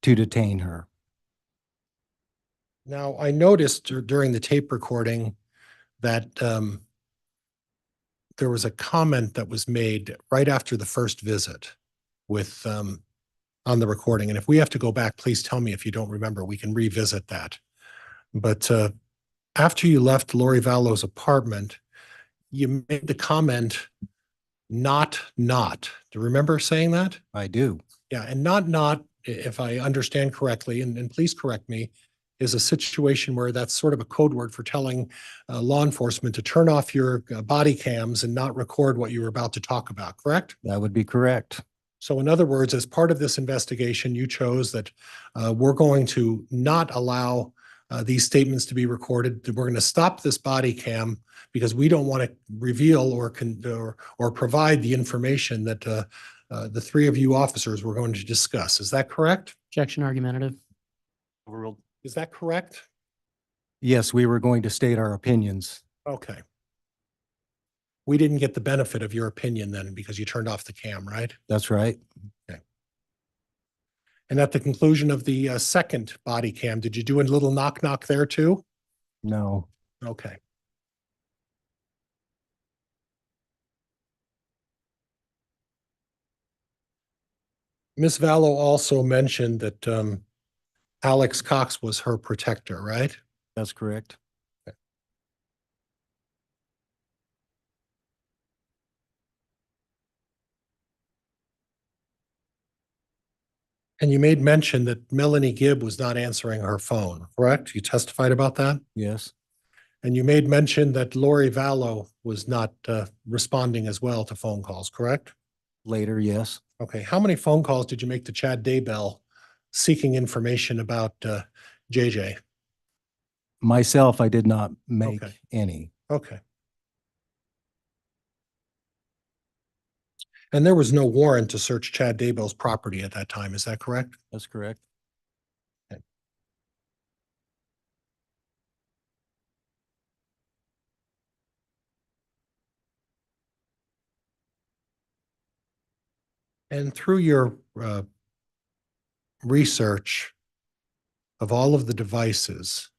S3: to detain her.
S2: Now, I noticed during the tape recording that there was a comment that was made right after the first visit with on the recording. And if we have to go back, please tell me if you don't remember, we can revisit that. But after you left Lori Vallow's apartment, you made the comment, not. Do you remember saying that?
S3: I do.
S2: Yeah, and not, if I understand correctly, and please correct me, is a situation where that's sort of a code word for telling law enforcement to turn off your body cams and not record what you were about to talk about, correct?
S3: That would be correct.
S2: So in other words, as part of this investigation, you chose that we're going to not allow these statements to be recorded. That we're going to stop this body cam because we don't want to reveal or provide the information that the three of you officers were going to discuss. Is that correct?
S4: Objection argumentative.
S1: Overruled.
S2: Is that correct?
S3: Yes, we were going to state our opinions.
S2: Okay. We didn't get the benefit of your opinion then because you turned off the cam, right?
S3: That's right.
S2: And at the conclusion of the second body cam, did you do a little knock knock there too?
S3: No,
S2: Okay. Ms. Vallow also mentioned that Alex Cox was her protector, right?
S3: that's correct.
S2: And you made mention that Melanie Gibb was not answering her phone, correct? You testified about that?
S3: Yes,
S2: And you made mention that Lori Vallow was not responding as well to phone calls, correct?
S3: later, yes.
S2: Okay, how many phone calls did you make to Chad Daybell seeking information about JJ?
S3: Myself, I did not make
S2: Okay.
S3: any.
S2: Okay. And there was no warrant to search Chad Daybell's property at that time, is that correct?
S3: That's correct.
S2: And through your research of all of the devices,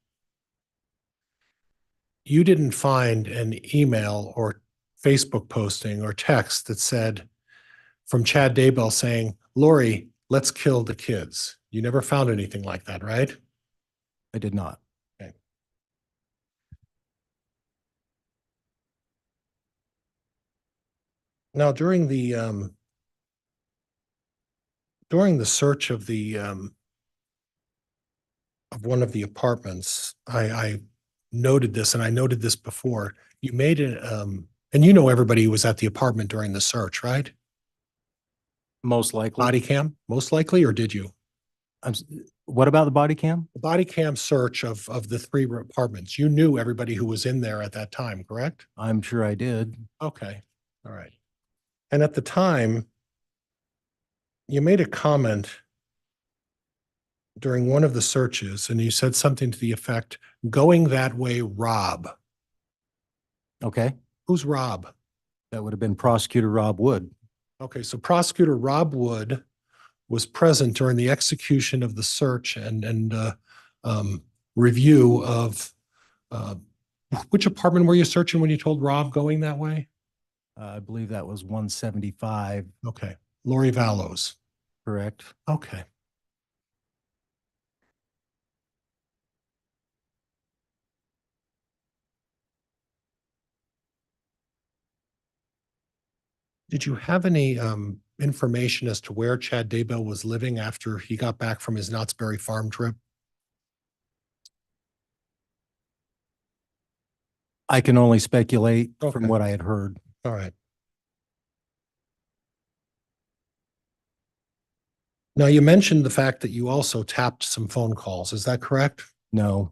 S2: you didn't find an email or Facebook posting or text that said from Chad Daybell saying, Lori, let's kill the kids. You never found anything like that, right?
S3: I did not.
S2: Now, during the search of the of one of the apartments, I noted this, and I noted this before. You made it, and you know everybody who was at the apartment during the search, right?
S3: Most likely.
S2: Body cam, most likely, or did you?
S3: What about the body cam?
S2: The body cam search of the three apartments, you knew everybody who was in there at that time, correct?
S3: I'm sure I did.
S2: Okay, all right. And at the time, you made a comment during one of the searches, and you said something to the effect, going that way, Rob.
S3: Okay,
S2: Who's Rob?
S3: that would have been Prosecutor Rob Wood.
S2: Okay, so Prosecutor Rob Wood was present during the execution of the search and review of which apartment were you searching when you told Rob going that way?
S3: I believe that was 175,
S2: Okay, Lori Vallow's.
S3: correct?
S2: Okay. Did you have any information as to where Chad Daybell was living after he got back from his Knott's Berry Farm trip?
S3: I can only speculate
S2: Okay.
S3: from what I had heard.
S2: All right. Now, you mentioned the fact that you also tapped some phone calls. Is that correct?
S3: No,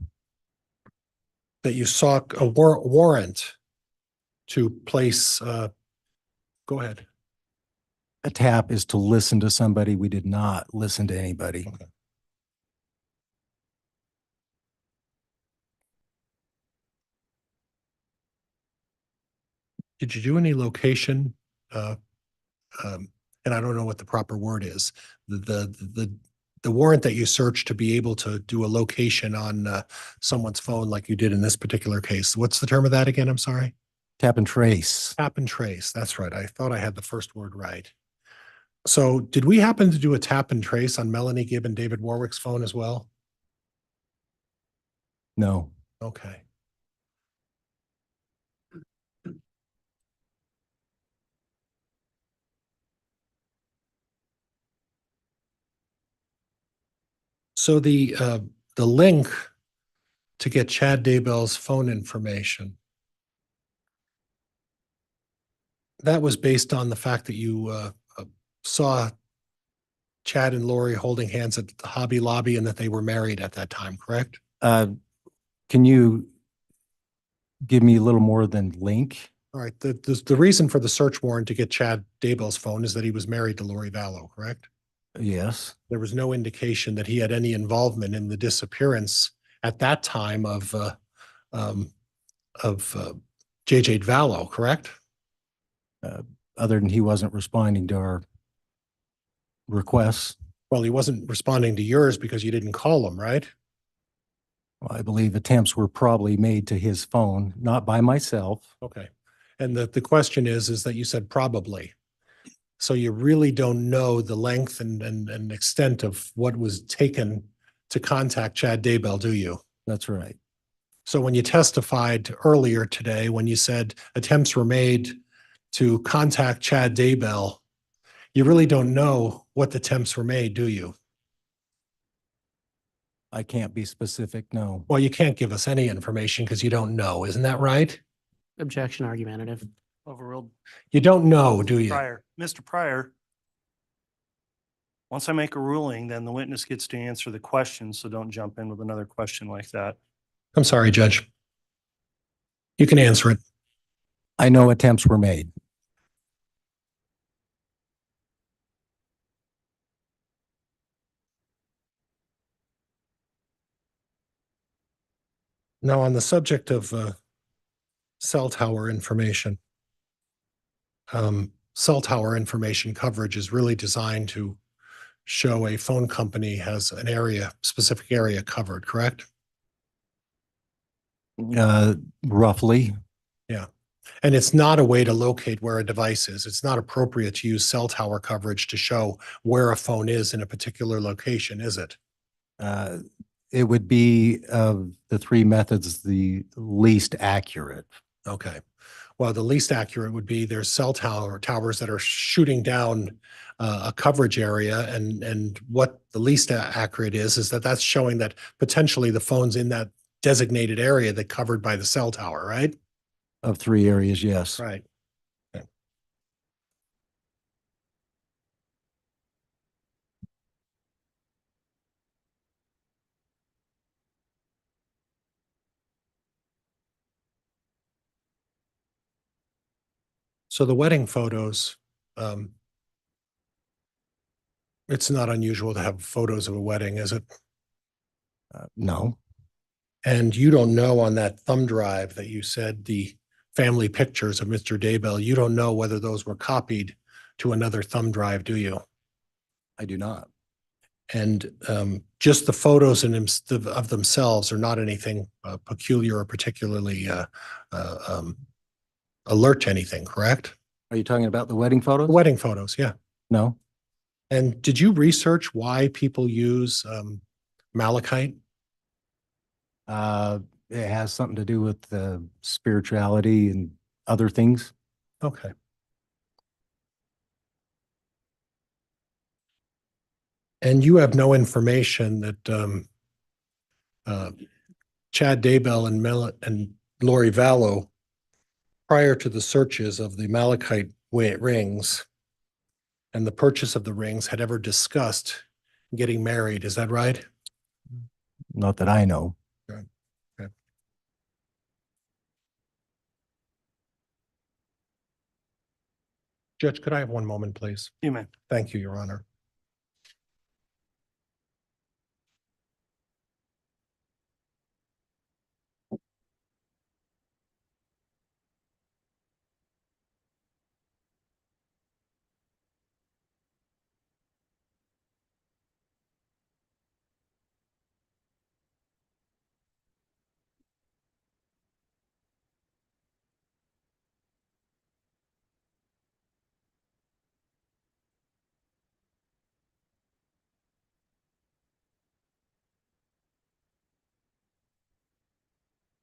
S2: That you saw a warrant to place, go ahead.
S3: a tap is to listen to somebody. We did not listen to anybody.
S2: Okay. Did you do any location? uh, And I don't know what the proper word is. The warrant that you searched to be able to do a location on someone's phone like you did in this particular case. What's the term of that again? I'm sorry.
S3: Tap and trace.
S2: Tap and trace. That's right. I thought I had the first word right. So did we happen to do a tap and trace on Melanie Gibb and David Warwick's phone as well?
S3: No,
S2: Okay. So the link to get Chad Daybell's phone information, that was based on the fact that you saw Chad and Lori holding hands at the Hobby Lobby and that they were married at that time, correct?
S3: can you give me a little more than link?
S2: All right. The reason for the search warrant to get Chad Daybell's phone is that he was married to Lori Vallow, correct?
S3: Yes.
S2: There was no indication that he had any involvement in the disappearance at that time of JJ Vallow, correct?
S3: Other than he wasn't responding to our requests.
S2: Well, he wasn't responding to yours because you didn't call him, right?
S3: I believe attempts were probably made to his phone, not by myself.
S2: Okay. And the question is that you said probably. So you really don't know the length and extent of what was taken to contact Chad Daybell, do you?
S3: That's right.
S2: So when you testified earlier today, when you said attempts were made to contact Chad Daybell, you really don't know what the attempts were made, do you?
S3: I can't be specific, no.
S2: Well, you can't give us any information because you don't know. Isn't that right?
S4: Objection argumentative.
S1: Overruled.
S2: You don't know, do you?
S1: Pryor, Mr. Pryor. Once I make a ruling, then the witness gets to answer the question, so don't jump in with another question like that.
S2: I'm sorry, Judge. You can answer it.
S3: I know attempts were made.
S2: Now, on the subject of cell tower information, cell tower information coverage is really designed to show a phone company has an area, specific area covered, correct?
S3: Roughly.
S2: Yeah. And it's not a way to locate where a device is. It's not appropriate to use cell tower coverage to show where a phone is in a particular location, is it?
S3: It would be of the three methods, the least accurate.
S2: Okay. Well, the least accurate would be there's cell towers that are shooting down a coverage area, and what the least accurate is that that's showing that potentially the phone's in that designated area that covered by the cell tower, right?
S3: Of three areas, yes.
S2: Right. Okay. So the wedding photos, it's not unusual to have photos of a wedding, is it?
S3: No,
S2: And you don't know on that thumb drive that you said the family pictures of Mr. Daybell, you don't know whether those were copied to another thumb drive, do you?
S3: I do not.
S2: And just the photos of themselves are not anything peculiar or particularly alert to anything, correct?
S3: Are you talking about the wedding photos?
S2: The wedding photos, yeah.
S3: No.
S2: And did you research why people use malachite?
S3: It has something to do with the spirituality and other things.
S2: Okay. And you have no information that Chad Daybell and Lori Vallow, prior to the searches of the malachite rings and the purchase of the rings, had ever discussed getting married. Is that right?
S3: Not that I know.
S2: Judge, could I have one moment, please?
S1: You may.
S2: Thank you, Your Honor.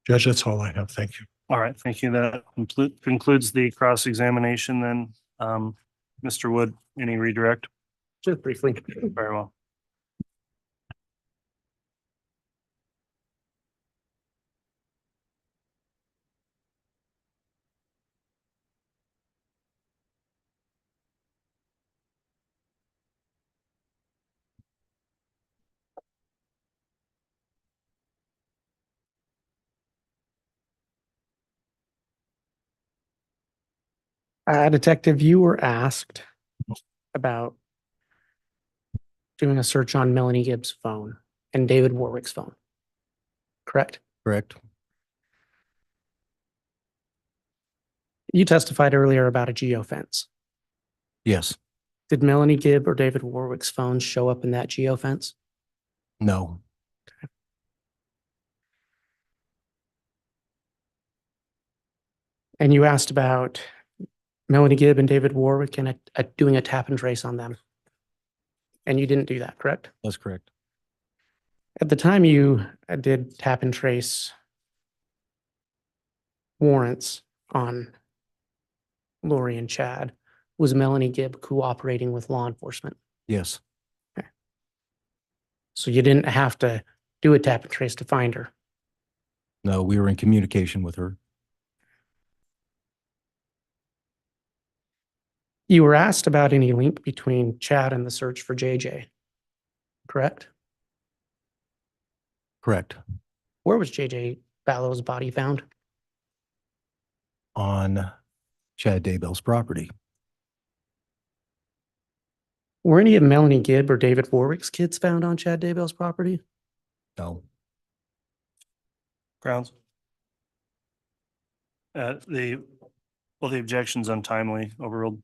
S2: Judge, that's all I have. Thank you.
S1: All right, thank you. That concludes the cross-examination then. Mr. Wood, any redirect?
S4: Just briefly.
S1: Very well.
S4: Detective, you were asked about doing a search on Melanie Gibbs' phone and David Warwick's phone. Correct?
S3: Correct?
S4: You testified earlier about a geofence.
S3: Yes.
S4: Did Melanie Gibb or David Warwick's phone show up in that geofence?
S3: No.
S4: And you asked about Melanie Gibb and David Warwick and doing a tap and trace on them. And you didn't do that, correct?
S3: That's correct.
S4: At the time you did tap and trace warrants on Lori and Chad, was Melanie Gibb cooperating with law enforcement?
S3: Yes.
S4: So you didn't have to do a tap and trace to find her.
S3: No, we were in communication with her.
S4: You were asked about any link between Chad and the search for JJ, correct?
S3: Correct.
S4: Where was JJ Ballow's body found?
S3: On Chad Daybell's property.
S4: Were any of Melanie Gibb or David Warwick's kids found on Chad Daybell's property?
S3: No.
S1: Grounds? The objection's untimely, overruled.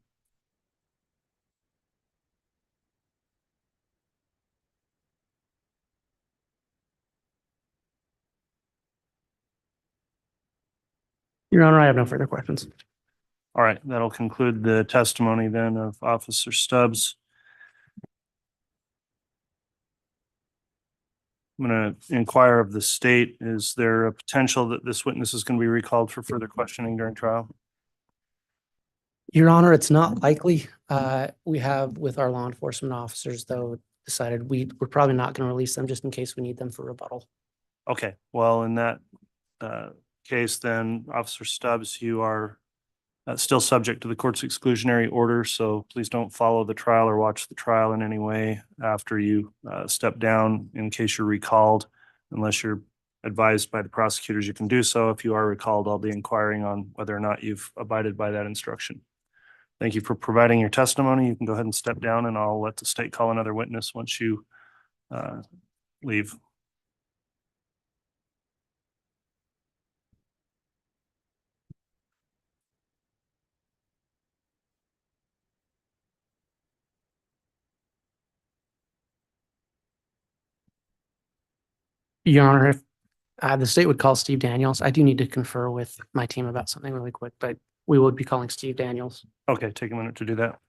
S4: Your Honor, I have no further questions.
S1: All right, that'll conclude the testimony then of Officer Stubbs. I'm going to inquire of the state. Is there a potential that this witness is going to be recalled for further questioning during trial?
S4: Your Honor, it's not likely. We have with our law enforcement officers, though, decided we're probably not going to release them just in case we need them for rebuttal.
S1: Okay, well, in that case, then, Officer Stubbs, you are still subject to the court's exclusionary order, so please don't follow the trial or watch the trial in any way after you step down in case you're recalled, unless you're advised by the prosecutors you can do so. If you are recalled, I'll be inquiring on whether or not you've abided by that instruction. Thank you for providing your testimony. You can go ahead and step down, and I'll let the state call another witness once you leave.
S4: Your Honor, if the state would call Steve Daniels, I do need to confer with my team about something really quick, but we would be calling Steve Daniels.
S1: Okay, take a minute to do that.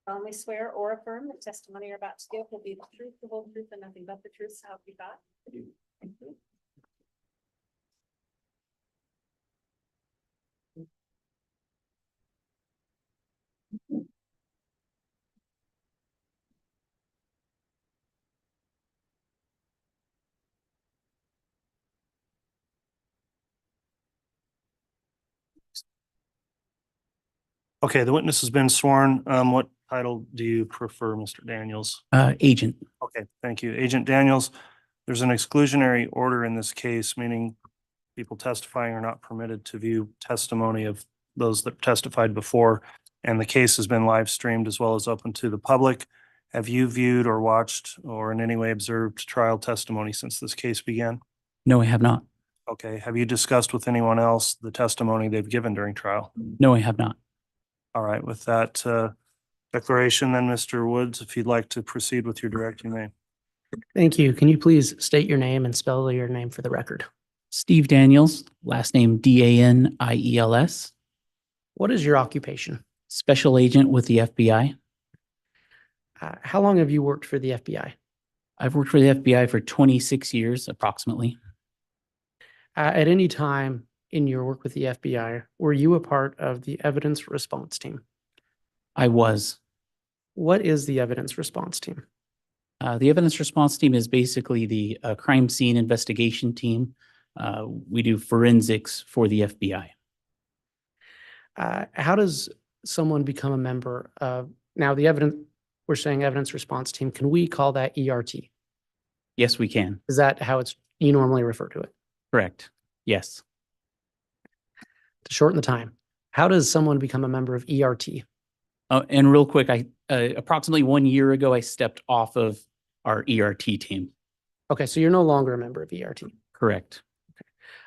S7: solemnly swear or affirm that testimony you're about to give will be the truth, the whole truth, and nothing but the truth, so help you God. Thank you.
S1: Okay, the witness has been sworn. What title do you prefer, Mr. Daniels?
S4: Agent.
S1: Okay, thank you. Agent Daniels, there's an exclusionary order in this case, meaning people testifying are not permitted to view testimony of those that testified before. And the case has been live streamed as well as open to the public. Have you viewed or watched or in any way observed trial testimony since this case began?
S8: No, I have not.
S1: Okay, have you discussed with anyone else the testimony they've given during trial?
S8: No, I have not.
S1: All right, with that declaration, then, Mr. Woods, if you'd like to proceed with your direct, you may.
S4: Thank you. Can you please state your name and spell your name for the record?
S8: Steve Daniels, last name Daniels,
S4: What is your occupation?
S8: special agent with the FBI.
S4: How long have you worked for the FBI?
S8: I've worked for the FBI for 26 years, approximately.
S4: At any time in your work with the FBI, were you a part of the evidence response team?
S8: I was.
S4: What is the evidence response team?
S8: The evidence response team is basically the crime scene investigation team. We do forensics for the FBI.
S4: How does someone become a member of, now the evidence, we're saying evidence response team, can we call that ERT?
S8: Yes, we can.
S4: Is that how you normally refer to it?
S8: Correct. Yes.
S4: To shorten the time, how does someone become a member of ERT?
S8: And real quick, approximately 1 year ago, I stepped off of our ERT team.
S4: Okay, so you're no longer a member of ERT.
S8: Correct.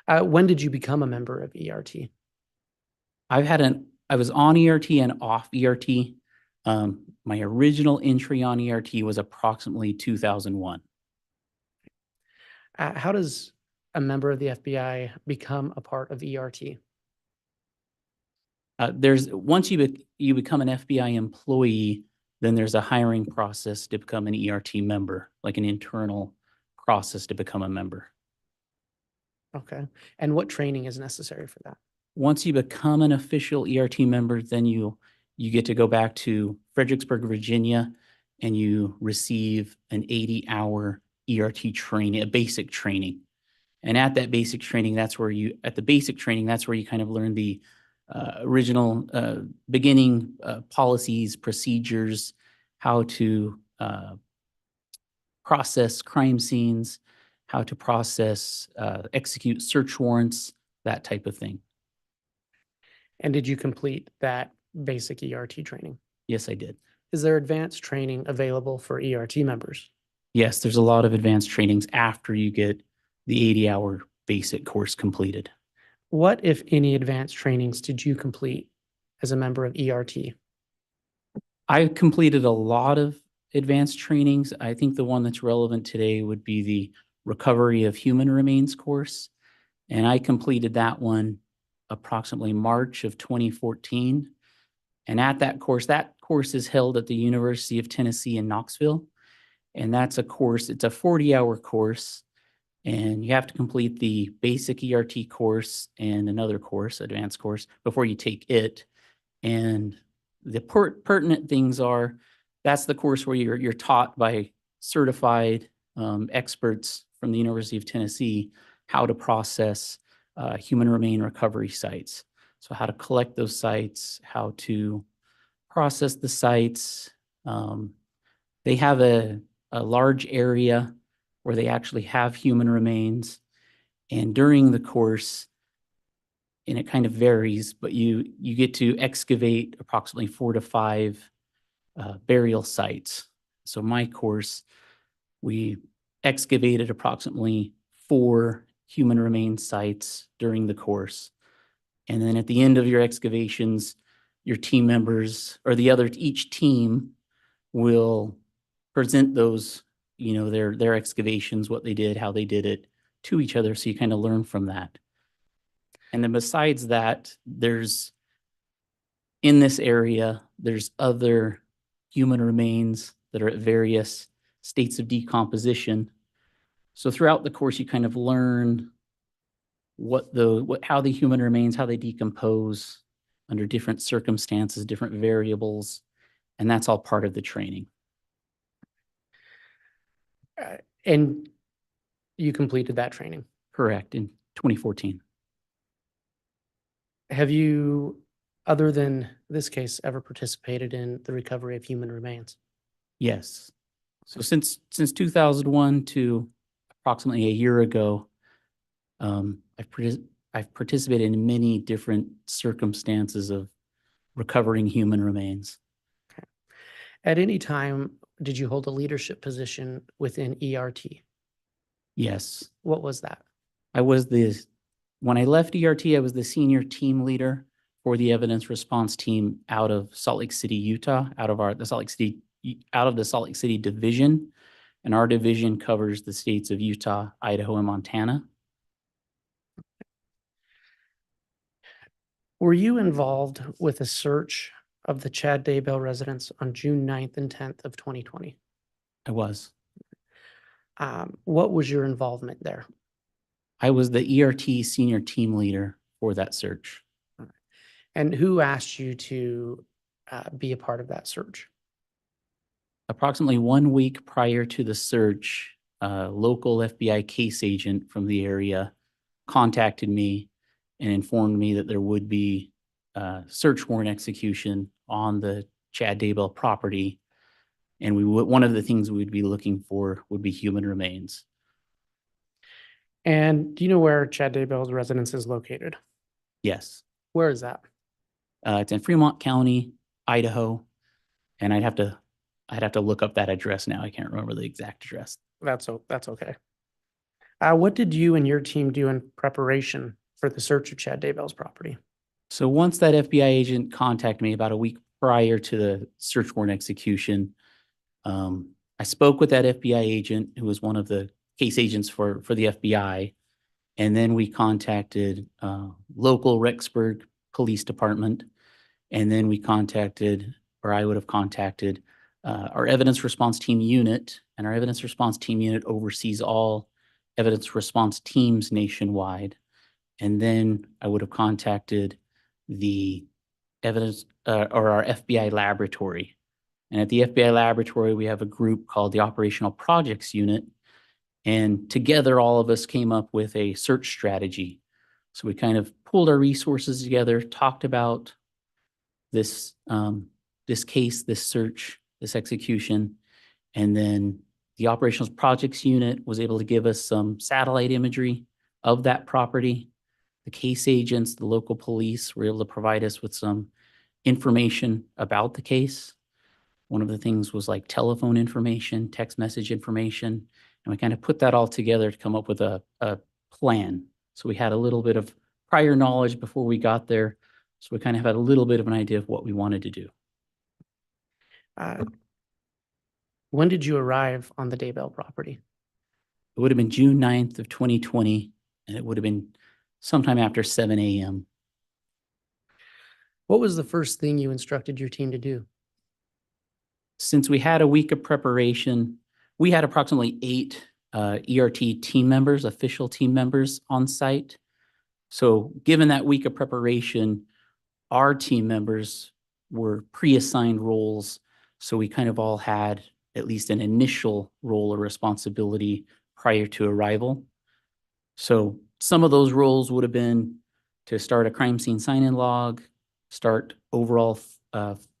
S4: When did you become a member of ERT?
S8: I was on ERT and off ERT. My original entry on ERT was approximately 2001.
S4: How does a member of the FBI become a part of ERT?
S8: Once you become an FBI employee, then there's a hiring process to become an ERT member, like an internal process to become a member.
S4: Okay, and what training is necessary for that?
S8: Once you become an official ERT member, then you get to go back to Fredericksburg, Virginia, and you receive an 80-hour ERT training, a basic training. And at that basic training, that's where you kind of learn the original beginning policies, procedures, how to process crime scenes, how to process, execute search warrants, that type of thing.
S4: And did you complete that basic ERT training?
S8: Yes, I did.
S4: Is there advanced training available for ERT members?
S8: Yes, there's a lot of advanced trainings after you get the 80-hour basic course completed.
S4: What, if any, advanced trainings did you complete as a member of ERT?
S8: I've completed a lot of advanced trainings. I think the one that's relevant today would be the Recovery of Human Remains course. And I completed that one approximately March of 2014. And at that course is held at the University of Tennessee in Knoxville. And that's a course, it's a 40-hour course. And you have to complete the basic ERT course and another course, advanced course, before you take it. And the pertinent things are, that's the course where you're taught by certified experts from the University of Tennessee how to process human remain recovery sites. So how to collect those sites, how to process the sites. They have a large area where they actually have human remains. And during the course, and it kind of varies, but you get to excavate approximately 4 to 5 burial sites. So my course, we excavated approximately 4 human remains sites during the course. And then at the end of your excavations, your team members or each team will present those, their excavations, what they did, how they did it to each other. So you kind of learn from that. And then besides that, in this area, there's other human remains that are at various states of decomposition. So throughout the course, you kind of learn how the human remains, how they decompose under different circumstances, different variables, and that's all part of the training.
S4: And you completed that training.
S8: Correct, in 2014.
S4: Have you, other than this case, ever participated in the recovery of human remains?
S8: Yes. So since 2001 to approximately a year ago, I've participated in many different circumstances of recovering human remains.
S4: At any time, did you hold a leadership position within ERT?
S8: Yes,
S4: What was that?
S8: when I left ERT, I was the senior team leader for the evidence response team out of Salt Lake City, Utah, out of the Salt Lake City division. And our division covers the states of Utah, Idaho, and Montana.
S4: Were you involved with a search of the Chad Daybell residence on June 9th and 10th of 2020?
S8: I was.
S4: What was your involvement there?
S8: I was the ERT senior team leader for that search.
S4: And who asked you to be a part of that search?
S8: Approximately 1 week prior to the search, a local FBI case agent from the area contacted me and informed me that there would be a search warrant execution on the Chad Daybell property. And one of the things we'd be looking for would be human remains.
S4: And do you know where Chad Daybell's residence is located?
S8: Yes.
S4: Where is that?
S8: It's in Fremont County, Idaho, and I'd have to look up that address now. I can't remember the exact address.
S4: That's okay. What did you and your team do in preparation for the search of Chad Daybell's property?
S8: So once that FBI agent contacted me about a week prior to the search warrant execution, I spoke with that FBI agent who was one of the case agents for the FBI. And then we contacted local Rexburg Police Department. And then I would have contacted our evidence response team unit, and our evidence response team unit oversees all evidence response teams nationwide. And then I would have contacted the evidence or our FBI laboratory. And at the FBI laboratory, we have a group called the Operational Projects Unit. And together, all of us came up with a search strategy. So we kind of pulled our resources together, talked about this case, this search, this execution, and then the Operations Projects Unit was able to give us some satellite imagery of that property. The case agents, the local police were able to provide us with some information about the case. One of the things was like telephone information, text message information, and we kind of put that all together to come up with a plan. So we had a little bit of prior knowledge before we got there. So we kind of had a little bit of an idea of what we wanted to do.
S4: When did you arrive on the Daybell property?
S8: It would have been June 9th of 2020, and it would have been sometime after 7 a.m.
S4: What was the first thing you instructed your team to do?
S8: Since we had a week of preparation, we had approximately 8 ERT team members, official team members on site. So given that week of preparation, our team members were pre-assigned roles. So we kind of all had at least an initial role or responsibility prior to arrival. So some of those roles would have been to start a crime scene sign-in log, start overall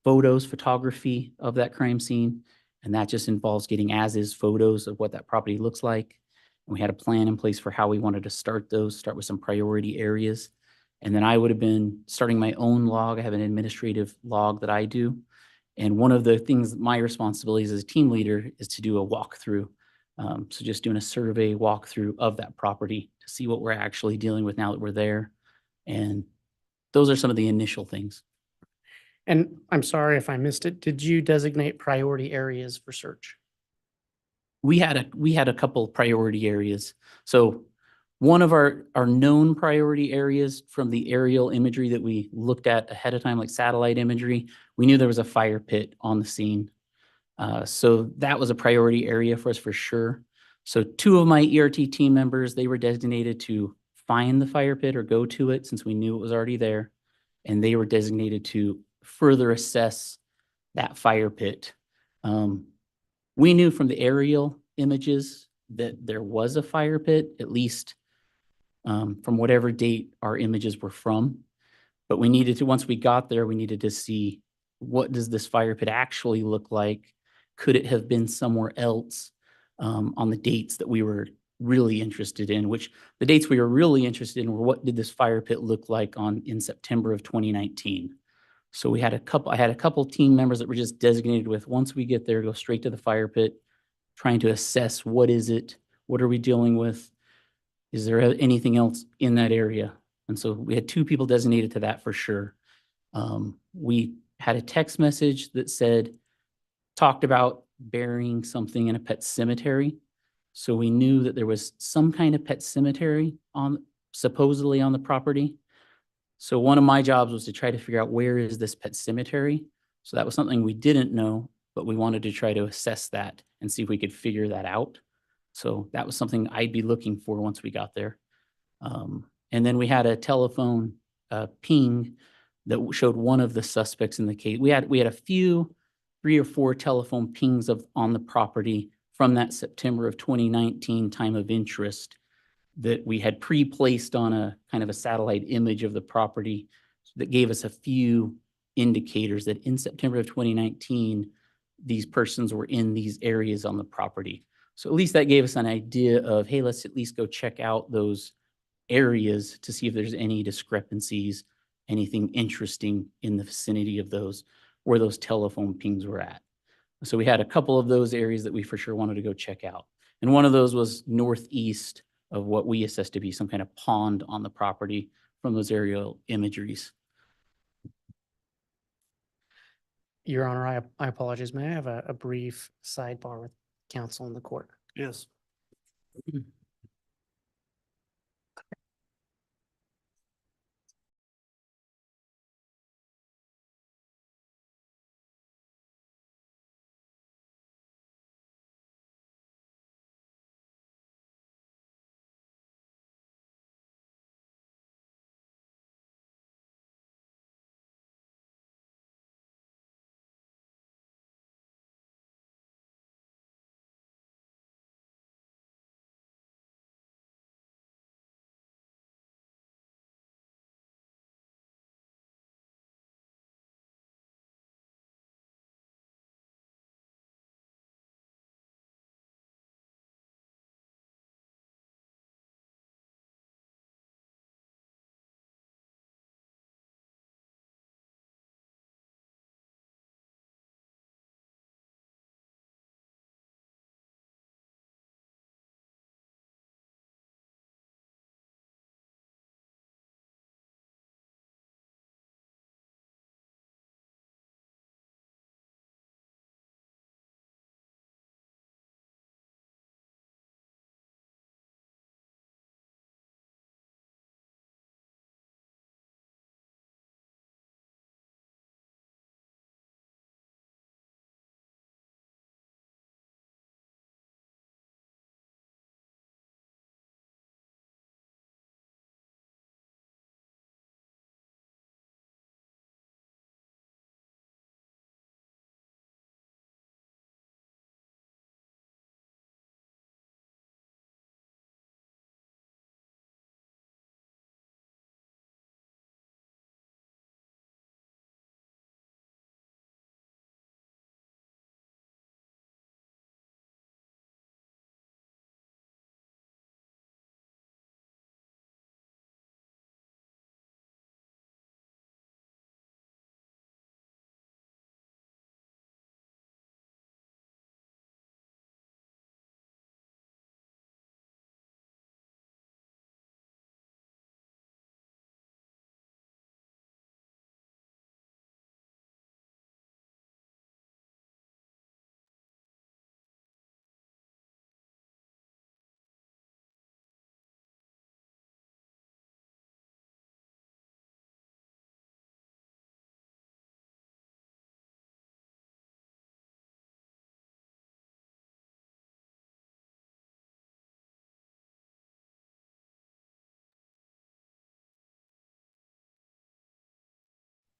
S8: photography of that crime scene. And that just involves getting as-is photos of what that property looks like. And we had a plan in place for how we wanted to start with some priority areas. And then I would have been starting my own log. I have an administrative log that I do. And one of the things, my responsibilities as a team leader is to do a walkthrough. So just doing a survey walkthrough of that property to see what we're actually dealing with now that we're there. And those are some of the initial things.
S4: And I'm sorry if I missed it. Did you designate priority areas for search?
S8: We had a couple priority areas. So one of our known priority areas from the aerial imagery that we looked at ahead of time, like satellite imagery, we knew there was a fire pit on the scene So that was a priority area for us for sure. So 2 of my ERT team members, they were designated to find the fire pit or go to it since we knew it was already there. And they were designated to further assess that fire pit. We knew from the aerial images that there was a fire pit, at least from whatever date our images were from. But we needed to, once we got there, we needed to see, what does this fire pit actually look like? Could it have been somewhere else on the dates that we were really interested in? Which the dates we were really interested in were, what did this fire pit look like in September of 2019? So I had a couple team members that were just designated with, once we get there, go straight to the fire pit, trying to assess, what is it? What are we dealing with? Is there anything else in that area? And so we had 2 people designated to that for sure. We had a text message that talked about burying something in a pet cemetery. So we knew that there was some kind of pet cemetery supposedly on the property. So one of my jobs was to try to figure out, where is this pet cemetery? So that was something we didn't know, but we wanted to try to assess that and see if we could figure that out. So that was something I'd be looking for once we got there. And then we had a telephone ping that showed one of the suspects in the case. We had a few, 3 or 4 telephone pings on the property from that September of 2019 time of interest that we had pre-placed on a kind of a satellite image of the property that gave us a few indicators that in September of 2019, these persons were in these areas on the property. So at least that gave us an idea of, hey, let's at least go check out those areas to see if there's any discrepancies, anything interesting in the vicinity of where those telephone pings were at. So we had a couple of those areas that we for sure wanted to go check out. And one of those was northeast of what we assessed to be some kind of pond on the property from those aerial imageries.
S4: Your Honor, I apologize. May I have a brief sidebar with counsel in the court?
S1: Yes.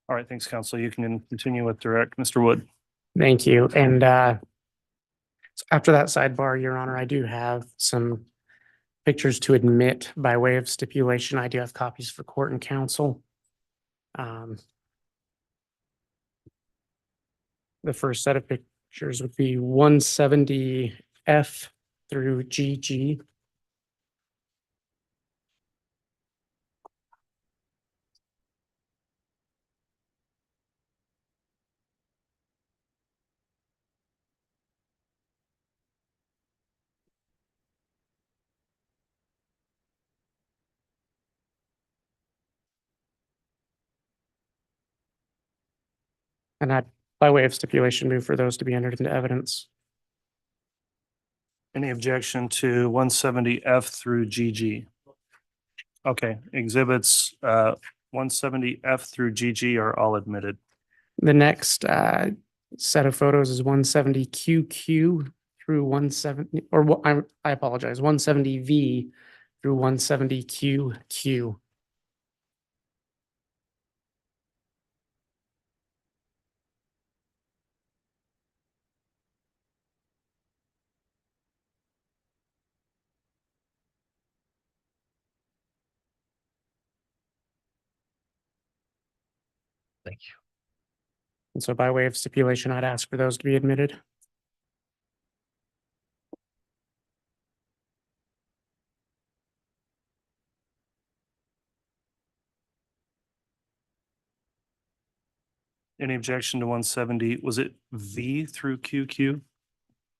S1: All right, thanks, counsel. You can continue with direct. Mr. Wood.
S4: Thank you. And so after that sidebar, Your Honor, I do have some pictures to admit by way of stipulation. I do have copies for court and counsel. The first set of pictures would be 170 F through GG. And I, by way of stipulation, move for those to be entered into evidence.
S1: Any objection to 170F through GG? Okay, exhibits 170F through GG are all admitted.
S4: The next set of photos is 170 QQ through 170, or I apologize, 170 V through 170 QQ.
S2: Thank you.
S4: And so by way of stipulation, I'd ask for those to be admitted.
S1: Any objection to 170? Was it V through QQ?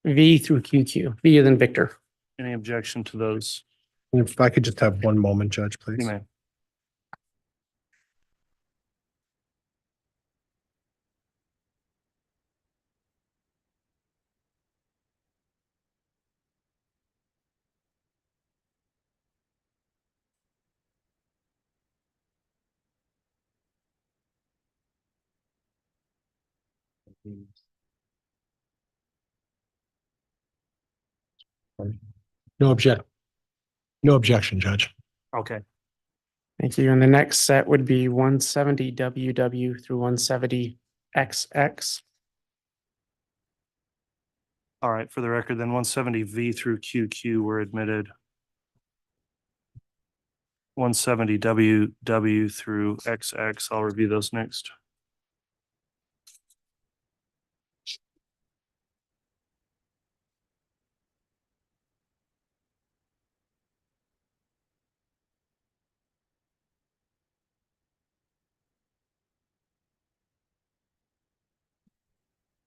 S4: V through QQ, V as in Victor.
S1: Any objection to those?
S2: If I could just have one moment, Judge, please.
S1: You may.
S2: No object. No objection, Judge.
S1: Okay,
S4: Thank you. And the next set would be 170 WW through 170 XX.
S1: all right, for the record, then 170V through QQ were admitted. 170WW through XX, I'll review those next.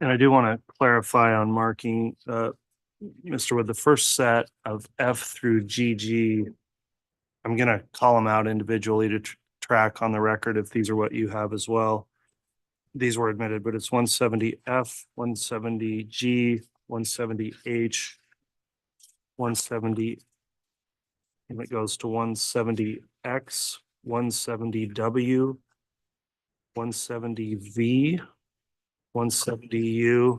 S1: And I do want to clarify on marking, Mr. Wood, the first set of F through GG, I'm going to call them out individually to track on the record if these are what you have as well. These were admitted, but it's 170F, 170G, 170H, 170, and it goes to 170X, 170W, 170V, 170U,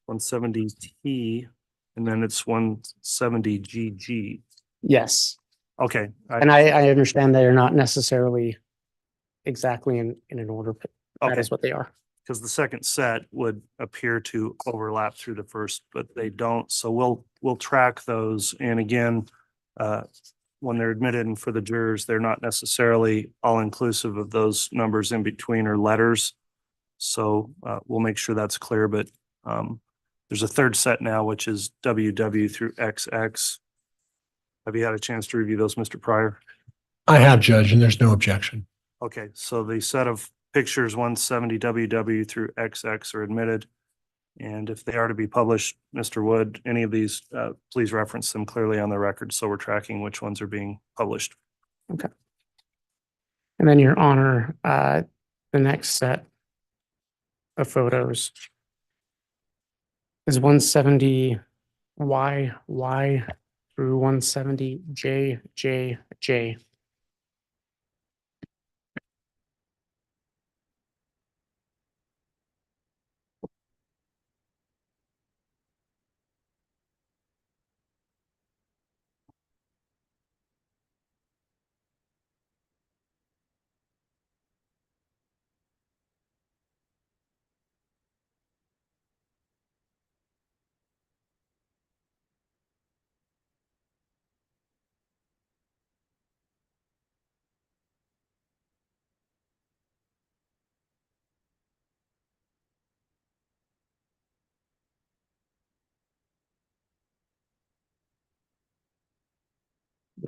S1: 170T, and then it's 170GG.
S4: Yes.
S1: Okay.
S4: And I understand they are not necessarily exactly in an order, but that
S1: Okay.
S4: is what they are.
S1: Because the second set would appear to overlap through the first, but they don't. So we'll track those. And again, when they're admitted and for the jurors, they're not necessarily all inclusive of those numbers in between or letters. So we'll make sure that's clear. But there's a third set now, which is WW through XX. Have you had a chance to review those, Mr. Pryor?
S2: I have, Judge, and there's no objection.
S1: Okay, so the set of pictures 170 WW through XX are admitted. And if they are to be published, Mr. Wood, any of these, please reference them clearly on the record so we're tracking which ones are being published.
S4: Okay. And then, Your Honor, the next set of photos is 170 YY through 170 JJJ.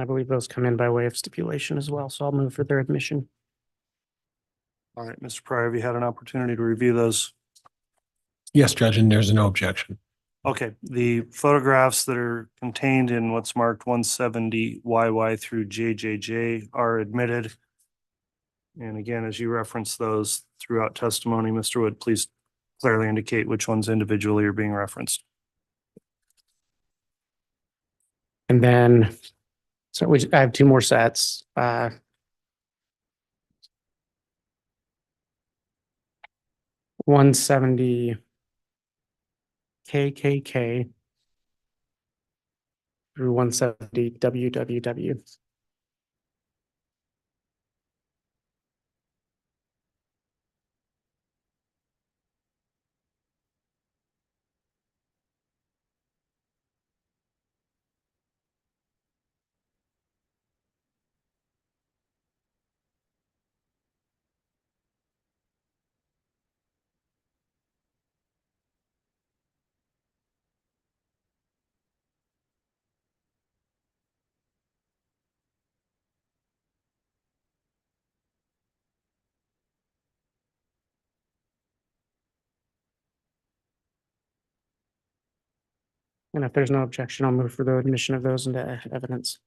S4: I believe those come in by way of stipulation as well, so I'll move for their admission.
S1: All right, Mr. Pryor, have you had an opportunity to review those?
S2: Yes, Judge, and there's no objection.
S1: Okay, the photographs that are contained in what's marked 170 YY through JJJ are admitted. And again, as you reference those throughout testimony, Mr. Wood, please clearly indicate which ones individually are being referenced.
S4: And then, so I have two more sets. 170 KKK through 170 WWW. And if there's no objection, I'll move for the admission of those into evidence.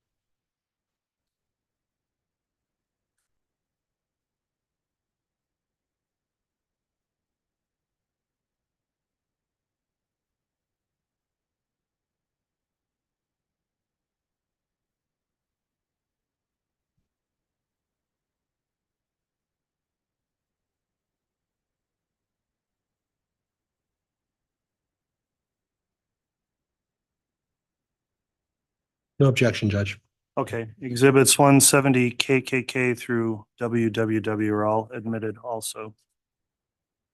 S2: No objection, Judge.
S1: Okay, exhibits 170 KKK through WWW are all admitted also.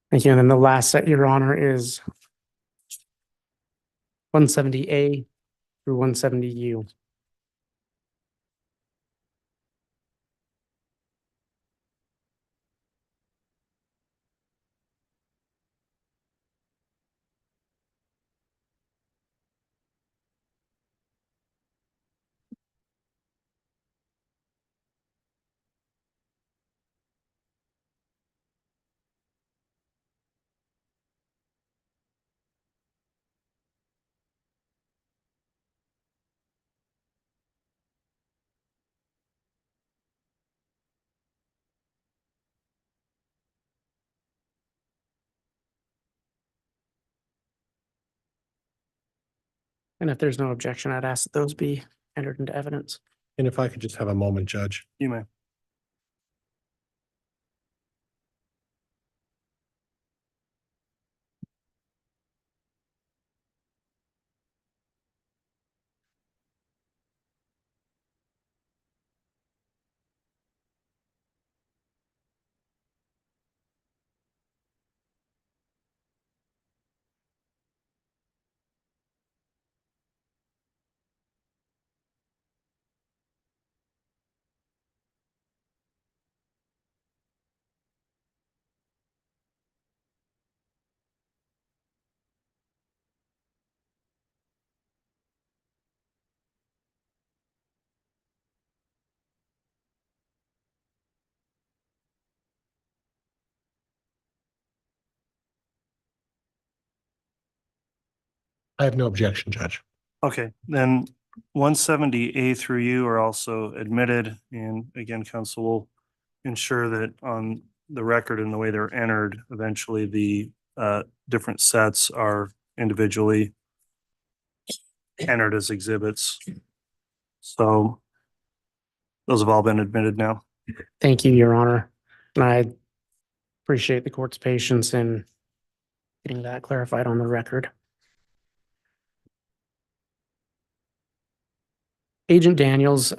S4: Thank you. And then the last set, Your Honor, is 170A through 170U. And if there's no objection, I'd ask that those be entered into evidence.
S2: And if I could just have a moment, Judge.
S1: You may.
S2: I have no objection, Judge.
S1: Okay, then 170A through U are also admitted. And again, council will ensure that on the record and the way they're entered, eventually the different sets are individually entered as exhibits. So those have all been admitted now.
S4: Thank you, Your Honor. And I appreciate the court's patience in getting that clarified on the record. Agent Daniels,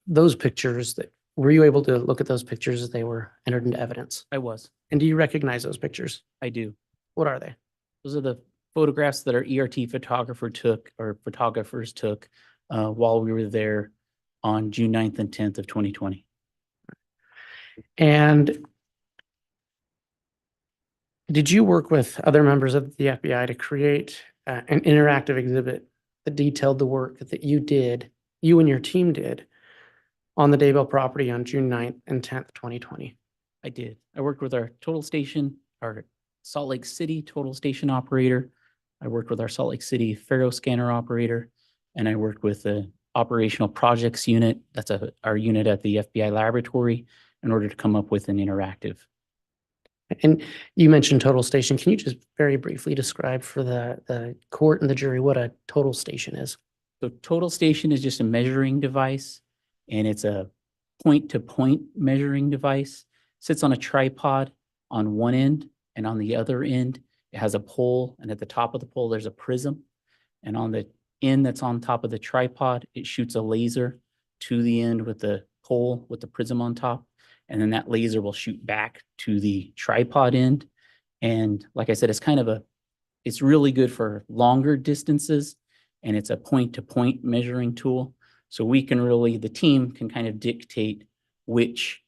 S4: those pictures, were you able to look at those pictures as they were entered into evidence?
S8: I was.
S4: And do you recognize those pictures?
S8: I do.
S4: What are they?
S8: Those are the photographs that our ERT photographers took while we were there on June 9th and 10th of 2020.
S4: And did you work with other members of the FBI to create an interactive exhibit that detailed the work that you did you and your team did on the Daybell property on June 9th and 10th, 2020.
S8: I did. I worked with our total station, our Salt Lake City total station operator. I worked with our Salt Lake City Faro scanner operator, and I worked with the operational projects unit. That's our unit at the FBI laboratory in order to come up with an interactive.
S4: And you mentioned total station. Can you just very briefly describe for the court and the jury what a total station is?
S8: So total station is just a measuring device, and it's a point-to-point measuring device. Sits on a tripod on one end, and on the other end, it has a pole, and at the top of the pole, there's a prism. And on the end that's on top of the tripod, it shoots a laser to the end with the pole with the prism on top. And then that laser will shoot back to the tripod end. And like I said, it's really good for longer distances, and it's a point-to-point measuring tool. So the team can kind of dictate which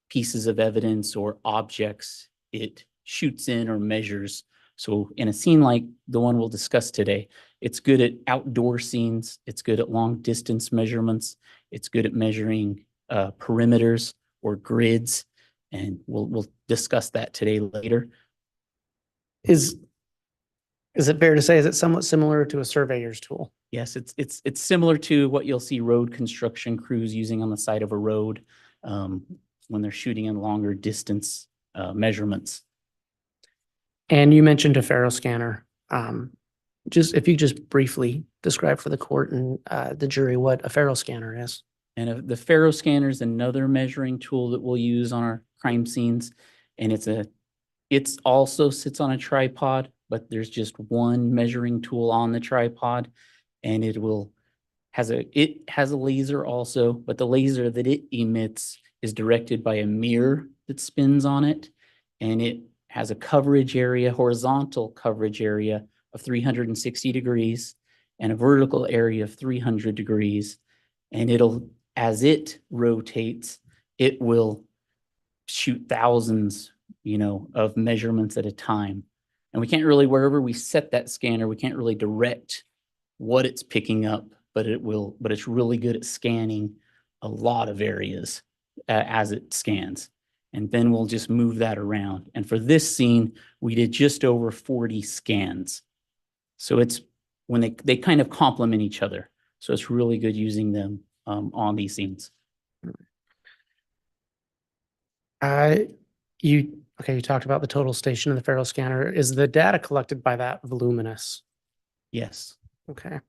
S8: pieces of evidence or objects it shoots in or measures. So in a scene like the one we'll discuss today, it's good at outdoor scenes. It's good at long distance measurements. It's good at measuring perimeters or grids. And we'll discuss that today later.
S4: Is it fair to say, is it somewhat similar to a surveyor's tool?
S8: Yes, it's similar to what you'll see road construction crews using on the side of a road when they're shooting in longer distance measurements.
S4: And you mentioned a Faro scanner. If you just briefly describe for the court and the jury what a Faro scanner is.
S8: And the Faro scanner is another measuring tool that we'll use on our crime scenes. And it's also sits on a tripod, but there's just one measuring tool on the tripod, and it has a laser also, but the laser that it emits is directed by a mirror that spins on it, and it has a coverage area, horizontal coverage area of 360 degrees and a vertical area of 300 degrees. And as it rotates, it will shoot thousands, of measurements at a time. And we can't really, wherever we set that scanner, we can't really direct what it's picking up, but it's really good at scanning a lot of areas as it scans. And then we'll just move that around. And for this scene, we did just over 40 scans. So it's when they kind of complement each other. So it's really good using them on these scenes.
S4: You talked about the total station and the Faro scanner. Is the data collected by that voluminous?
S8: Yes.
S4: Okay.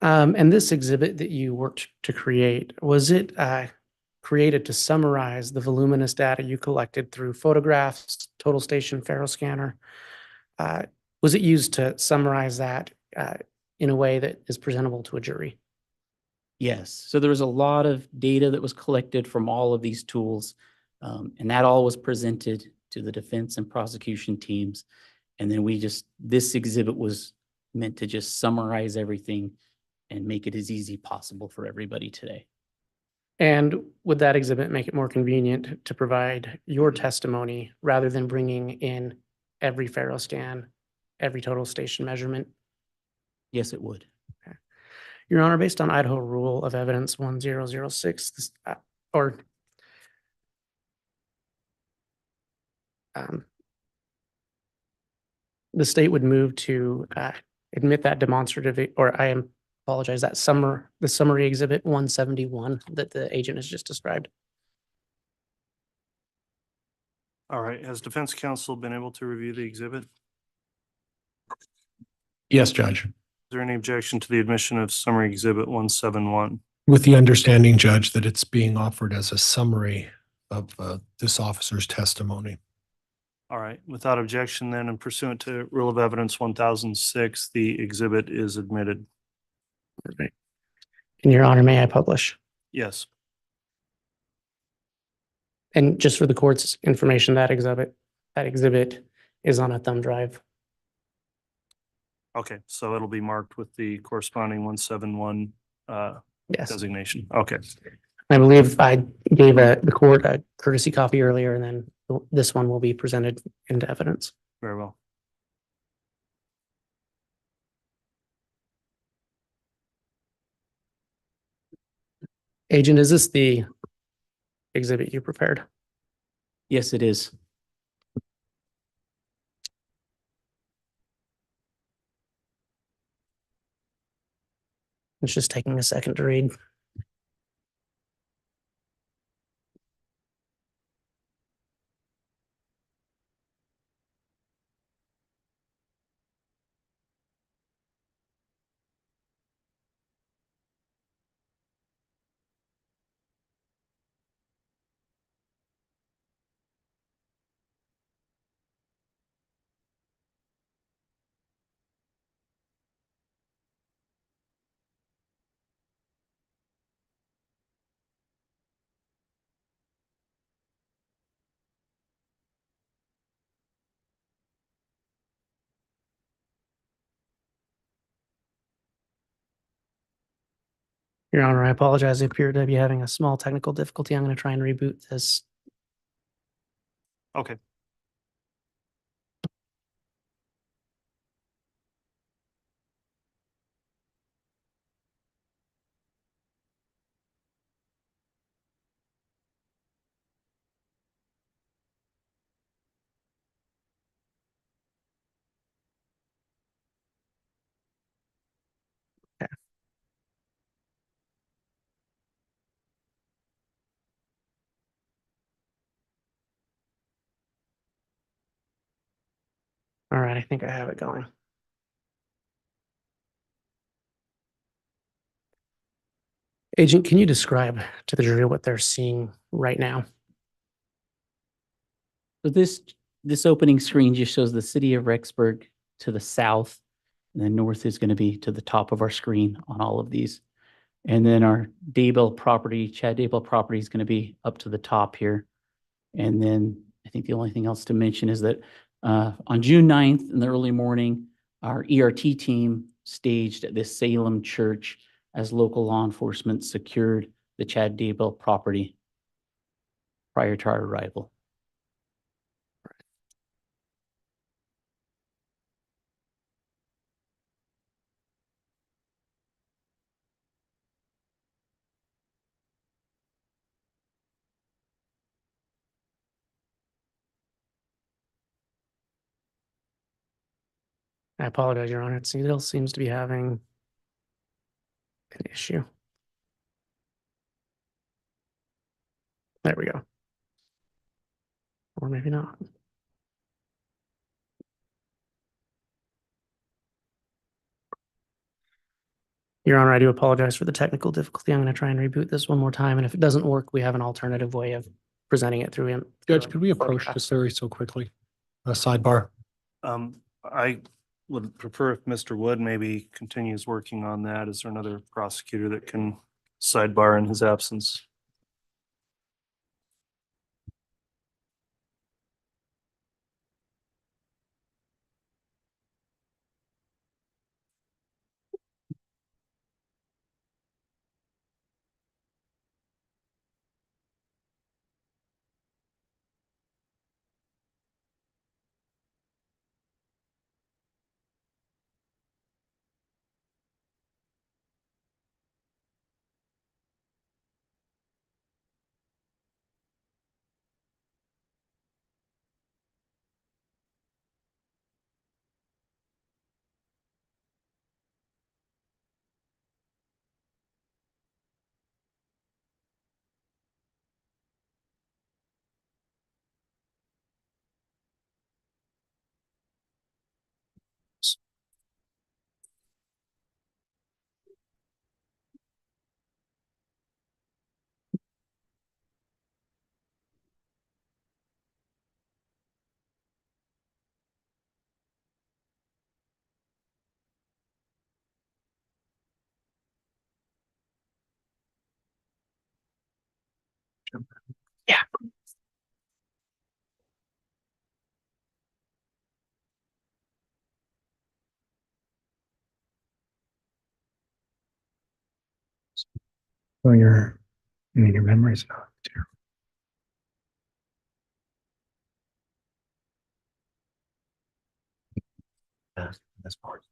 S4: And this exhibit that you worked to create, was it created to summarize the voluminous data you collected through photographs, total station, Faro scanner? Was it used to summarize that in a way that is presentable to a jury?
S8: Yes. So there was a lot of data that was collected from all of these tools, and that all was presented to the defense and prosecution teams. And then this exhibit was meant to just summarize everything and make it as easy possible for everybody today.
S4: And would that exhibit make it more convenient to provide your testimony rather than bringing in every Faro scan, every total station measurement?
S8: Yes, it would.
S4: Okay. Your Honor, based on Idaho Rule of Evidence 1006, the state would move to admit that demonstrative, or apologize, the summary exhibit 171 that the agent has just described.
S1: All right, has defense counsel been able to review the exhibit? Is
S2: Yes, Judge.
S1: there any objection to the admission of summary exhibit 171?
S2: With the understanding, Judge, that it's being offered as a summary of this officer's testimony.
S1: All right, without objection then, and pursuant to Rule of Evidence 1006, the exhibit is admitted.
S4: Perfect. And Your Honor, may I publish?
S1: Yes.
S4: And just for the court's information, that exhibit is on a thumb drive.
S1: Okay, so it'll be marked with the corresponding 171
S4: Yes.
S1: designation. Okay.
S4: I believe I gave the court a courtesy copy earlier, and then this one will be presented into evidence.
S1: Very well.
S4: Agent, is this the exhibit you prepared?
S8: Yes, it is.
S4: It's just taking a second to read. Your Honor, I apologize. I appear to be having a small technical difficulty. I'm going to try and reboot this.
S1: Okay.
S4: All right, I think I have it going. Agent, can you describe to the jury what they're seeing right now?
S8: So this opening screen just shows the city of Rexburg to the south, and then north is going to be to the top of our screen on all of these. And then our Daybell property, Chad Daybell property is going to be up to the top here. And then I think the only thing else to mention is that on June 9th in the early morning, our ERT team staged at this Salem church as local law enforcement secured the Chad Daybell property prior to our arrival.
S4: I apologize, Your Honor. It still seems to be having an issue. There we go. Or maybe not. Your Honor, I do apologize for the technical difficulty. I'm going to try and reboot this one more time. And if it doesn't work, we have an alternative way of presenting it through him.
S2: Judge, could we approach this area so quickly? A sidebar.
S1: I would prefer if Mr. Wood maybe continues working on that. Is there another prosecutor that can sidebar in his absence?
S4: Yeah.
S2: Well, your memory's not terrible. That's part.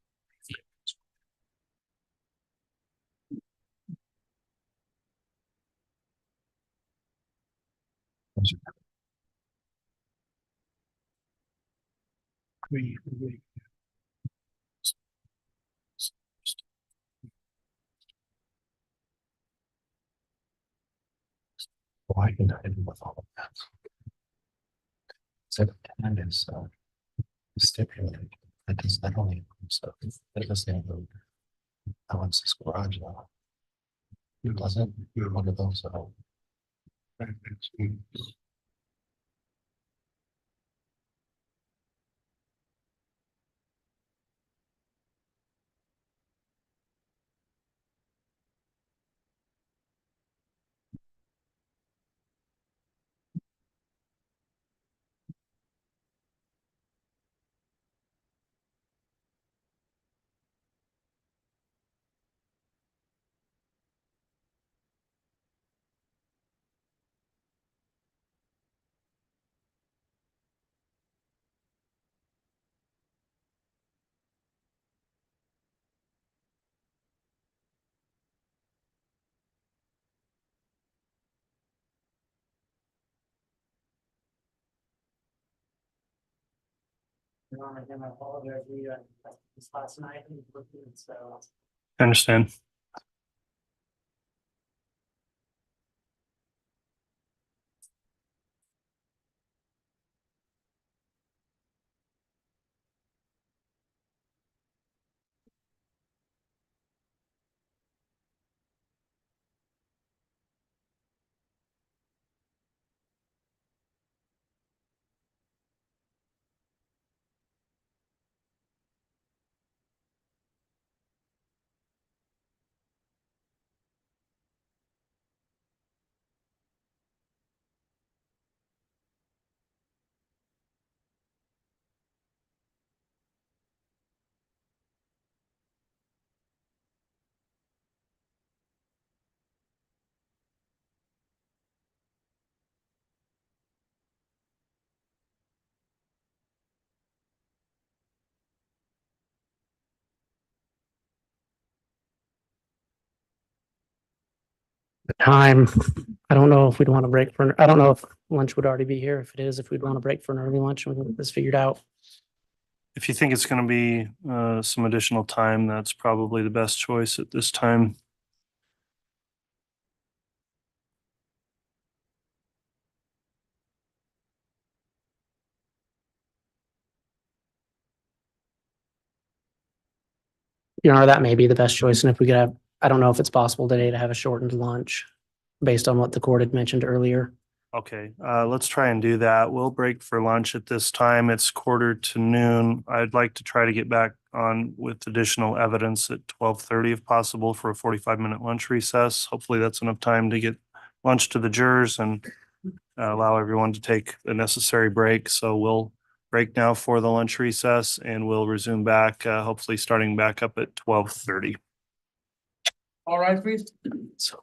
S2: Why can I do with all of that? So that is stipulated. That does not only include stuff, that doesn't include Alex's garage though. It doesn't, one of those.
S4: Your Honor, again, I apologize. We, this last night, so.
S1: I understand.
S4: Time. I don't know if we'd want to break for, I don't know if lunch would already be here. If it is, if we'd want to break for an early lunch, we can get this figured out.
S1: If you think it's going to be some additional time, that's probably the best choice at this time.
S4: Your Honor, that may be the best choice. And if we could have, I don't know if it's possible today to have a shortened lunch based on what the court had mentioned earlier.
S1: Okay, let's try and do that. We'll break for lunch at this time. It's 1:45 p.m. I'd like to try to get back on with additional evidence at 12:30 if possible for a 45-minute lunch recess. Hopefully that's enough time to get lunch to the jurors and allow everyone to take the necessary break. So we'll break now for the lunch recess and we'll resume back, hopefully starting back up at 12:30.
S6: All right, please.
S4: So.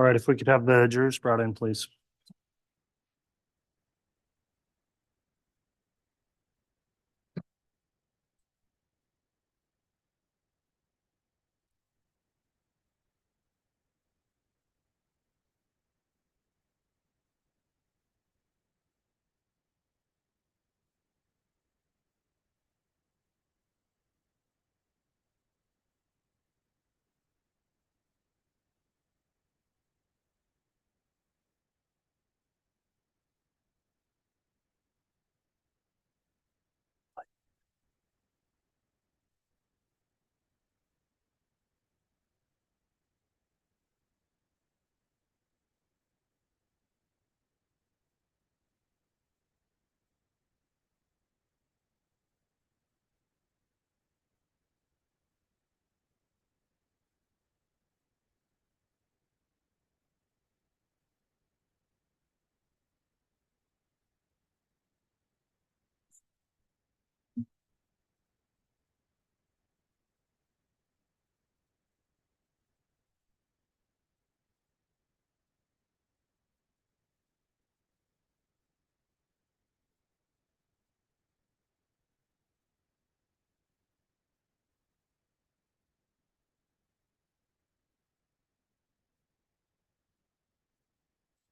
S1: All right, if we could have the jurors brought in, please.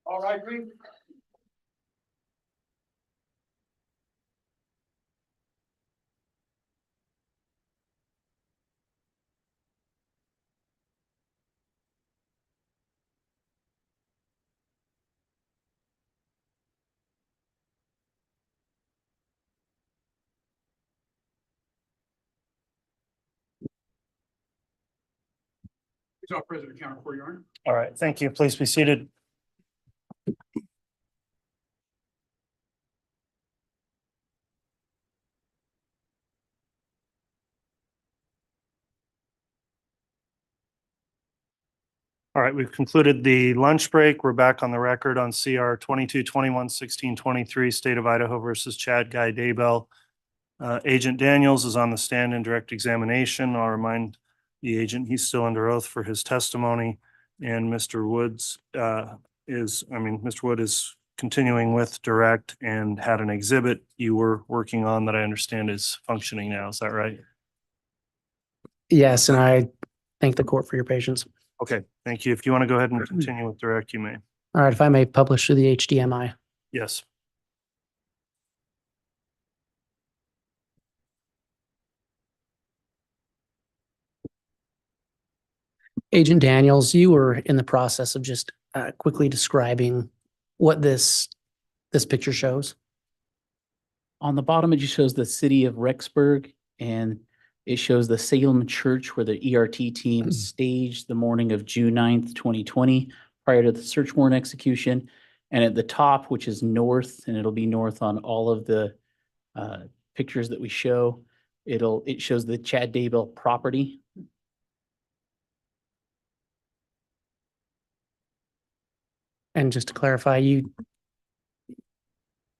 S6: All right, Reed. He's our president, counter for your honor.
S1: All right, thank you. Please be seated. All right, we've concluded the lunch break. We're back on the record on CR 22-21-16-23, State of Idaho versus Chad Guy Daybell. Agent Daniels is on the stand in direct examination. I'll remind the agent he's still under oath for his testimony. And Mr. Wood is continuing with direct and had an exhibit you were working on that I understand is functioning now. Is that right?
S4: Yes, and I thank the court for your patience.
S1: Okay, thank you. If you want to go ahead and continue with direct, you may.
S4: All right, if I may publish through the HDMI.
S1: Yes.
S4: Agent Daniels, you were in the process of just quickly describing what this picture shows.
S8: On the bottom, it just shows the city of Rexburg, and it shows the Salem Church where the ERT team staged the morning of June 9th, 2020, prior to the search warrant execution. And at the top, which is north, and it'll be north on all of the pictures that we show, it shows the Chad Daybell property.
S4: And just to clarify, you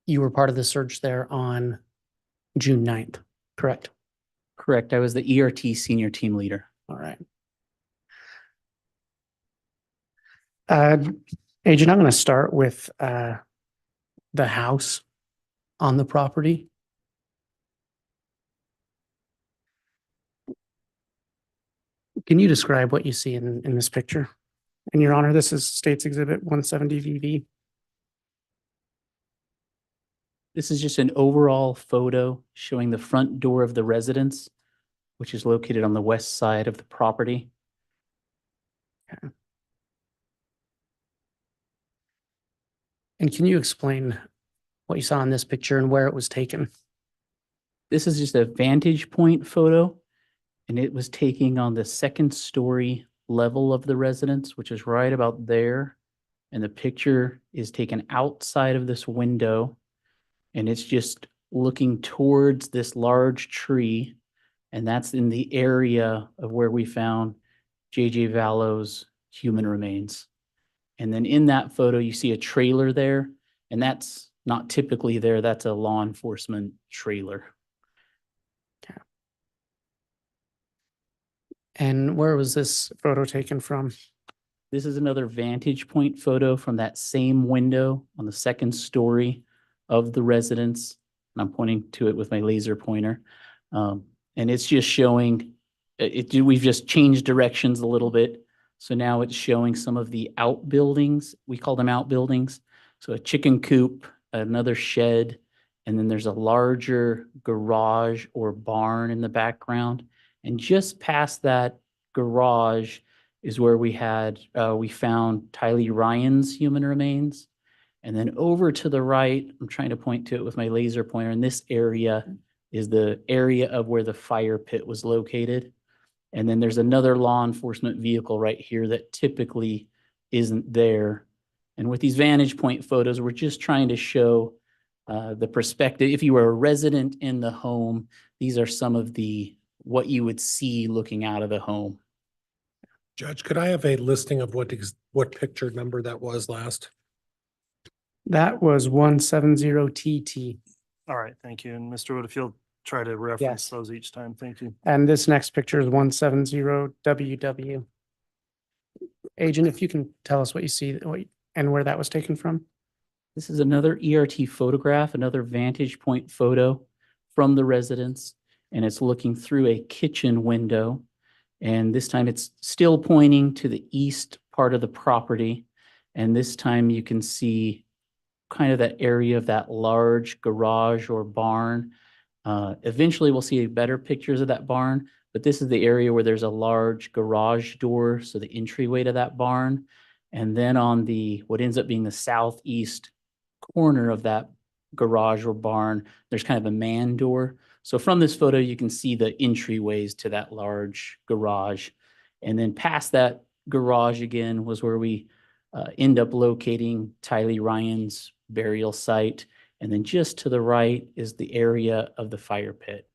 S4: were part of the search there on June 9th, correct?
S8: Correct. I was the ERT senior team leader.
S4: All right. Agent, I'm going to start with the house on the property. Can you describe what you see in this picture? And Your Honor, this is State's Exhibit 170 VV.
S8: This is just an overall photo showing the front door of the residence, which is located on the west side of the property.
S4: Okay. And can you explain what you saw in this picture and where it was taken?
S8: This is just a vantage point photo, and it was taking on the second story level of the residence, which is right about there. And the picture is taken outside of this window, and it's just looking towards this large tree. And that's in the area of where we found J.J. Vallow's human remains. And then in that photo, you see a trailer there, and that's not typically there. That's a law enforcement trailer.
S4: Okay. And where was this photo taken from?
S8: This is another vantage point photo from that same window on the second story of the residence. And I'm pointing to it with my laser pointer. And it's just showing, we've just changed directions a little bit. So now it's showing some of the outbuildings. We call them outbuildings. So a chicken coop, another shed, and then there's a larger garage or barn in the background. And just past that garage is where we found Tylee Ryan's human remains. And then over to the right, I'm trying to point to it with my laser pointer, and this area is the area of where the fire pit was located. And then there's another law enforcement vehicle right here that typically isn't there. And with these vantage point photos, we're just trying to show the perspective. If you were a resident in the home, these are some of what you would see looking out of the home.
S2: Judge, could I have a listing of what picture number that was last?
S4: That was 170TT.
S1: All right, thank you. And Mr. Wood, if you'll try to reference
S4: Yes.
S1: those each time, thank you.
S4: And this next picture is 170WW. Agent, if you can tell us what you see and where that was taken from.
S8: This is another ERT photograph, another vantage point photo from the residence, and it's looking through a kitchen window. And this time it's still pointing to the east part of the property. And this time you can see kind of that area of that large garage or barn. Eventually we'll see better pictures of that barn, but this is the area where there's a large garage door, so the entryway to that barn. And then on what ends up being the southeast corner of that garage or barn, there's kind of a man door. So from this photo, you can see the entryways to that large garage. And then past that garage again was where we end up locating Tylee Ryan's burial site. And then just to the right is the area of the fire pit.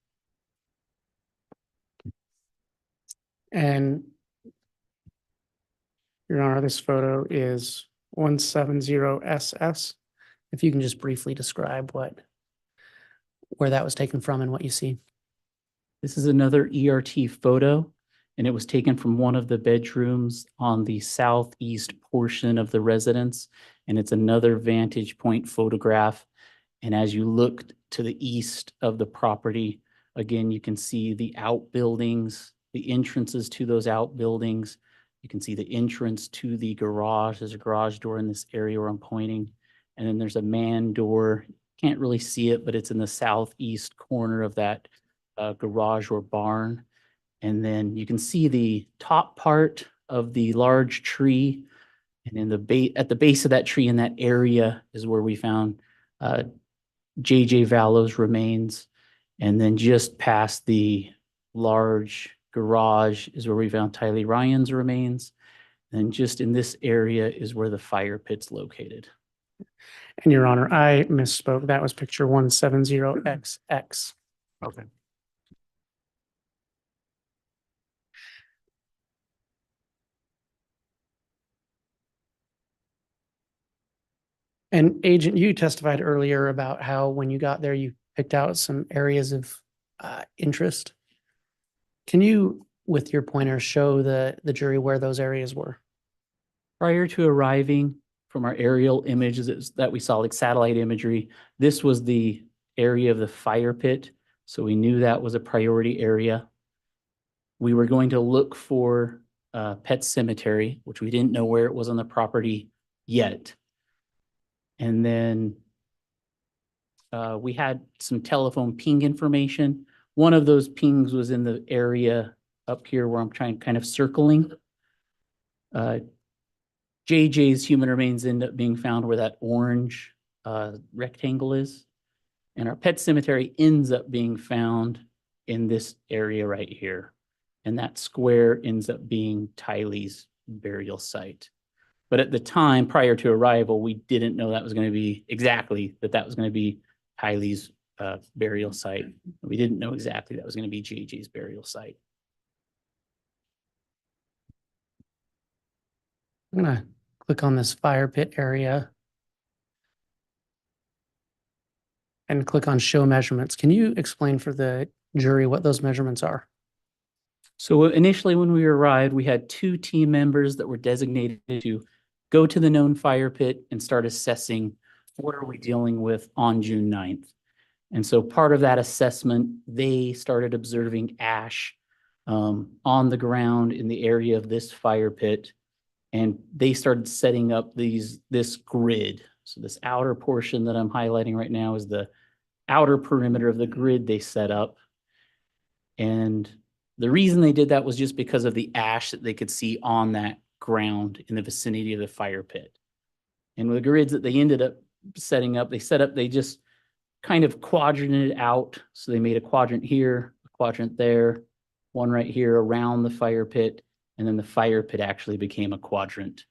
S4: And Your Honor, this photo is 170SS. If you can just briefly describe where that was taken from and what you see.
S8: This is another ERT photo, and it was taken from one of the bedrooms on the southeast portion of the residence. And it's another vantage point photograph. And as you look to the east of the property, again, you can see the outbuildings, the entrances to those outbuildings. You can see the entrance to the garage. There's a garage door in this area where I'm pointing. And then there's a man door. Can't really see it, but it's in the southeast corner of that garage or barn. And then you can see the top part of the large tree. And in at the base of that tree in that area is where we found J.J. Vallow's remains. And then just past the large garage is where we found Tylee Ryan's remains. And just in this area is where the fire pit's located.
S4: And Your Honor, I misspoke. That was picture 170XX.
S1: Okay.
S4: And Agent, you testified earlier about how when you got there, you picked out some areas of interest. Can you, with your pointer, show the jury where those areas were?
S8: Prior to arriving from our aerial images that we saw, like satellite imagery, this was the area of the fire pit. So we knew that was a priority area. We were going to look for Pet Cemetery, which we didn't know where it was on the property yet. And then we had some telephone ping information. One of those pings was in the area up here where I'm trying kind of circling. JJ's human remains end up being found where that orange rectangle is. And our Pet Cemetery ends up being found in this area right here. And that square ends up being Tylee's burial site. But at the time, prior to arrival, we didn't know that was going to be exactly that was going to be Tylee's burial site. We didn't know exactly that was going to be JJ's burial site.
S4: I'm going to click on this fire pit area and click on show measurements. Can you explain for the jury what those measurements are?
S8: So initially, when we arrived, we had 2 team members that were designated to go to the known fire pit and start assessing what are we dealing with on June 9th. And so part of that assessment, they started observing ash on the ground in the area of this fire pit. And they started setting up this grid. So this outer portion that I'm highlighting right now is the outer perimeter of the grid they set up. And the reason they did that was just because of the ash that they could see on that ground in the vicinity of the fire pit. And with the grids that they ended up setting up, they just kind of quadranted out. So they made a quadrant here, a quadrant there, one right here around the fire pit, and then the fire pit actually became a quadrant.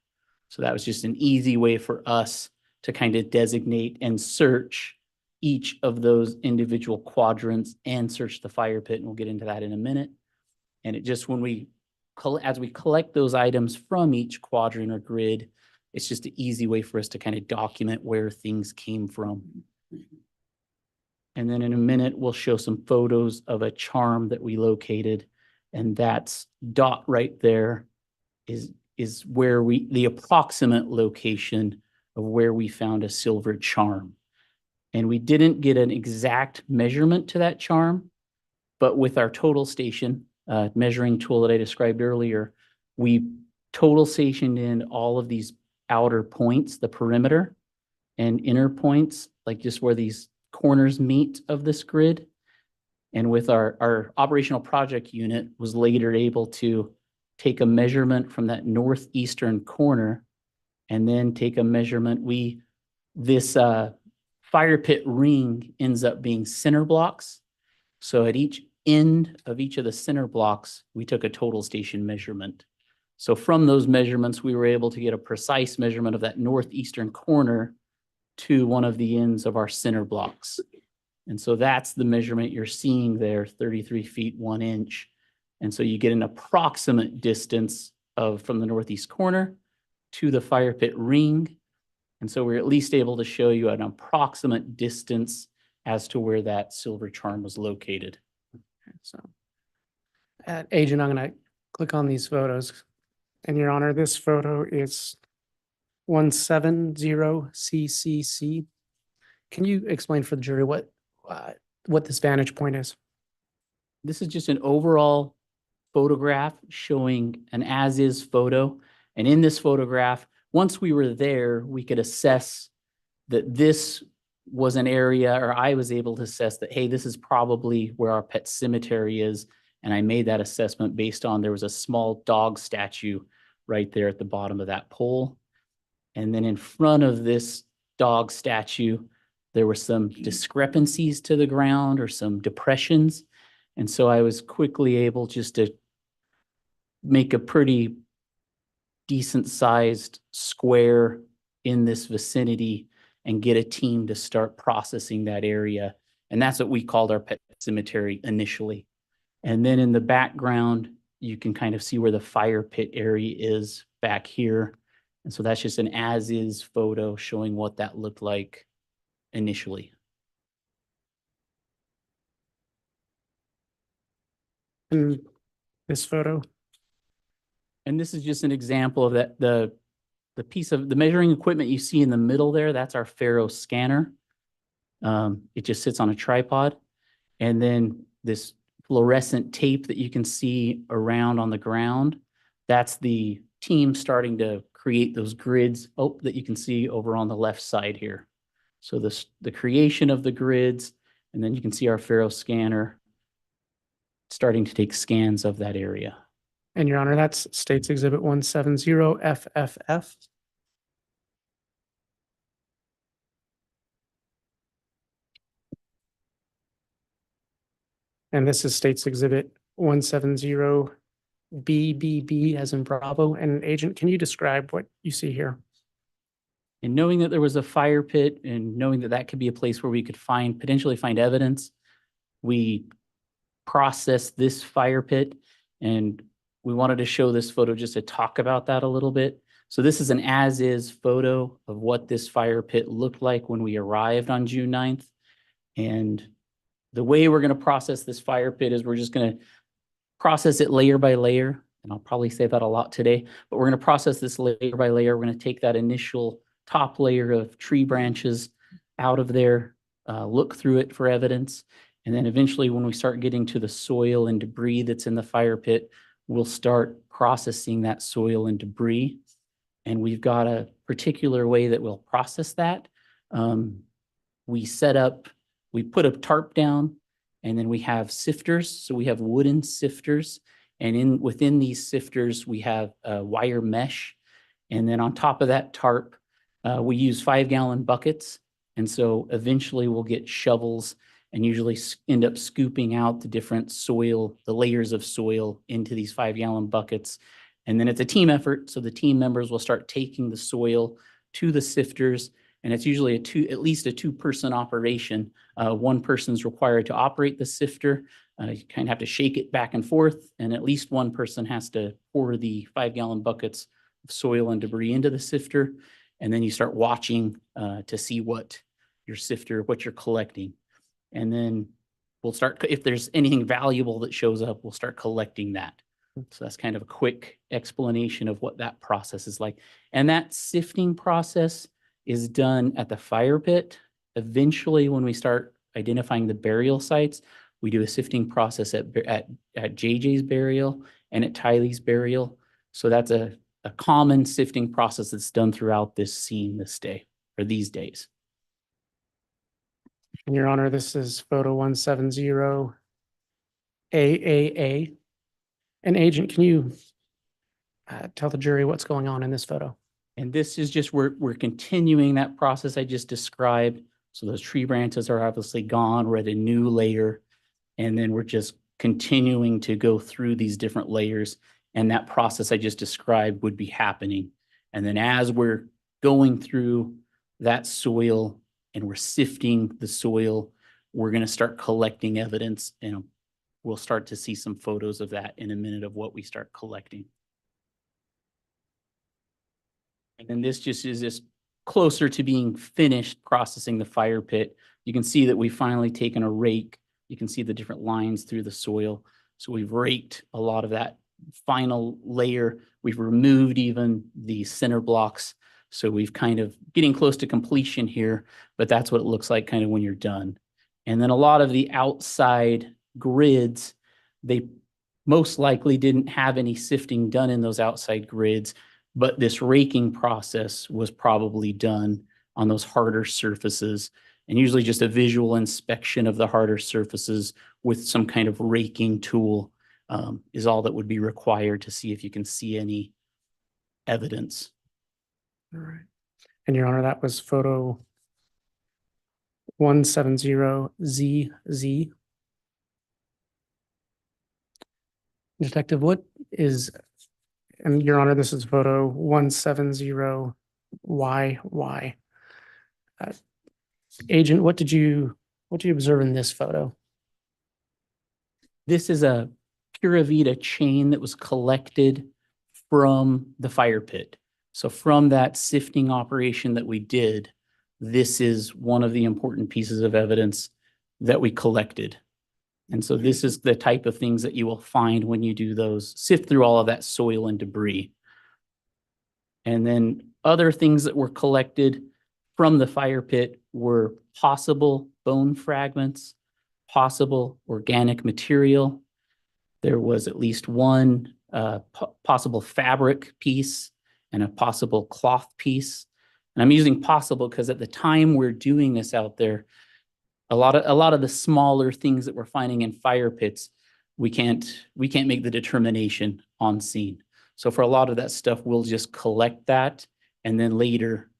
S8: So that was just an easy way for us to kind of designate and search each of those individual quadrants and search the fire pit. And we'll get into that in a minute. And it just, as we collect those items from each quadrant or grid, it's just an easy way for us to kind of document where things came from. And then in a minute, we'll show some photos of a charm that we located. And that's dot right there is where the approximate location of where we found a silver charm. And we didn't get an exact measurement to that charm, but with our total station measuring tool that I described earlier, we total stationed in all of these outer points, the perimeter and inner points, like just where these corners meet of this grid. And with our operational project unit was later able to take a measurement from that northeastern corner and then take a measurement. This fire pit ring ends up being center blocks. So at each end of each of the center blocks, we took a total station measurement. So from those measurements, we were able to get a precise measurement of that northeastern corner to one of the ends of our center blocks. And so that's the measurement you're seeing there, 33 feet, 1 inch. And so you get an approximate distance from the northeast corner to the fire pit ring. And so we're at least able to show you an approximate distance as to where that silver charm was located.
S4: So, Agent, I'm going to click on these photos. And Your Honor, this photo is 170CCC. Can you explain for the jury what this vantage point is?
S8: This is just an overall photograph showing an as-is photo. And in this photograph, once we were there, we could assess that this was an area, or I was able to assess that, hey, this is probably where our pet cemetery is. And I made that assessment based on there was a small dog statue right there at the bottom of that pole. And then in front of this dog statue, there were some discrepancies to the ground or some depressions. And so I was quickly able just to make a pretty decent sized square in this vicinity and get a team to start processing that area. And that's what we called our pet cemetery initially. And then in the background, you can kind of see where the fire pit area is back here. And so that's just an as-is photo showing what that looked like initially.
S4: And this photo?
S8: And this is just an example of that, the piece of the measuring equipment you see in the middle there, that's our Faro scanner. It just sits on a tripod. And then this fluorescent tape that you can see around on the ground, that's the team starting to create those grids that you can see over on the left side here. So the creation of the grids, and then you can see our Faro scanner starting to take scans of that area.
S4: And Your Honor, that's States Exhibit 170FFF. And this is States Exhibit 170BBB as in Bravo. And Agent, can you describe what you see here?
S8: And knowing that there was a fire pit and knowing that that could be a place where we could potentially find evidence, we processed this fire pit, and we wanted to show this photo just to talk about that a little bit. So this is an as-is photo of what this fire pit looked like when we arrived on June 9th. And the way we're going to process this fire pit is we're just going to process it layer by layer, and I'll probably say that a lot today, but we're going to process this layer by layer. We're going to take that initial top layer of tree branches out of there, look through it for evidence, and then eventually when we start getting to the soil and debris that's in the fire pit, we'll start processing that soil and debris. And we've got a particular way that we'll process that. We put a tarp down, and then we have sifters. So we have wooden sifters, and within these sifters, we have wire mesh. And then on top of that tarp, we use 5-gallon buckets. And so eventually we'll get shovels and usually end up scooping out the different soil, the layers of soil into these 5-gallon buckets. And then it's a team effort. So the team members will start taking the soil to the sifters. And it's usually at least a 2-person operation. One person's required to operate the sifter. You kind of have to shake it back and forth. And at least one person has to pour the 5-gallon buckets of soil and debris into the sifter. And then you start watching to see what you're collecting. And then we'll start, if there's anything valuable that shows up, we'll start collecting that. So that's kind of a quick explanation of what that process is like. And that sifting process is done at the fire pit. Eventually, when we start identifying the burial sites, we do a sifting process at JJ's burial and at Tylee's burial. So that's a common sifting process that's done throughout this scene this day, or these days.
S4: Your Honor, this is photo 170 AAA. And Agent, can you tell the jury what's going on in this photo?
S8: And this is just, we're continuing that process I just described. So those tree branches are obviously gone. We're at a new layer. And then we're just continuing to go through these different layers. And that process I just described would be happening. And then as we're going through that soil and we're sifting the soil, we're going to start collecting evidence. And we'll start to see some photos of that in a minute of what we start collecting. And then this just is just closer to being finished processing the fire pit. You can see that we've finally taken a rake. You can see the different lines through the soil. So we've raked a lot of that final layer. We've removed even the center blocks. So we've kind of getting close to completion here, but that's what it looks like kind of when you're done. And then a lot of the outside grids, they most likely didn't have any sifting done in those outside grids, but this raking process was probably done on those harder surfaces, and usually just a visual inspection of the harder surfaces with some kind of raking tool is all that would be required to see if you can see any evidence.
S4: All right. And Your Honor, that was photo 170ZZ. Detective, what is, and Your Honor, this is photo 170YY. Agent, what did you observe in this photo?
S8: This is a Pura Vida chain that was collected from the fire pit. So from that sifting operation that we did, this is one of the important pieces of evidence that we collected. And so this is the type of things that you will find when you do those, sift through all of that soil and debris. And then other things that were collected from the fire pit were possible bone fragments, possible organic material. There was at least one possible fabric piece and a possible cloth piece. And I'm using possible because at the time we're doing this out there, a lot of the smaller things that we're finding in fire pits, we can't make the determination on scene. So for a lot of that stuff, we'll just collect that, and then later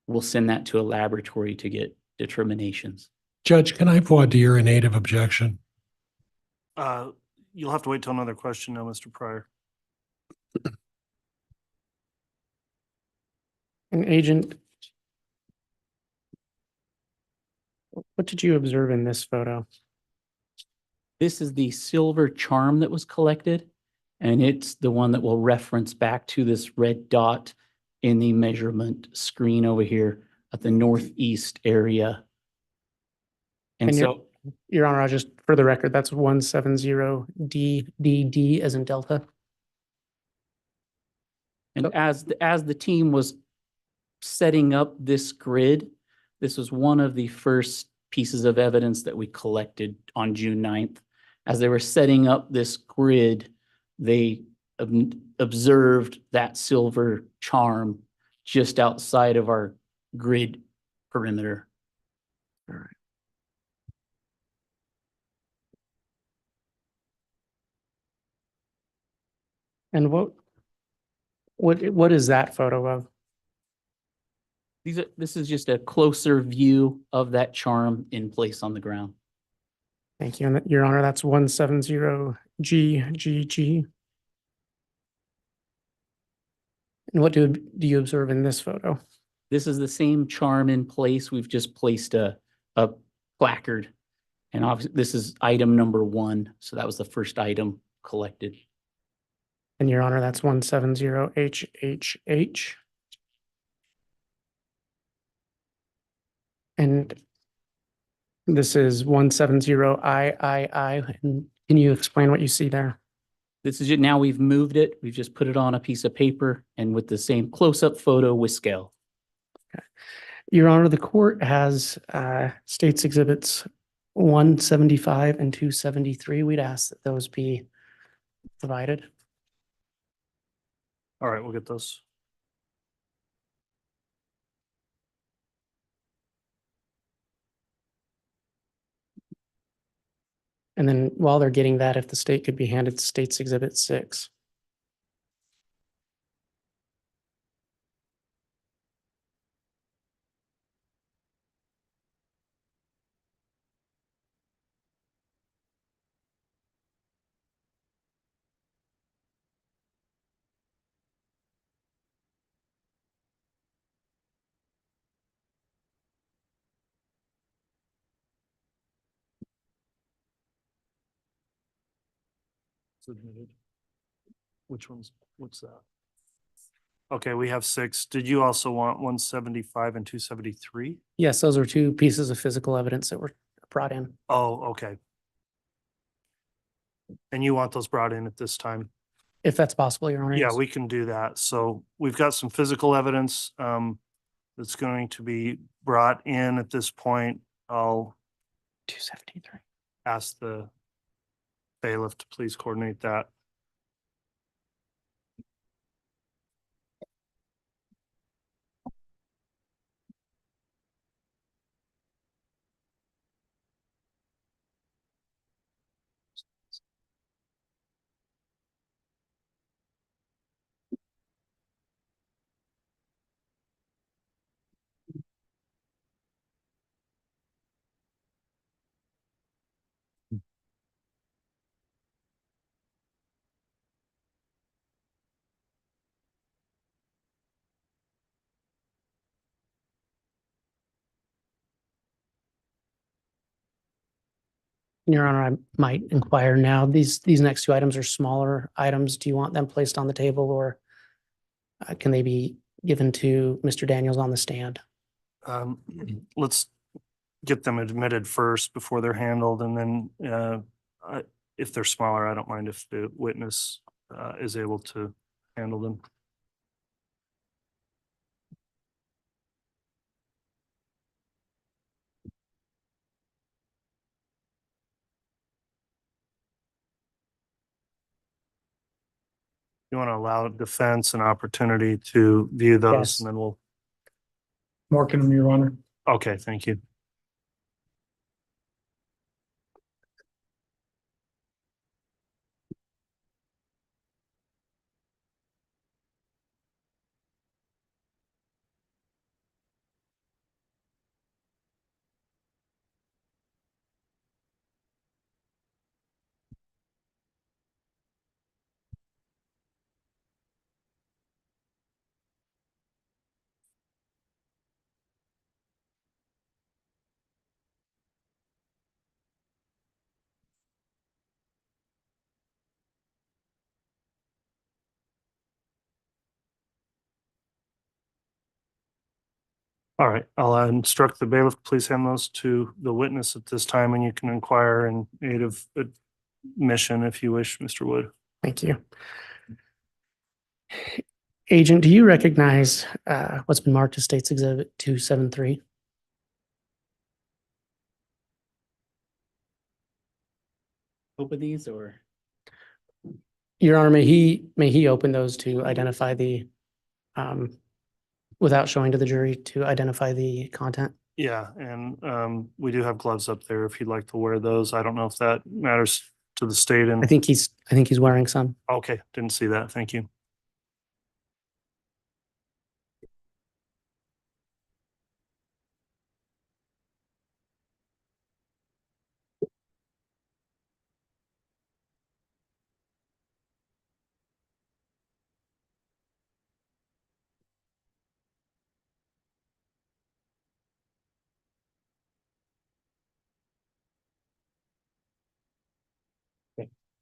S8: we'll send that to a laboratory to get determinations.
S2: Judge, can I voir dire a native objection?
S1: You'll have to wait till another question now, Mr. Pryor.
S4: And Agent, what did you observe in this photo?
S8: This is the silver charm that was collected, and it's the one that will reference back to this red dot in the measurement screen over here at the northeast area. And
S4: And
S8: so
S4: Your Honor, I just, for the record, that's 170 as in Delta.
S8: And as the team was setting up this grid, this was one of the first pieces of evidence that we collected on June 9th. As they were setting up this grid, they observed that silver charm just outside of our grid perimeter. All right.
S4: And what is that photo of?
S8: This is just a closer view of that charm in place on the ground.
S4: Thank you. And Your Honor, that's 170 GGG. And what do you observe in this photo?
S8: This is the same charm in place. We've just placed a placard. And obviously, this is item number 1. So that was the first item collected.
S4: And Your Honor, that's 170HHH. And this is 170III. And can you explain what you see there?
S8: This is it. Now we've moved it. We've just put it on a piece of paper and with the same close-up photo with scale.
S4: Your Honor, the court has States Exhibits 175 and 273. We'd ask that those be provided.
S1: All right, we'll get those.
S4: And then while they're getting that, if the state could be handed States Exhibit 6.
S1: Submitted. What's that? Okay, we have 6. Did you also want 175 and 273?
S4: Yes, those are 2 pieces of physical evidence that were brought in.
S1: Oh, okay. And you want those brought in at this time?
S4: If that's possible, Your Honor.
S1: Yeah,
S4: yes.
S1: we can do that. So we've got some physical evidence that's going to be brought in at this point. I'll
S4: 273.
S1: ask the bailiff to please coordinate that.
S4: Your Honor, I might inquire now. These next 2 items are smaller items. Do you want them placed on the table or can they be given to Mr. Daniels on the stand?
S1: Let's get them admitted first before they're handled, and then if they're smaller, I don't mind if the witness is able to handle them. You want to allow defense an opportunity to view those,
S4: Yes.
S1: and then we'll,
S6: Marking them, Your Honor.
S1: okay, thank you. All right, I'll instruct the bailiff, please hand those to the witness at this time, and you can inquire in aid of admission if you wish, Mr. Wood.
S4: Thank you. Agent, do you recognize what's been marked as State's Exhibit 273?
S8: Open these or?
S4: Your Honor, may he open those to identify the, without showing to the jury, to identify the content?
S1: Yeah, and we do have gloves up there if you'd like to wear those. I don't know if that matters to the state
S4: I
S1: and,
S4: think he's wearing some.
S1: okay, didn't see that. Thank you.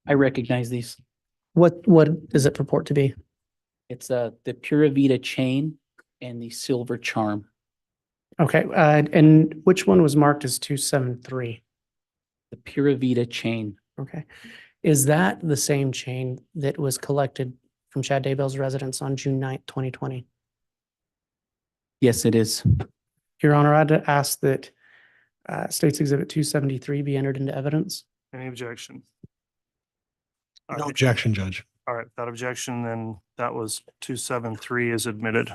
S8: I recognize these.
S4: What does it purport to be?
S8: It's the Pura Vida chain and the silver charm.
S4: Okay, and which one was marked as 273?
S8: The Pura Vida chain.
S4: Okay. Is that the same chain that was collected from Chad Daybell's residence on June 9th, 2020?
S8: Yes, it is.
S4: Your Honor, I'd ask that State's Exhibit 273 be entered into evidence.
S1: Any objection? All
S2: No
S1: right.
S2: objection, Judge.
S1: All right, without objection, then that was 273 is admitted.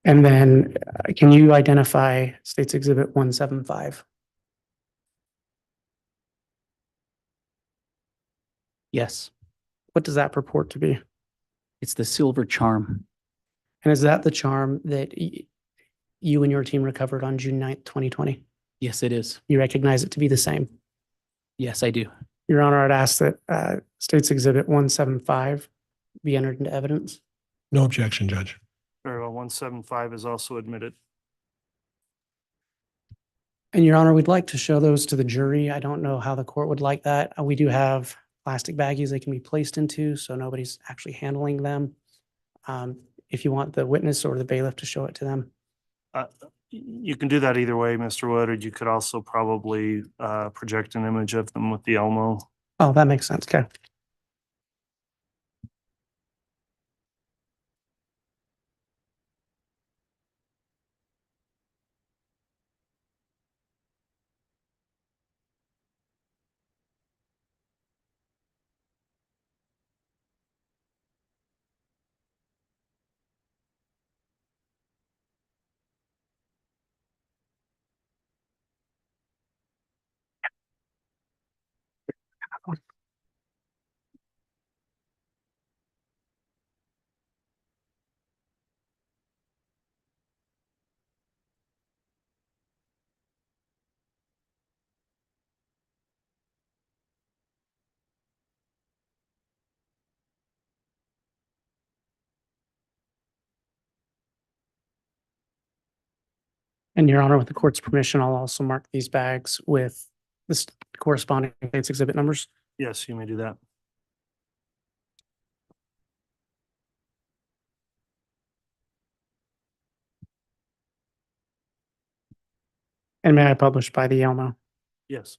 S4: And then can you identify State's Exhibit 175?
S8: Yes,
S4: What does that purport to be?
S8: it's the silver charm.
S4: And is that the charm that you and your team recovered on June 9th, 2020?
S8: Yes, it is.
S4: You recognize it to be the same?
S8: Yes, I do.
S4: Your Honor, I'd ask that State's Exhibit 175 be entered into evidence.
S2: No objection, Judge.
S1: Very well, 175 is also admitted.
S4: And Your Honor, we'd like to show those to the jury. I don't know how the court would like that. We do have plastic baggies they can be placed into, so nobody's actually handling them. If you want the witness or the bailiff to show it to them.
S1: You can do that either way, Mr. Wood, or you could also probably project an image of them with the Elmo.
S4: Oh, that makes sense. Okay. And Your Honor, with the court's permission, I'll also mark these bags with this corresponding State's Exhibit numbers.
S1: Yes, you may do that.
S4: And may I publish by the Elmo?
S1: Yes.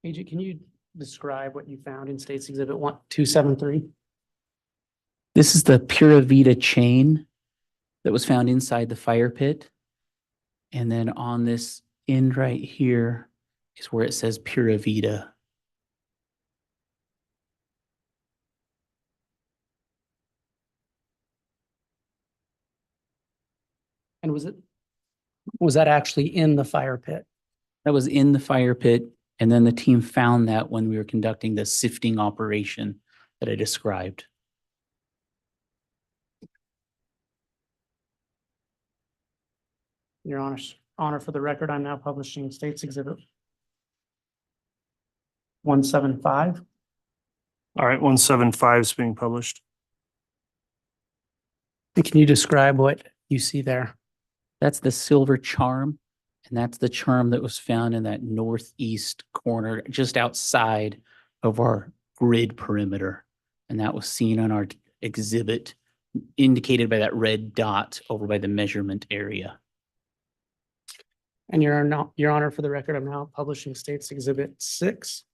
S4: Agent, can you describe what you found in State's Exhibit 273?
S8: This is the Pura Vida chain that was found inside the fire pit. And then on this end right here is where it says Pura Vida.
S4: And was that actually in the fire pit?
S8: That was in the fire pit. And then the team found that when we were conducting the sifting operation that I described.
S4: Your Honor, for the record, I'm now publishing State's Exhibit 175.
S1: All right, 175 is being published.
S4: And can you describe what you see there?
S8: That's the silver charm. And that's the charm that was found in that northeast corner, just outside of our grid perimeter. And that was seen on our exhibit, indicated by that red dot over by the measurement area.
S4: And Your Honor, for the record, I'm now publishing State's Exhibit 6.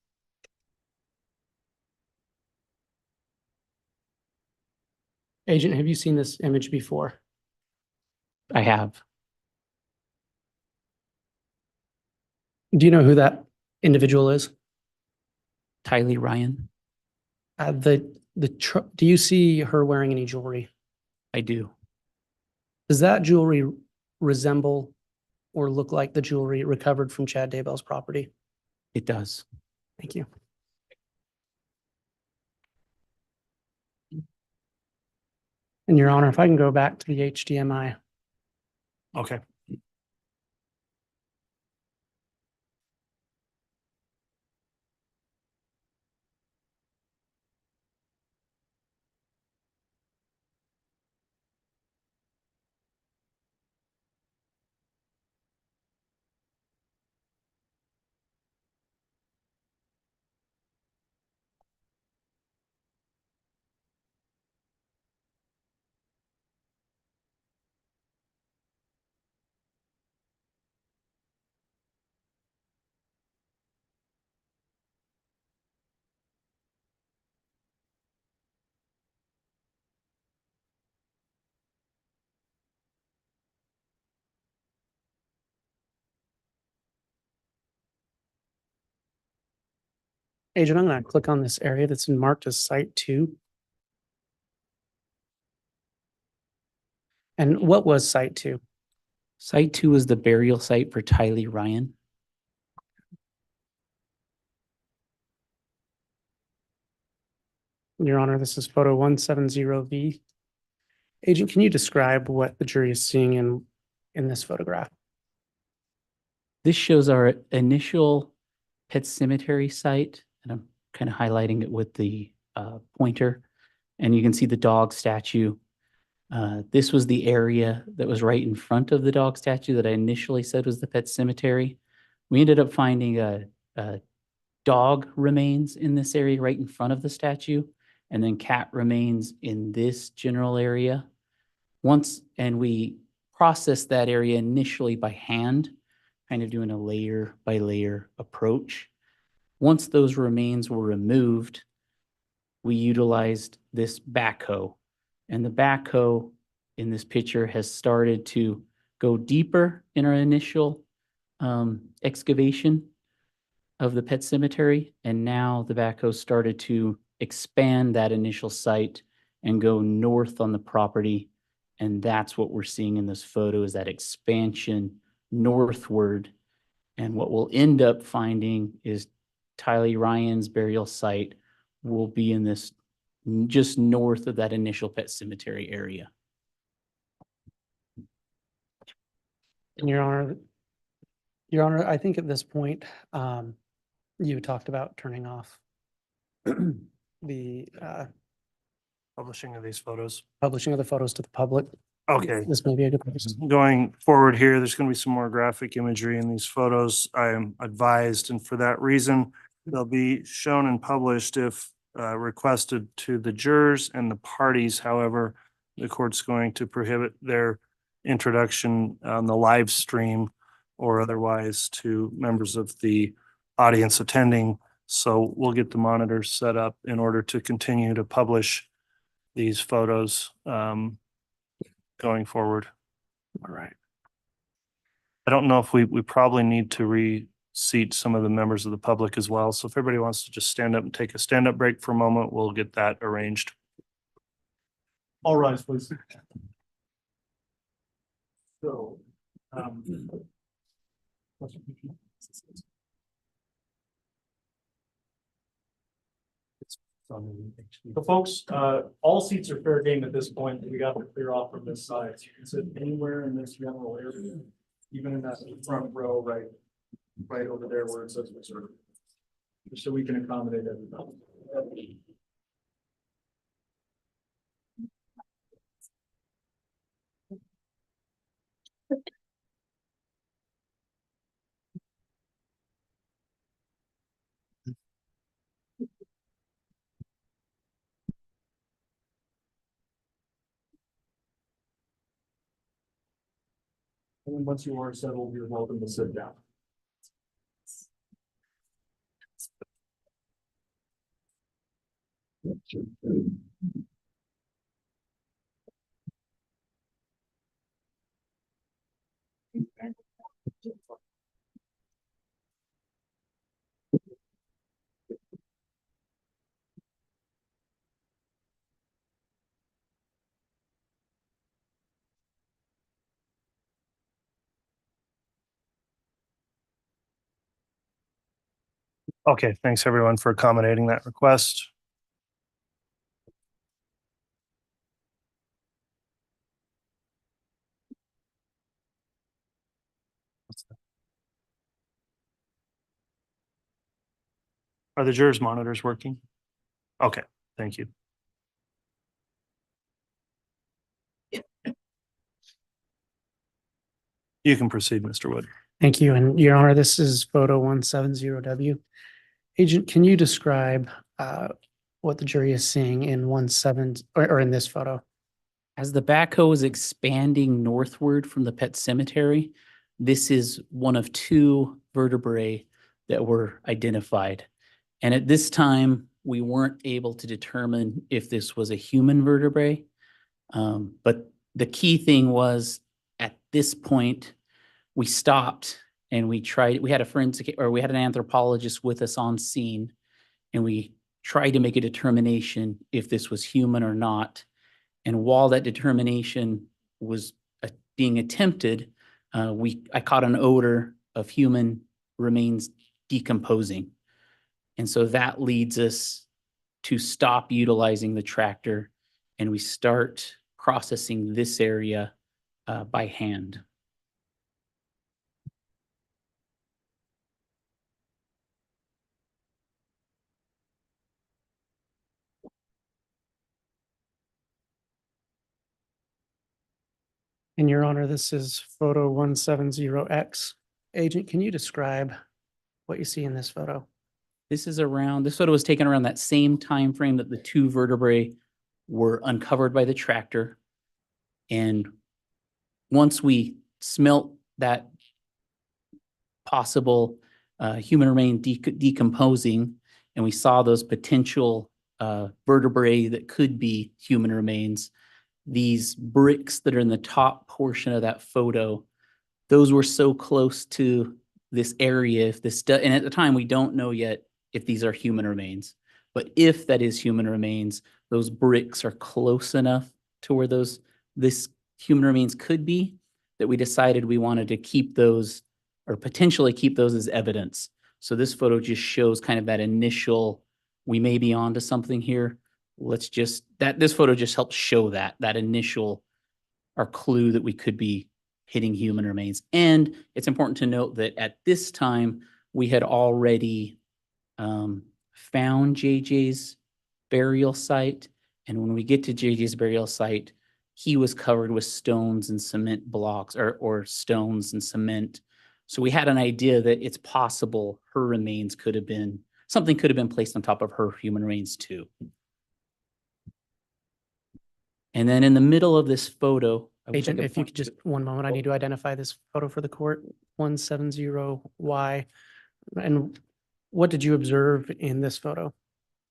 S4: Agent, have you seen this image before?
S8: I have.
S4: Do you know who that individual is?
S8: Tylee Ryan,
S4: Do you see her wearing any jewelry?
S8: I do.
S4: Does that jewelry resemble or look like the jewelry recovered from Chad Daybell's property?
S8: It does.
S4: Thank you. And Your Honor, if I can go back to the HDMI.
S1: Okay.
S4: Agent, I'm going to click on this area that's been marked as Site 2. And what was Site 2?
S8: Site 2 is the burial site for Tylee Ryan.
S4: Your Honor, this is photo 170V. Agent, can you describe what the jury is seeing in this photograph?
S8: This shows our initial pet cemetery site, and I'm kind of highlighting it with the pointer. And you can see the dog statue. This was the area that was right in front of the dog statue that I initially said was the pet cemetery. We ended up finding a dog remains in this area right in front of the statue, and then cat remains in this general area. And we processed that area initially by hand, kind of doing a layer by layer approach. Once those remains were removed, we utilized this backhoe. And the backhoe in this picture has started to go deeper in our initial excavation of the pet cemetery. And now the backhoe started to expand that initial site and go north on the property. And that's what we're seeing in this photo, is that expansion northward. And what we'll end up finding is Tylee Ryan's burial site will be in this just north of that initial pet cemetery area.
S4: And Your Honor, I think at this point, you talked about turning off the
S1: Publishing of these photos.
S4: publishing of the photos to the public.
S1: Okay.
S4: This may be a good place.
S1: Going forward here, there's going to be some more graphic imagery in these photos. I am advised, and for that reason, they'll be shown and published if requested to the jurors and the parties. However, the court's going to prohibit their introduction on the live stream or otherwise to members of the audience attending. So we'll get the monitors set up in order to continue to publish these photos going forward. All right. I don't know if we probably need to reseat some of the members of the public as well. So if everybody wants to just stand up and take a stand-up break for a moment, we'll get that arranged. All rise, please. So,
S6: So folks, all seats are fair game at this point. We got to clear off from this side. So you can sit anywhere in this general area, even in that front row, right over there where it says reserve. Just so we can accommodate everybody. And once you are settled, you're welcome to sit down.
S1: Okay, thanks everyone for accommodating that request. Are the jurors monitors working? Okay, thank you. You can proceed, Mr. Wood.
S4: Thank you. And Your Honor, this is photo 170W. Agent, can you describe what the jury is seeing in 17 or in this photo?
S8: As the backhoe is expanding northward from the pet cemetery, this is one of two vertebrae that were identified. And at this time, we weren't able to determine if this was a human vertebrae. But the key thing was at this point, we stopped and we had a forensic, or we had an anthropologist with us on scene, and we tried to make a determination if this was human or not. And while that determination was being attempted, I caught an odor of human remains decomposing. And so that leads us to stop utilizing the tractor, and we start processing this area by hand.
S4: And Your Honor, this is photo 170X. Agent, can you describe what you see in this photo?
S8: This photo was taken around that same time frame that the two vertebrae were uncovered by the tractor. And once we smelt that possible human remain decomposing, and we saw those potential vertebrae that could be human remains, these bricks that are in the top portion of that photo, those were so close to this area. And at the time, we don't know yet if these are human remains. But if that is human remains, those bricks are close enough to where this human remains could be, that we decided we wanted to keep those, or potentially keep those as evidence. So this photo just shows kind of that initial, we may be onto something here. This photo just helps show that initial, our clue that we could be hitting human remains. And it's important to note that at this time, we had already found JJ's burial site. And when we get to JJ's burial site, he was covered with stones and cement blocks, or stones and cement. So we had an idea that it's possible her remains something could have been placed on top of her human remains too. And then in the middle of this photo,
S4: Agent, if you could just, one moment, I need to identify this photo for the court, 170Y. And what did you observe in this photo?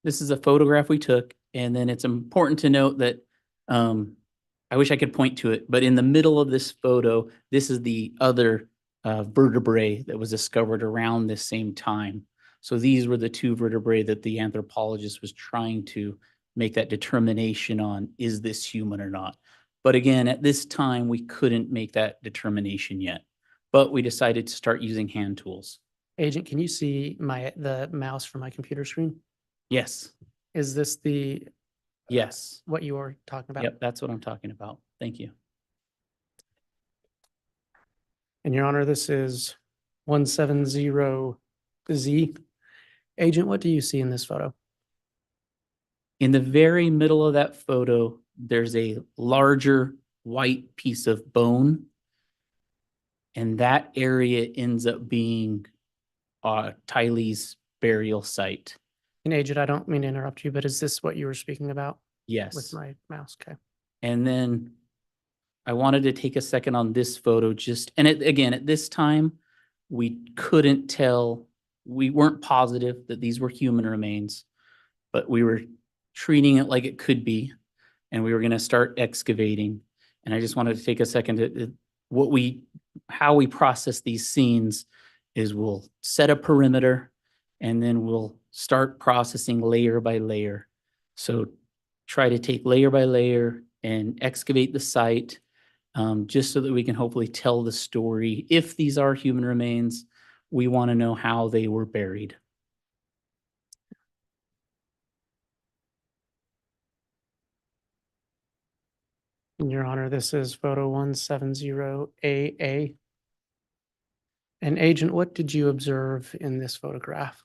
S8: This is a photograph we took, and then it's important to note that I wish I could point to it, but in the middle of this photo, this is the other vertebrae that was discovered around this same time. So these were the two vertebrae that the anthropologist was trying to make that determination on, is this human or not? But again, at this time, we couldn't make that determination yet, but we decided to start using hand tools.
S4: Agent, can you see the mouse from my computer screen?
S8: Yes,
S4: Is this
S8: yes.
S4: what you were talking about?
S8: Yep, that's what I'm talking about. Thank you.
S4: And Your Honor, this is 170Z. Agent, what do you see in this photo?
S8: In the very middle of that photo, there's a larger white piece of bone. And that area ends up being Tylee's burial site.
S4: And Agent, I don't mean to interrupt you, but is this what you were speaking about with
S8: Yes.
S4: my mouse? Okay.
S8: And then I wanted to take a second on this photo and again, at this time, we couldn't tell, we weren't positive that these were human remains, but we were treating it like it could be, and we were gonna start excavating. And I just wanted to take a second how we process these scenes is we'll set a perimeter and then we'll start processing layer by layer. So try to take layer by layer and excavate the site, just so that we can hopefully tell the story. If these are human remains, we want to know how they were buried.
S4: Your Honor, this is photo 170AA. And Agent, what did you observe in this photograph?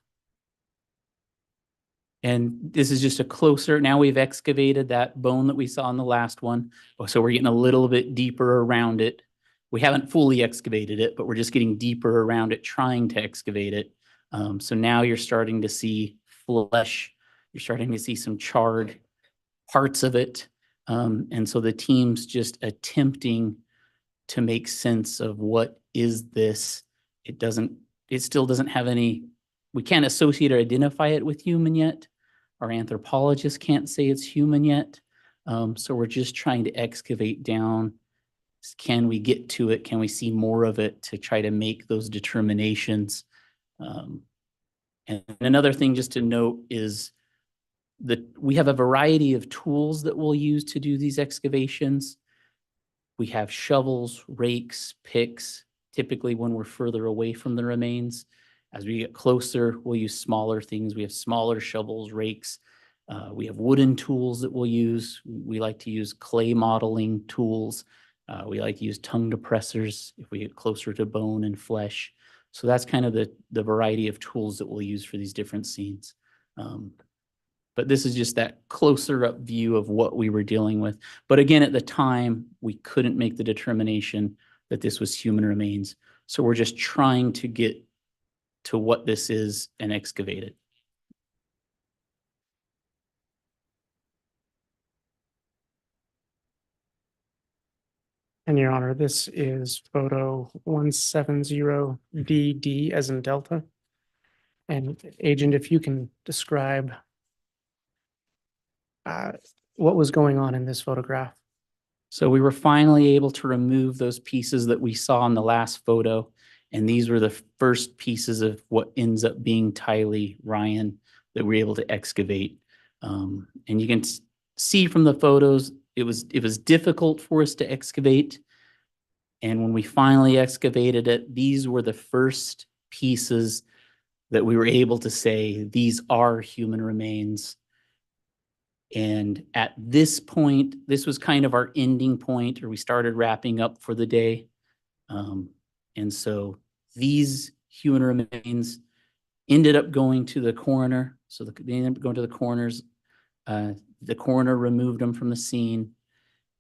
S8: And this is just a closer, now we've excavated that bone that we saw in the last one. So we're getting a little bit deeper around it. We haven't fully excavated it, but we're just getting deeper around it, trying to excavate it. So now you're starting to see flesh. You're starting to see some charred parts of it. And so the team's just attempting to make sense of what is this. It still doesn't have any, we can't associate or identify it with human yet. Our anthropologists can't say it's human yet. So we're just trying to excavate down. Can we get to it? Can we see more of it to try to make those determinations? And another thing just to note is that we have a variety of tools that we'll use to do these excavations. We have shovels, rakes, picks, typically when we're further away from the remains. As we get closer, we'll use smaller things. We have smaller shovels, rakes. We have wooden tools that we'll use. We like to use clay modeling tools. We like to use tongue depressors if we get closer to bone and flesh. So that's kind of the variety of tools that we'll use for these different scenes. But this is just that closer up view of what we were dealing with. But again, at the time, we couldn't make the determination that this was human remains. So we're just trying to get to what this is and excavate it.
S4: And Your Honor, this is photo 170DD as in Delta. And Agent, if you can describe what was going on in this photograph.
S8: So we were finally able to remove those pieces that we saw in the last photo. And these were the first pieces of what ends up being Tylee Ryan that we're able to excavate. And you can see from the photos, it was difficult for us to excavate. And when we finally excavated it, these were the first pieces that we were able to say, these are human remains. And at this point, this was kind of our ending point, or we started wrapping up for the day. And so these human remains ended up going to the coroner. So they ended up going to the coroner's. The coroner removed them from the scene.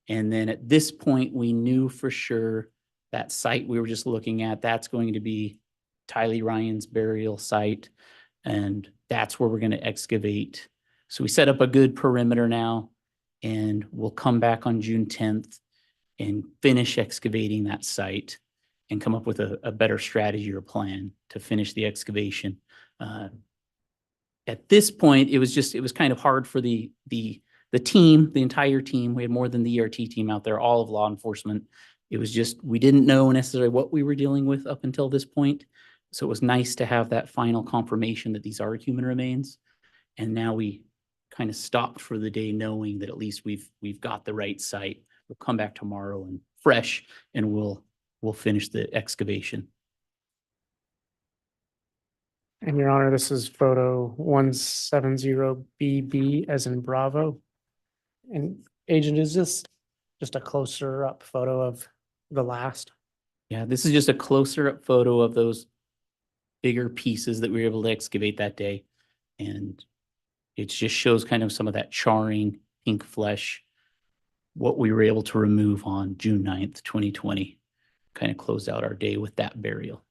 S8: And then at this point, we knew for sure that site we were just looking at, that's going to be Tylee Ryan's burial site. And that's where we're going to excavate. So we set up a good perimeter now, and we'll come back on June 10th and finish excavating that site and come up with a better strategy or plan to finish the excavation. At this point, it was kind of hard for the team, the entire team. We had more than the ERT team out there, all of law enforcement. It was just, we didn't know necessarily what we were dealing with up until this point. So it was nice to have that final confirmation that these are human remains. And now we kind of stopped for the day knowing that at least we've got the right site. We'll come back tomorrow and fresh, and we'll finish the excavation.
S4: And Your Honor, this is photo 170BB as in Bravo. And Agent, is this just a closer up photo of the last?
S8: Yeah, this is just a closer up photo of those bigger pieces that we were able to excavate that day. And it just shows kind of some of that charring pink flesh, what we were able to remove on June 9th, 2020, kind of closed out our day with that burial.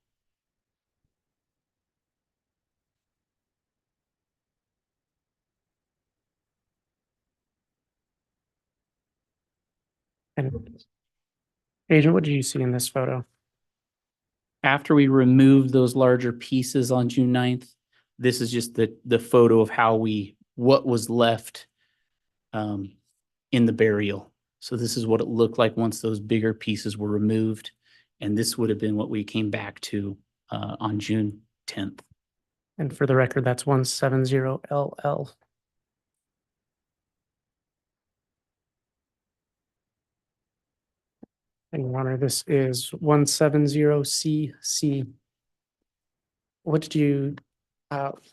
S4: And Agent, what did you see in this photo?
S8: After we removed those larger pieces on June 9th, this is just the photo of what was left in the burial. So this is what it looked like once those bigger pieces were removed. And this would have been what we came back to on June 10th.
S4: And for the record, that's 170LL. And Your Honor, this is 170CC. What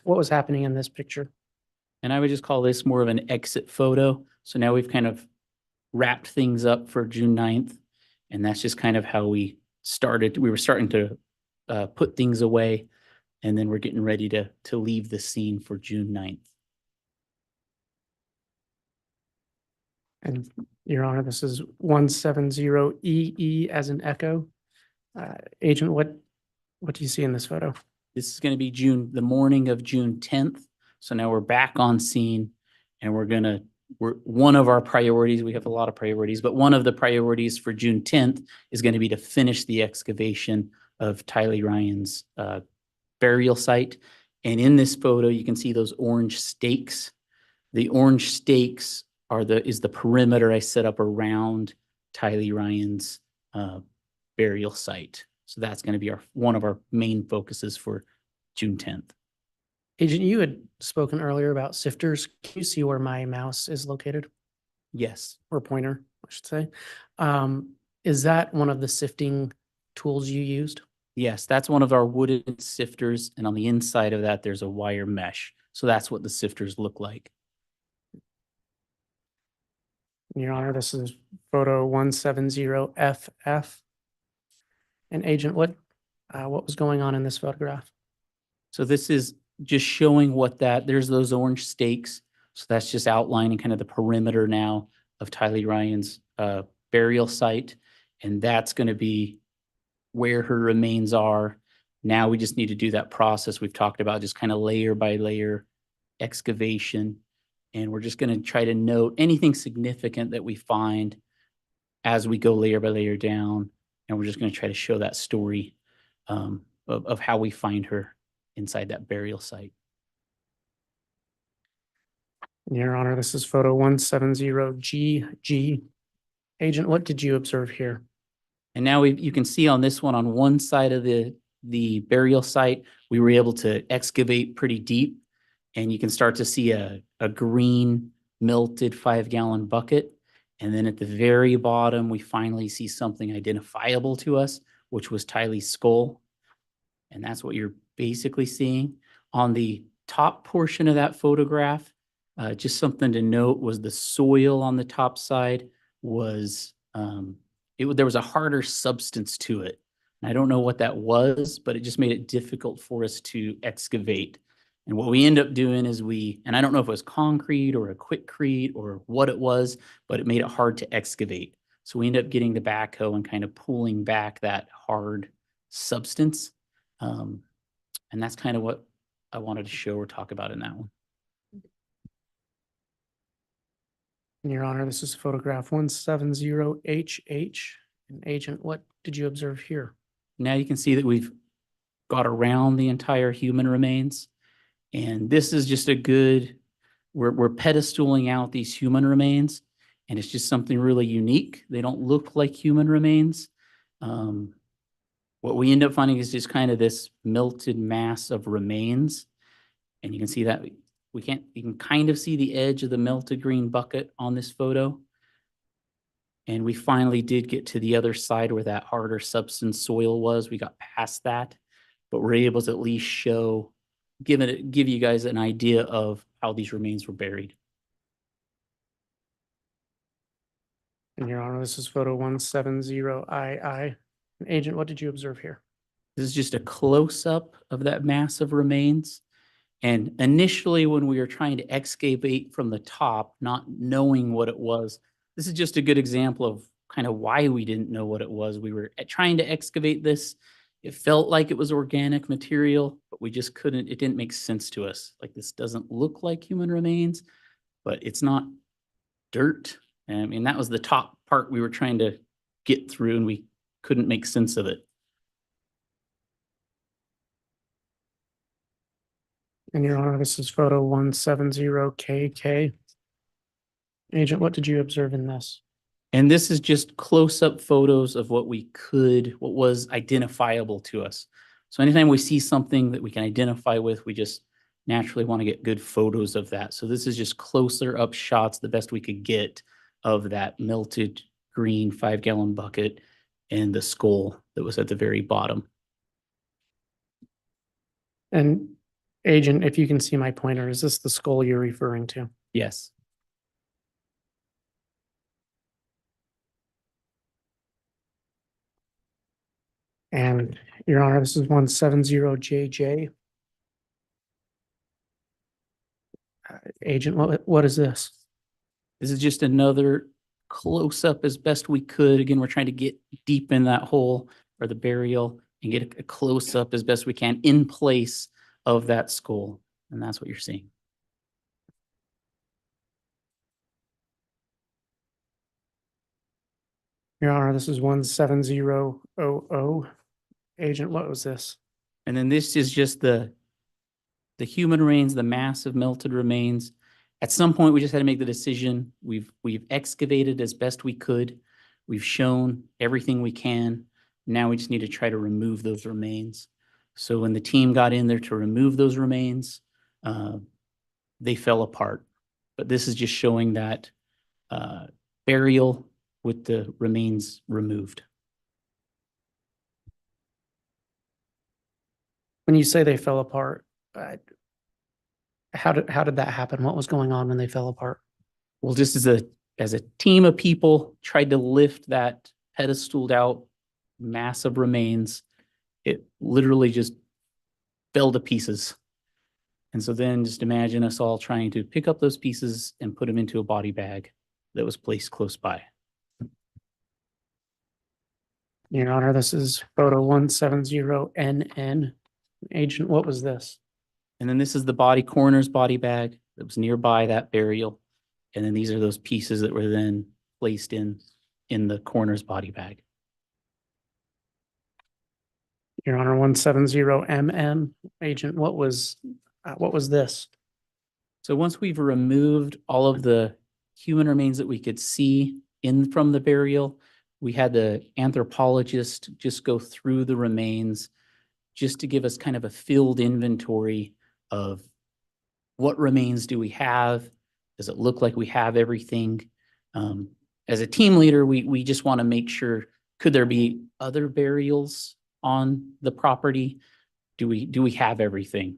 S4: was happening in this picture?
S8: And I would just call this more of an exit photo. So now we've kind of wrapped things up for June 9th. And that's just kind of how we started. We were starting to put things away, and then we're getting ready to leave the scene for June 9th.
S4: And Your Honor, this is 170EE as in echo. Agent, what do you see in this photo?
S8: This is going to be the morning of June 10th. So now we're back on scene, and we're one of our priorities, we have a lot of priorities, but one of the priorities for June 10th is going to be to finish the excavation of Tylee Ryan's burial site. And in this photo, you can see those orange stakes. The orange stakes is the perimeter I set up around Tylee Ryan's burial site. So that's going to be one of our main focuses for June 10th.
S4: Agent, you had spoken earlier about sifters. Can you see where my mouse is located,
S8: Yes.
S4: or pointer, I should say? Is that one of the sifting tools you used?
S8: Yes, that's one of our wooden sifters. And on the inside of that, there's a wire mesh. So that's what the sifters look like.
S4: Your Honor, this is photo 170FF. And Agent, what was going on in this photograph?
S8: So this is just showing there's those orange stakes. So that's just outlining kind of the perimeter now of Tylee Ryan's burial site. And that's going to be where her remains are. Now we just need to do that process we've talked about, just kind of layer by layer excavation. And we're just going to try to note anything significant that we find as we go layer by layer down. And we're just going to try to show that story of how we find her inside that burial site.
S4: Your Honor, this is photo 170GG. Agent, what did you observe here?
S8: And now you can see on this one, on one side of the burial site, we were able to excavate pretty deep, and you can start to see a green melted 5-gallon bucket. And then at the very bottom, we finally see something identifiable to us, which was Tylee's skull. And that's what you're basically seeing. On the top portion of that photograph, just something to note was the soil on the top side was, there was a harder substance to it. And I don't know what that was, but it just made it difficult for us to excavate. And what we end up doing is and I don't know if it was concrete or a quickcrete or what it was, but it made it hard to excavate. So we end up getting the backhoe and kind of pulling back that hard substance. And that's kind of what I wanted to show or talk about in that one.
S4: Your Honor, this is photograph 170HH. And Agent, what did you observe here?
S8: Now you can see that we've got around the entire human remains. And this is just we're pedestaling out these human remains, and it's just something really unique. They don't look like human remains. What we end up finding is just kind of this melted mass of remains. And you can see that you can kind of see the edge of the melted green bucket on this photo. And we finally did get to the other side where that harder substance soil was. We got past that, but we're able to at least give you guys an idea of how these remains were buried.
S4: And Your Honor, this is photo 170II. Agent, what did you observe here?
S8: This is just a close-up of that mass of remains. And initially, when we were trying to excavate from the top, not knowing what it was, this is just a good example of kind of why we didn't know what it was. We were trying to excavate this. It felt like it was organic material, but we just couldn't, it didn't make sense to us. Like, this doesn't look like human remains, but it's not dirt. I mean, that was the top part we were trying to get through and we couldn't make sense of it.
S4: And Your Honor, this is photo 170KK. Agent, what did you observe in this?
S8: And this is just close-up photos of what was identifiable to us. So anytime we see something that we can identify with, we just naturally want to get good photos of that. So this is just closer up shots, the best we could get of that melted green 5-gallon bucket and the skull that was at the very bottom.
S4: And Agent, if you can see my pointer, is this the skull you're referring to?
S8: Yes.
S4: And Your Honor, this is 170JJ. Agent, what is this?
S8: This is just another close-up as best we could. Again, we're trying to get deep in that hole or the burial and get a close-up as best we can in place of that skull. And that's what you're seeing.
S4: Your Honor, this is 17000. Agent, what was this?
S8: And then this is just the human remains, the massive melted remains. At some point, we just had to make the decision. We've excavated as best we could. We've shown everything we can. Now we just need to try to remove those remains. So when the team got in there to remove those remains, they fell apart. But this is just showing that burial with the remains removed.
S4: When you say they fell apart, how did that happen? What was going on when they fell apart?
S8: Well, just as a team of people tried to lift that pedestaled out mass of remains, it literally just fell to pieces. And so then just imagine us all trying to pick up those pieces and put them into a body bag that was placed close by.
S4: Your Honor, this is photo 170NN. Agent, what was this?
S8: And then this is the coroner's body bag that was nearby that burial. And then these are those pieces that were then placed in the coroner's body bag.
S4: Your Honor, 170MM. Agent, what was this?
S8: So once we've removed all of the human remains that we could see in from the burial, we had the anthropologist just go through the remains just to give us kind of a filled inventory of what remains do we have? Does it look like we have everything? As a team leader, we just want to make sure, could there be other burials on the property? Do we have everything?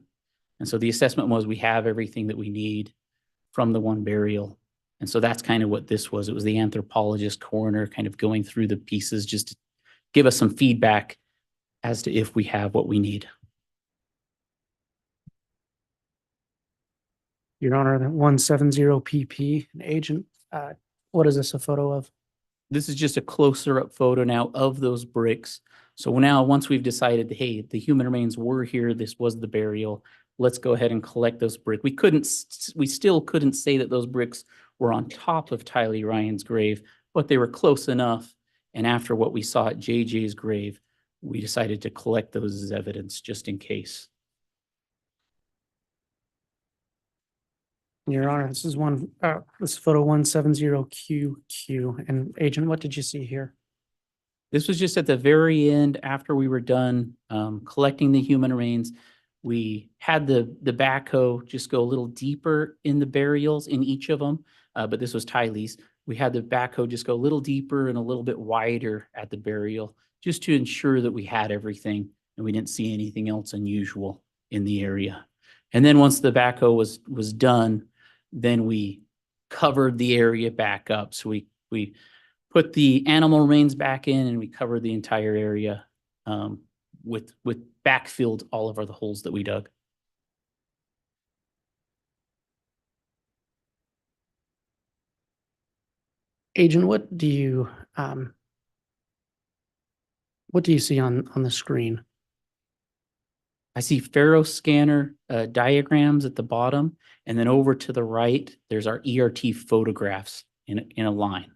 S8: And so the assessment was we have everything that we need from the one burial. And so that's kind of what this was. It was the anthropologist coroner kind of going through the pieces just to give us some feedback as to if we have what we need.
S4: Your Honor, the 170PP. Agent, what is this a photo of?
S8: This is just a closer up photo now of those bricks. So now once we've decided, hey, the human remains were here, this was the burial, let's go ahead and collect those bricks. We still couldn't say that those bricks were on top of Tylee Ryan's grave, but they were close enough. And after what we saw at JJ's grave, we decided to collect those as evidence just in case.
S4: Your Honor, this is photo 170QQ. And Agent, what did you see here?
S8: This was just at the very end after we were done collecting the human remains. We had the backhoe just go a little deeper in the burials in each of them, but this was Tylee's. We had the backhoe just go a little deeper and a little bit wider at the burial just to ensure that we had everything and we didn't see anything else unusual in the area. And then once the backhoe was done, then we covered the area back up. So we put the animal remains back in and we covered the entire area with backfilled all of the holes that we dug.
S4: Agent, what do you see on the screen?
S8: I see Faro scanner diagrams at the bottom, and then over to the right, there's our ERT photographs in a line.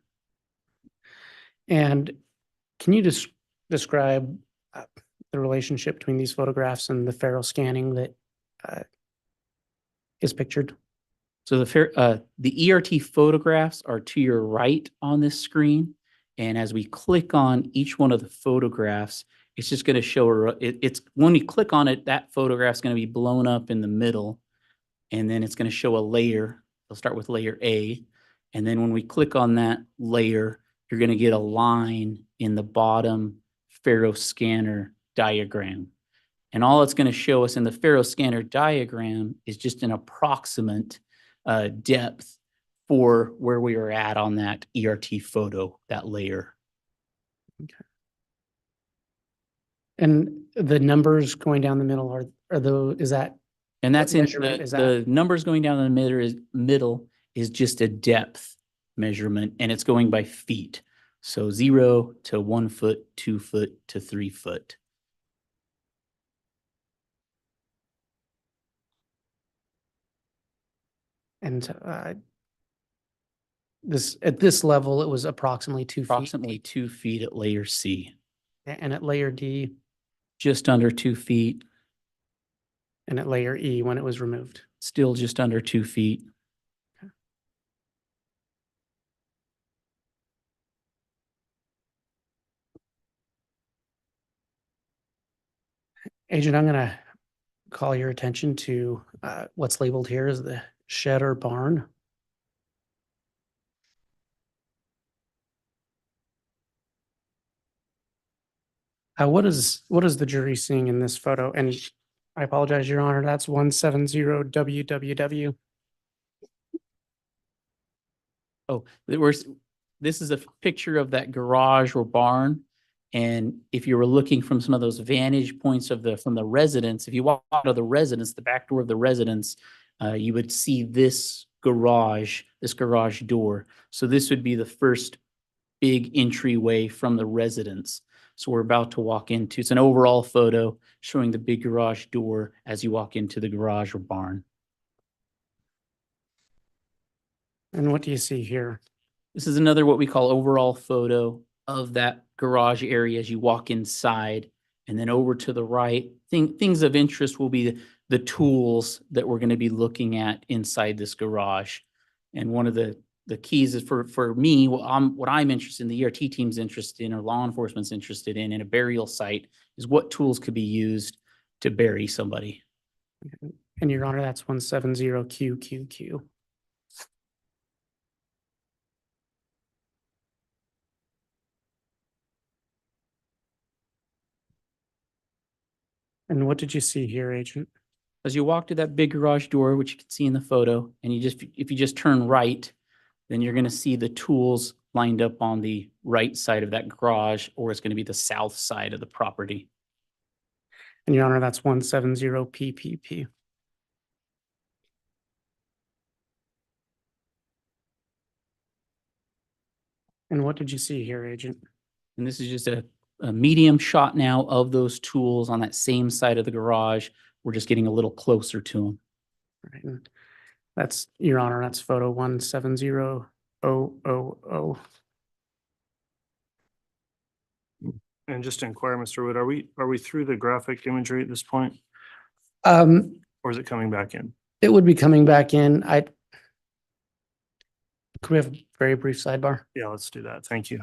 S4: And Can you just describe the relationship between these photographs and the Faro scanning that is pictured?
S8: So the ERT photographs are to your right on this screen. And as we click on each one of the photographs, it's just going to show, it's when you click on it, that photograph's going to be blown up in the middle. And then it's going to show a layer. They'll start with layer A. And then when we click on that layer, you're going to get a line in the bottom Faro scanner diagram. And all it's going to show us in the Faro scanner diagram is just an approximate depth for where we are at on that ERT photo, that layer.
S4: And the numbers going down the middle are those, is that,
S8: And that's in
S4: measurement is
S8: the numbers going down the middle is just a depth measurement, and it's going by feet. So 0 to 1 foot, 2 foot to 3 foot.
S4: and this, at this level, it was approximately 2 feet.
S8: Approximately 2 feet at layer C.
S4: And at layer D
S8: Just under 2 feet,
S4: and at layer E when it was removed.
S8: still just under 2 feet.
S4: Agent, I'm gonna call your attention to what's labeled here as the shed or barn. What is the jury seeing in this photo? And I apologize, Your Honor, that's 170 WWW.
S8: Oh, this is a picture of that garage or barn. And if you were looking from some of those vantage points from the residence, if you walk out of the residence, the back door of the residence, you would see this garage door. So this would be the first big entryway from the residence. So we're about to walk into, it's an overall photo showing the big garage door as you walk into the garage or barn.
S4: And what do you see here?
S8: This is another what we call overall photo of that garage area as you walk inside. And then over to the right, things of interest will be the tools that we're going to be looking at inside this garage. And one of the keys is for me, what I'm interested in, the ERT team's interested in, or law enforcement's interested in a burial site, is what tools could be used to bury somebody.
S4: And Your Honor, that's 170 QQQ. And what did you see here, Agent?
S8: As you walk to that big garage door, which you can see in the photo, and if you just turn right, then you're going to see the tools lined up on the right side of that garage, or it's going to be the south side of the property.
S4: And Your Honor, that's 170 PPP. And what did you see here, Agent?
S8: And this is just a medium shot now of those tools on that same side of the garage. We're just getting a little closer to them.
S4: Right. And that's, Your Honor, that's photo 170000.
S1: And just to inquire, Mr. Wood, are we through the graphic imagery at this point, or is it coming back in?
S4: It would be coming back in. Could we have a very brief sidebar?
S1: Yeah, let's do that. Thank you.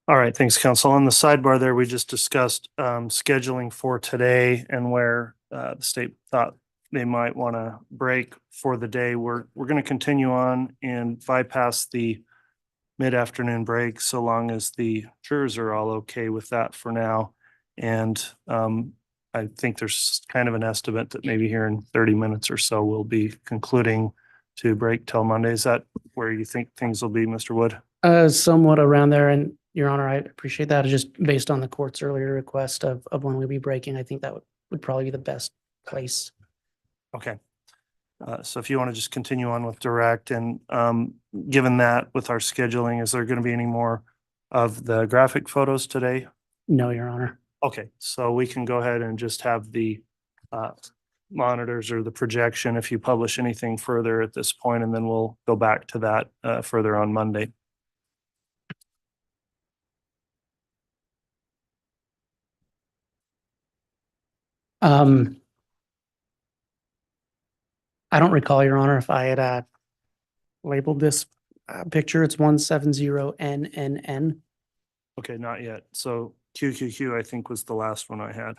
S1: All right, thanks, council. On the sidebar there, we just discussed scheduling for today and where the state thought they might want to break for the day. We're going to continue on and bypass the mid-afternoon break so long as the jurors are all okay with that for now. And I think there's kind of an estimate that maybe here in 30 minutes or so we'll be concluding to break till Monday. Is that where you think things will be, Mr. Wood?
S4: Somewhat around there, and Your Honor, I appreciate that. Just based on the court's earlier request of when we'll be breaking, I think that would probably be the best place.
S1: Okay. So if you want to just continue on with direct and given that with our scheduling, is there going to be any more of the graphic photos today?
S4: No, Your Honor.
S1: Okay, so we can go ahead and just have the monitors or the projection if you publish anything further at this point, and then we'll go back to that further on Monday.
S4: I don't recall, Your Honor, if I had labeled this picture. It's 170NNN.
S1: Okay, not yet. So QQQ, I think, was the last one I had.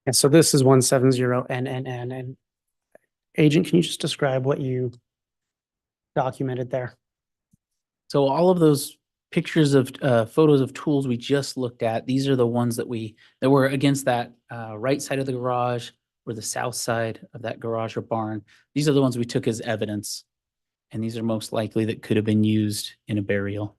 S4: And so this is 170NNN. And Agent, can you just describe what you documented there?
S8: So all of those pictures of photos of tools we just looked at, these are the ones that were against that right side of the garage or the south side of that garage or barn. These are the ones we took as evidence. And these are most likely that could have been used in a burial.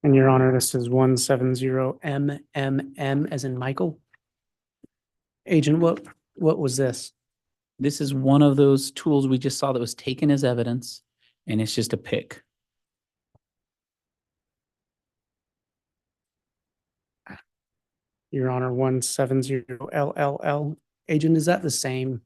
S4: And Your Honor, this is 170MMM as in Michael. Agent, what was this?
S8: This is one of those tools we just saw that was taken as evidence, and it's just a pick.
S4: Your Honor, 170LLL. Agent, is that the same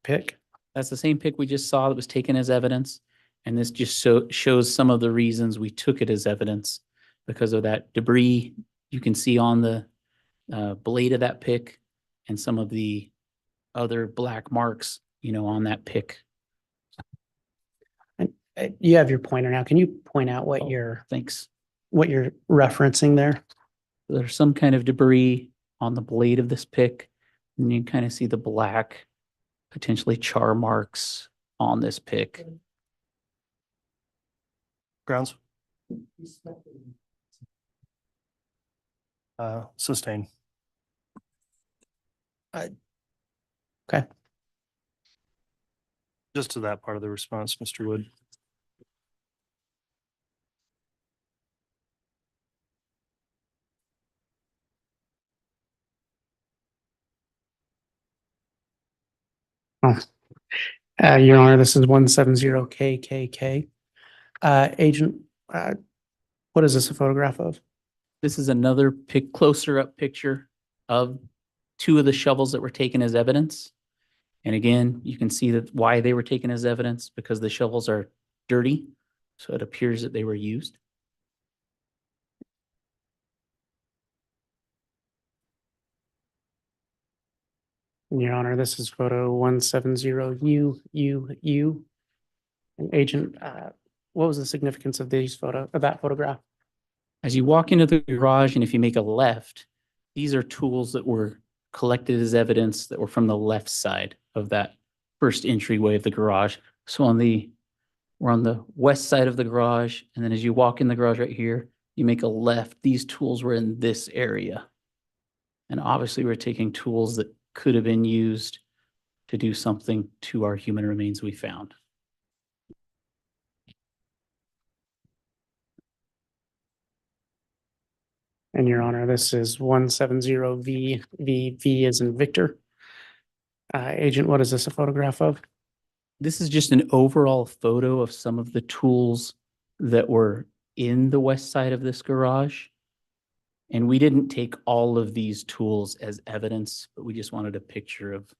S4: pick?
S8: That's the same pick we just saw that was taken as evidence. And this just shows some of the reasons we took it as evidence because of that debris you can see on the blade of that pick and some of the other black marks, on that pick.
S4: And you have your pointer now. Can you point out what
S8: Thanks.
S4: what you're referencing there?
S8: There's some kind of debris on the blade of this pick, and you can kind of see the black, potentially char marks on this pick.
S1: Grounds? Sustain.
S4: Okay.
S1: Just to that part of the response, Mr. Wood.
S4: Your Honor, this is 170KKK. Agent, what is this a photograph of?
S8: This is another closer up picture of two of the shovels that were taken as evidence. And again, you can see that why they were taken as evidence because the shovels are dirty. So it appears that they were used.
S4: Your Honor, this is photo 170UUU. And Agent, what was the significance of that photograph?
S8: As you walk into the garage and if you make a left, these are tools that were collected as evidence that were from the left side of that first entryway of the garage. So we're on the west side of the garage. And then as you walk in the garage right here, you make a left. These tools were in this area. And obviously we're taking tools that could have been used to do something to our human remains we found.
S4: And Your Honor, this is 170V as in Victor. Agent, what is this a photograph of?
S8: This is just an overall photo of some of the tools that were in the west side of this garage. And we didn't take all of these tools as evidence, but we just wanted a picture of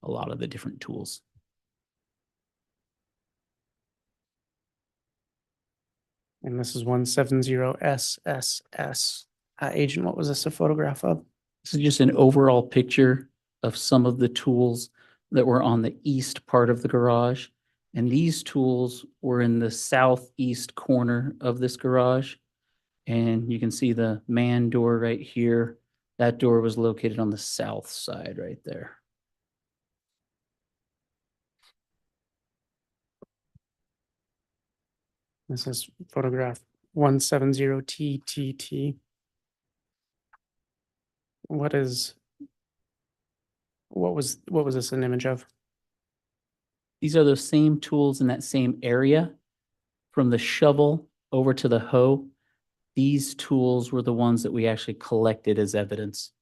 S8: a lot of the different tools.
S4: And this is 170 SSS. Agent, what was this a photograph of?
S8: This is just an overall picture of some of the tools that were on the east part of the garage. And these tools were in the southeast corner of this garage. And you can see the man door right here. That door was located on the south side right there.
S4: This is photograph 170 TTT. What was this an image of?
S8: These are those same tools in that same area. From the shovel over to the hoe, these tools were the ones that we actually collected as evidence,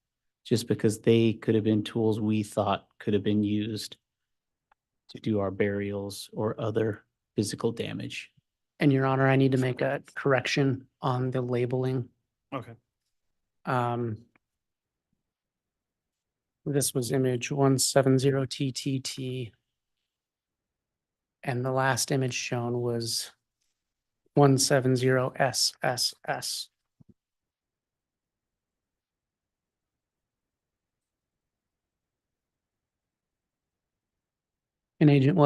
S8: just because they could have been tools we thought could have been used to do our burials or other physical damage.
S4: And Your Honor, I need to make a correction on the labeling.
S1: Okay.
S4: This was image 170 TTT. And the last image shown was 170 SSS. And Agent,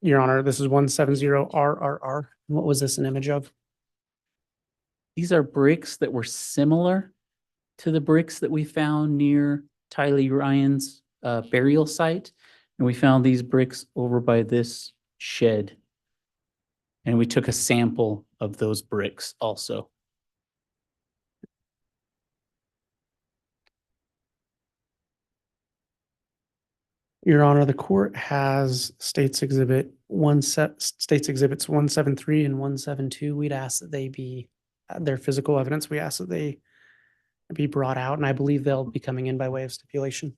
S4: Your Honor, this is 170 RRR. What was this an image of?
S8: These are bricks that were similar to the bricks that we found near Tylee Ryan's burial site. And we found these bricks over by this shed. And we took a sample of those bricks also.
S4: Your Honor, the court has states exhibits 173 and 172. We'd ask that they be, their physical evidence, we ask that they be brought out, and I believe they'll be coming in by way of stipulation.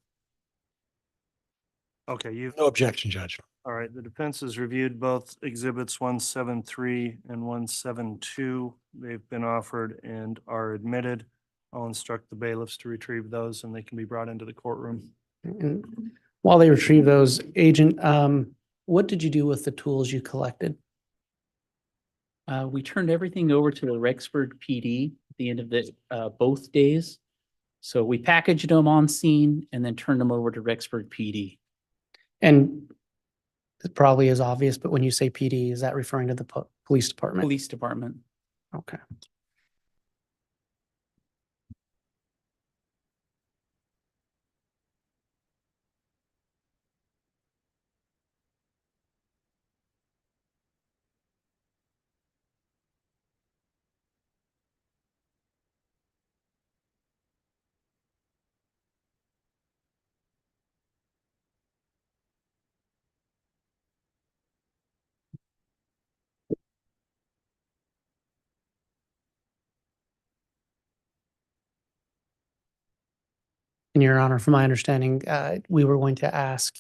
S1: Okay, you've,
S2: No objection, Judge.
S1: all right, the defense has reviewed both exhibits 173 and 172. They've been offered and are admitted. I'll instruct the bailiffs to retrieve those and they can be brought into the courtroom.
S4: And while they retrieve those, Agent, what did you do with the tools you collected?
S8: We turned everything over to the Rexburg PD at the end of the both days. So we packaged them on scene and then turned them over to Rexburg PD.
S4: And it probably is obvious, but when you say PD, is that referring to the police department?
S8: Police department.
S4: Okay. And Your Honor, from my understanding, we were going to ask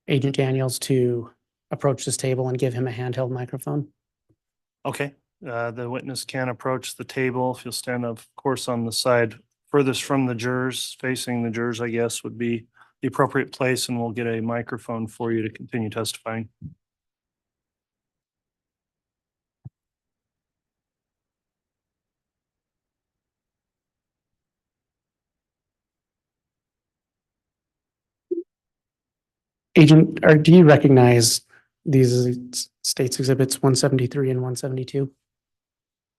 S4: Agent Daniels to approach this table and give him a handheld microphone.
S1: Okay, the witness can approach the table. If you'll stand, of course, on the side furthest from the jurors, facing the jurors, I guess, would be the appropriate place, and we'll get a microphone for you to continue testifying.
S4: Agent, or do you recognize these as states exhibits 173 and 172?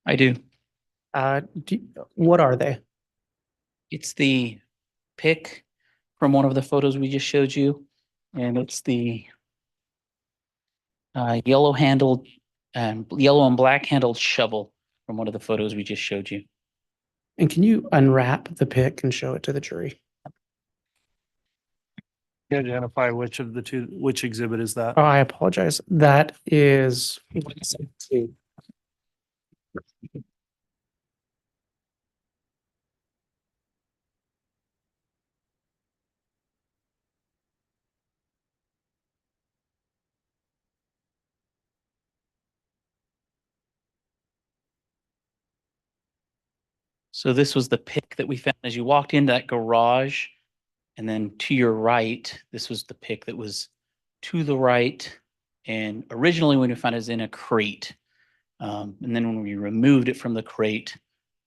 S8: I do.
S4: What are they?
S8: It's the pick from one of the photos we just showed you. And it's the yellow handled, yellow and black handled shovel from one of the photos we just showed you.
S4: And can you unwrap the pick and show it to the jury?
S1: Can you identify which of the two, which exhibit is that?
S4: Oh, I apologize. That is 172.
S8: So this was the pick that we found as you walked into that garage. And then to your right, this was the pick that was to the right. And originally when we found it was in a crate. And then when we removed it from the crate,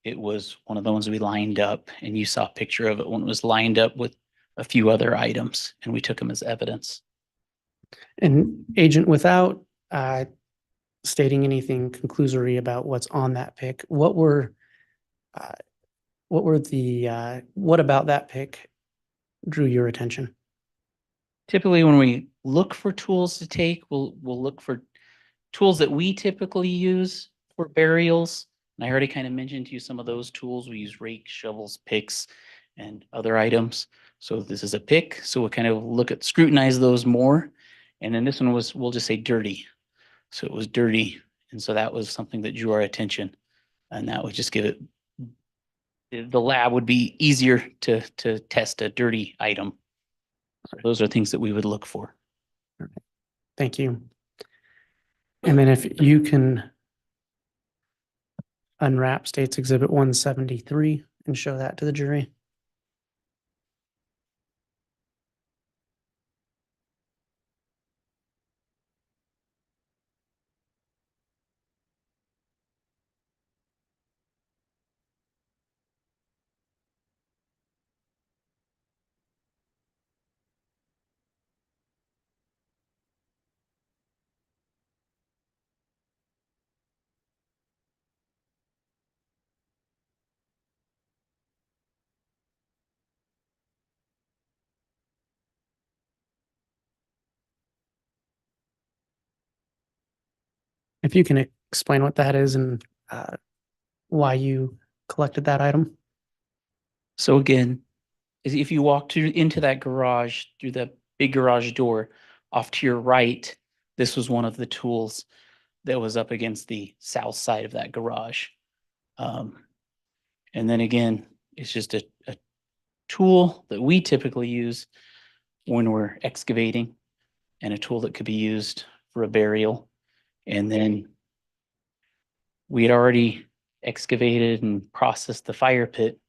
S8: it was one of the ones we lined up, and you saw a picture of it when it was lined up with a few other items, and we took them as evidence.
S4: And Agent, without stating anything conclusory about what's on that pick, what about that pick drew your attention?
S8: Typically, when we look for tools to take, we'll look for tools that we typically use for burials. And I already kind of mentioned to you some of those tools. We use rakes, shovels, picks, and other items. So this is a pick, so we'll kind of scrutinize those more. And then this one was, we'll just say dirty. So it was dirty. And so that was something that drew our attention. And that would just give it, the lab would be easier to test a dirty item. So those are things that we would look for.
S4: Thank you. And then if you can unwrap State's Exhibit 173 and show that to the jury. If you can explain what that is and why you collected that item.
S8: So again, if you walk into that garage, through the big garage door, off to your right, this was one of the tools that was up against the south side of that garage. And then again, it's just a tool that we typically use when we're excavating, and a tool that could be used for a burial. And then we had already excavated and processed the fire pit.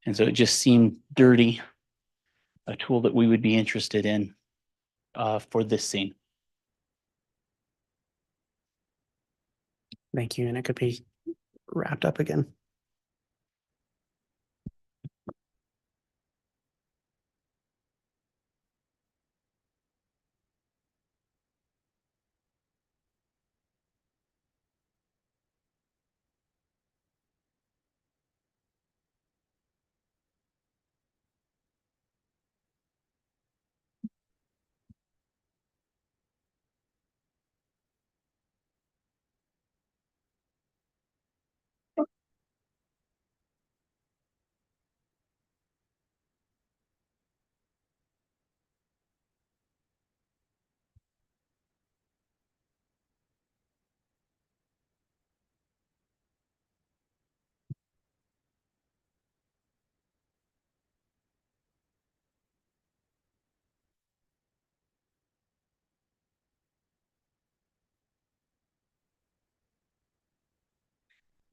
S8: And so it just seemed dirty, a tool that we would be interested in for this scene.
S4: Thank you. And it could be wrapped up again.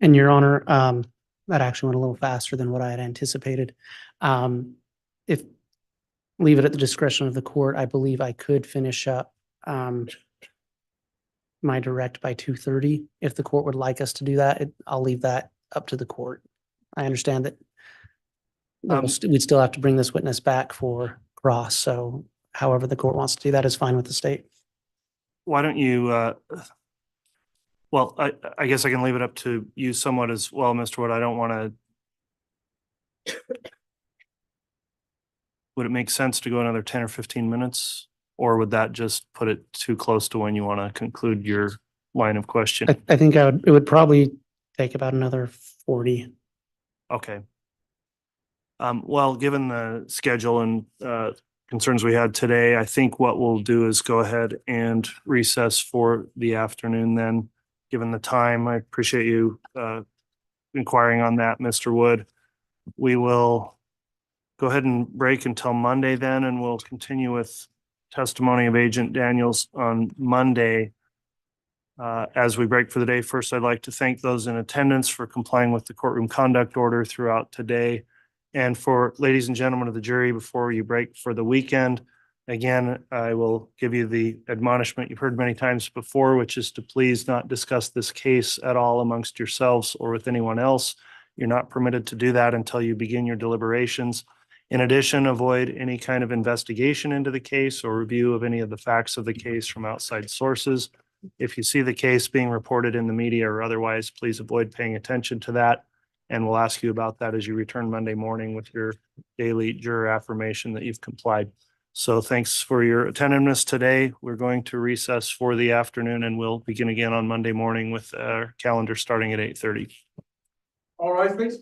S4: And Your Honor, that actually went a little faster than what I had anticipated. If leave it at the discretion of the court, I believe I could finish up my direct by 2:30. If the court would like us to do that, I'll leave that up to the court. I understand that we'd still have to bring this witness back for cross. So however the court wants to do that is fine with the state.
S1: Why don't you, well, I guess I can leave it up to you somewhat as well, Mr. Wood. I don't want to. Would it make sense to go another 10 or 15 minutes? Or would that just put it too close to when you want to conclude your line of questioning?
S4: I think it would probably take about another 40.
S1: Okay. Well, given the schedule and concerns we had today, I think what we'll do is go ahead and recess for the afternoon then, given the time. I appreciate you inquiring on that, Mr. Wood. We will go ahead and break until Monday then, and we'll continue with testimony of Agent Daniels on Monday. As we break for the day, first, I'd like to thank those in attendance for complying with the courtroom conduct order throughout today. And for ladies and gentlemen of the jury, before you break for the weekend, again, I will give you the admonishment you've heard many times before, which is to please not discuss this case at all amongst yourselves or with anyone else. You're not permitted to do that until you begin your deliberations. In addition, avoid any kind of investigation into the case or review of any of the facts of the case from outside sources. If you see the case being reported in the media or otherwise, please avoid paying attention to that. And we'll ask you about that as you return Monday morning with your daily juror affirmation that you've complied. So thanks for your attentiveness today. We're going to recess for the afternoon and we'll begin again on Monday morning with our calendar starting at 8:30.
S6: All right, please.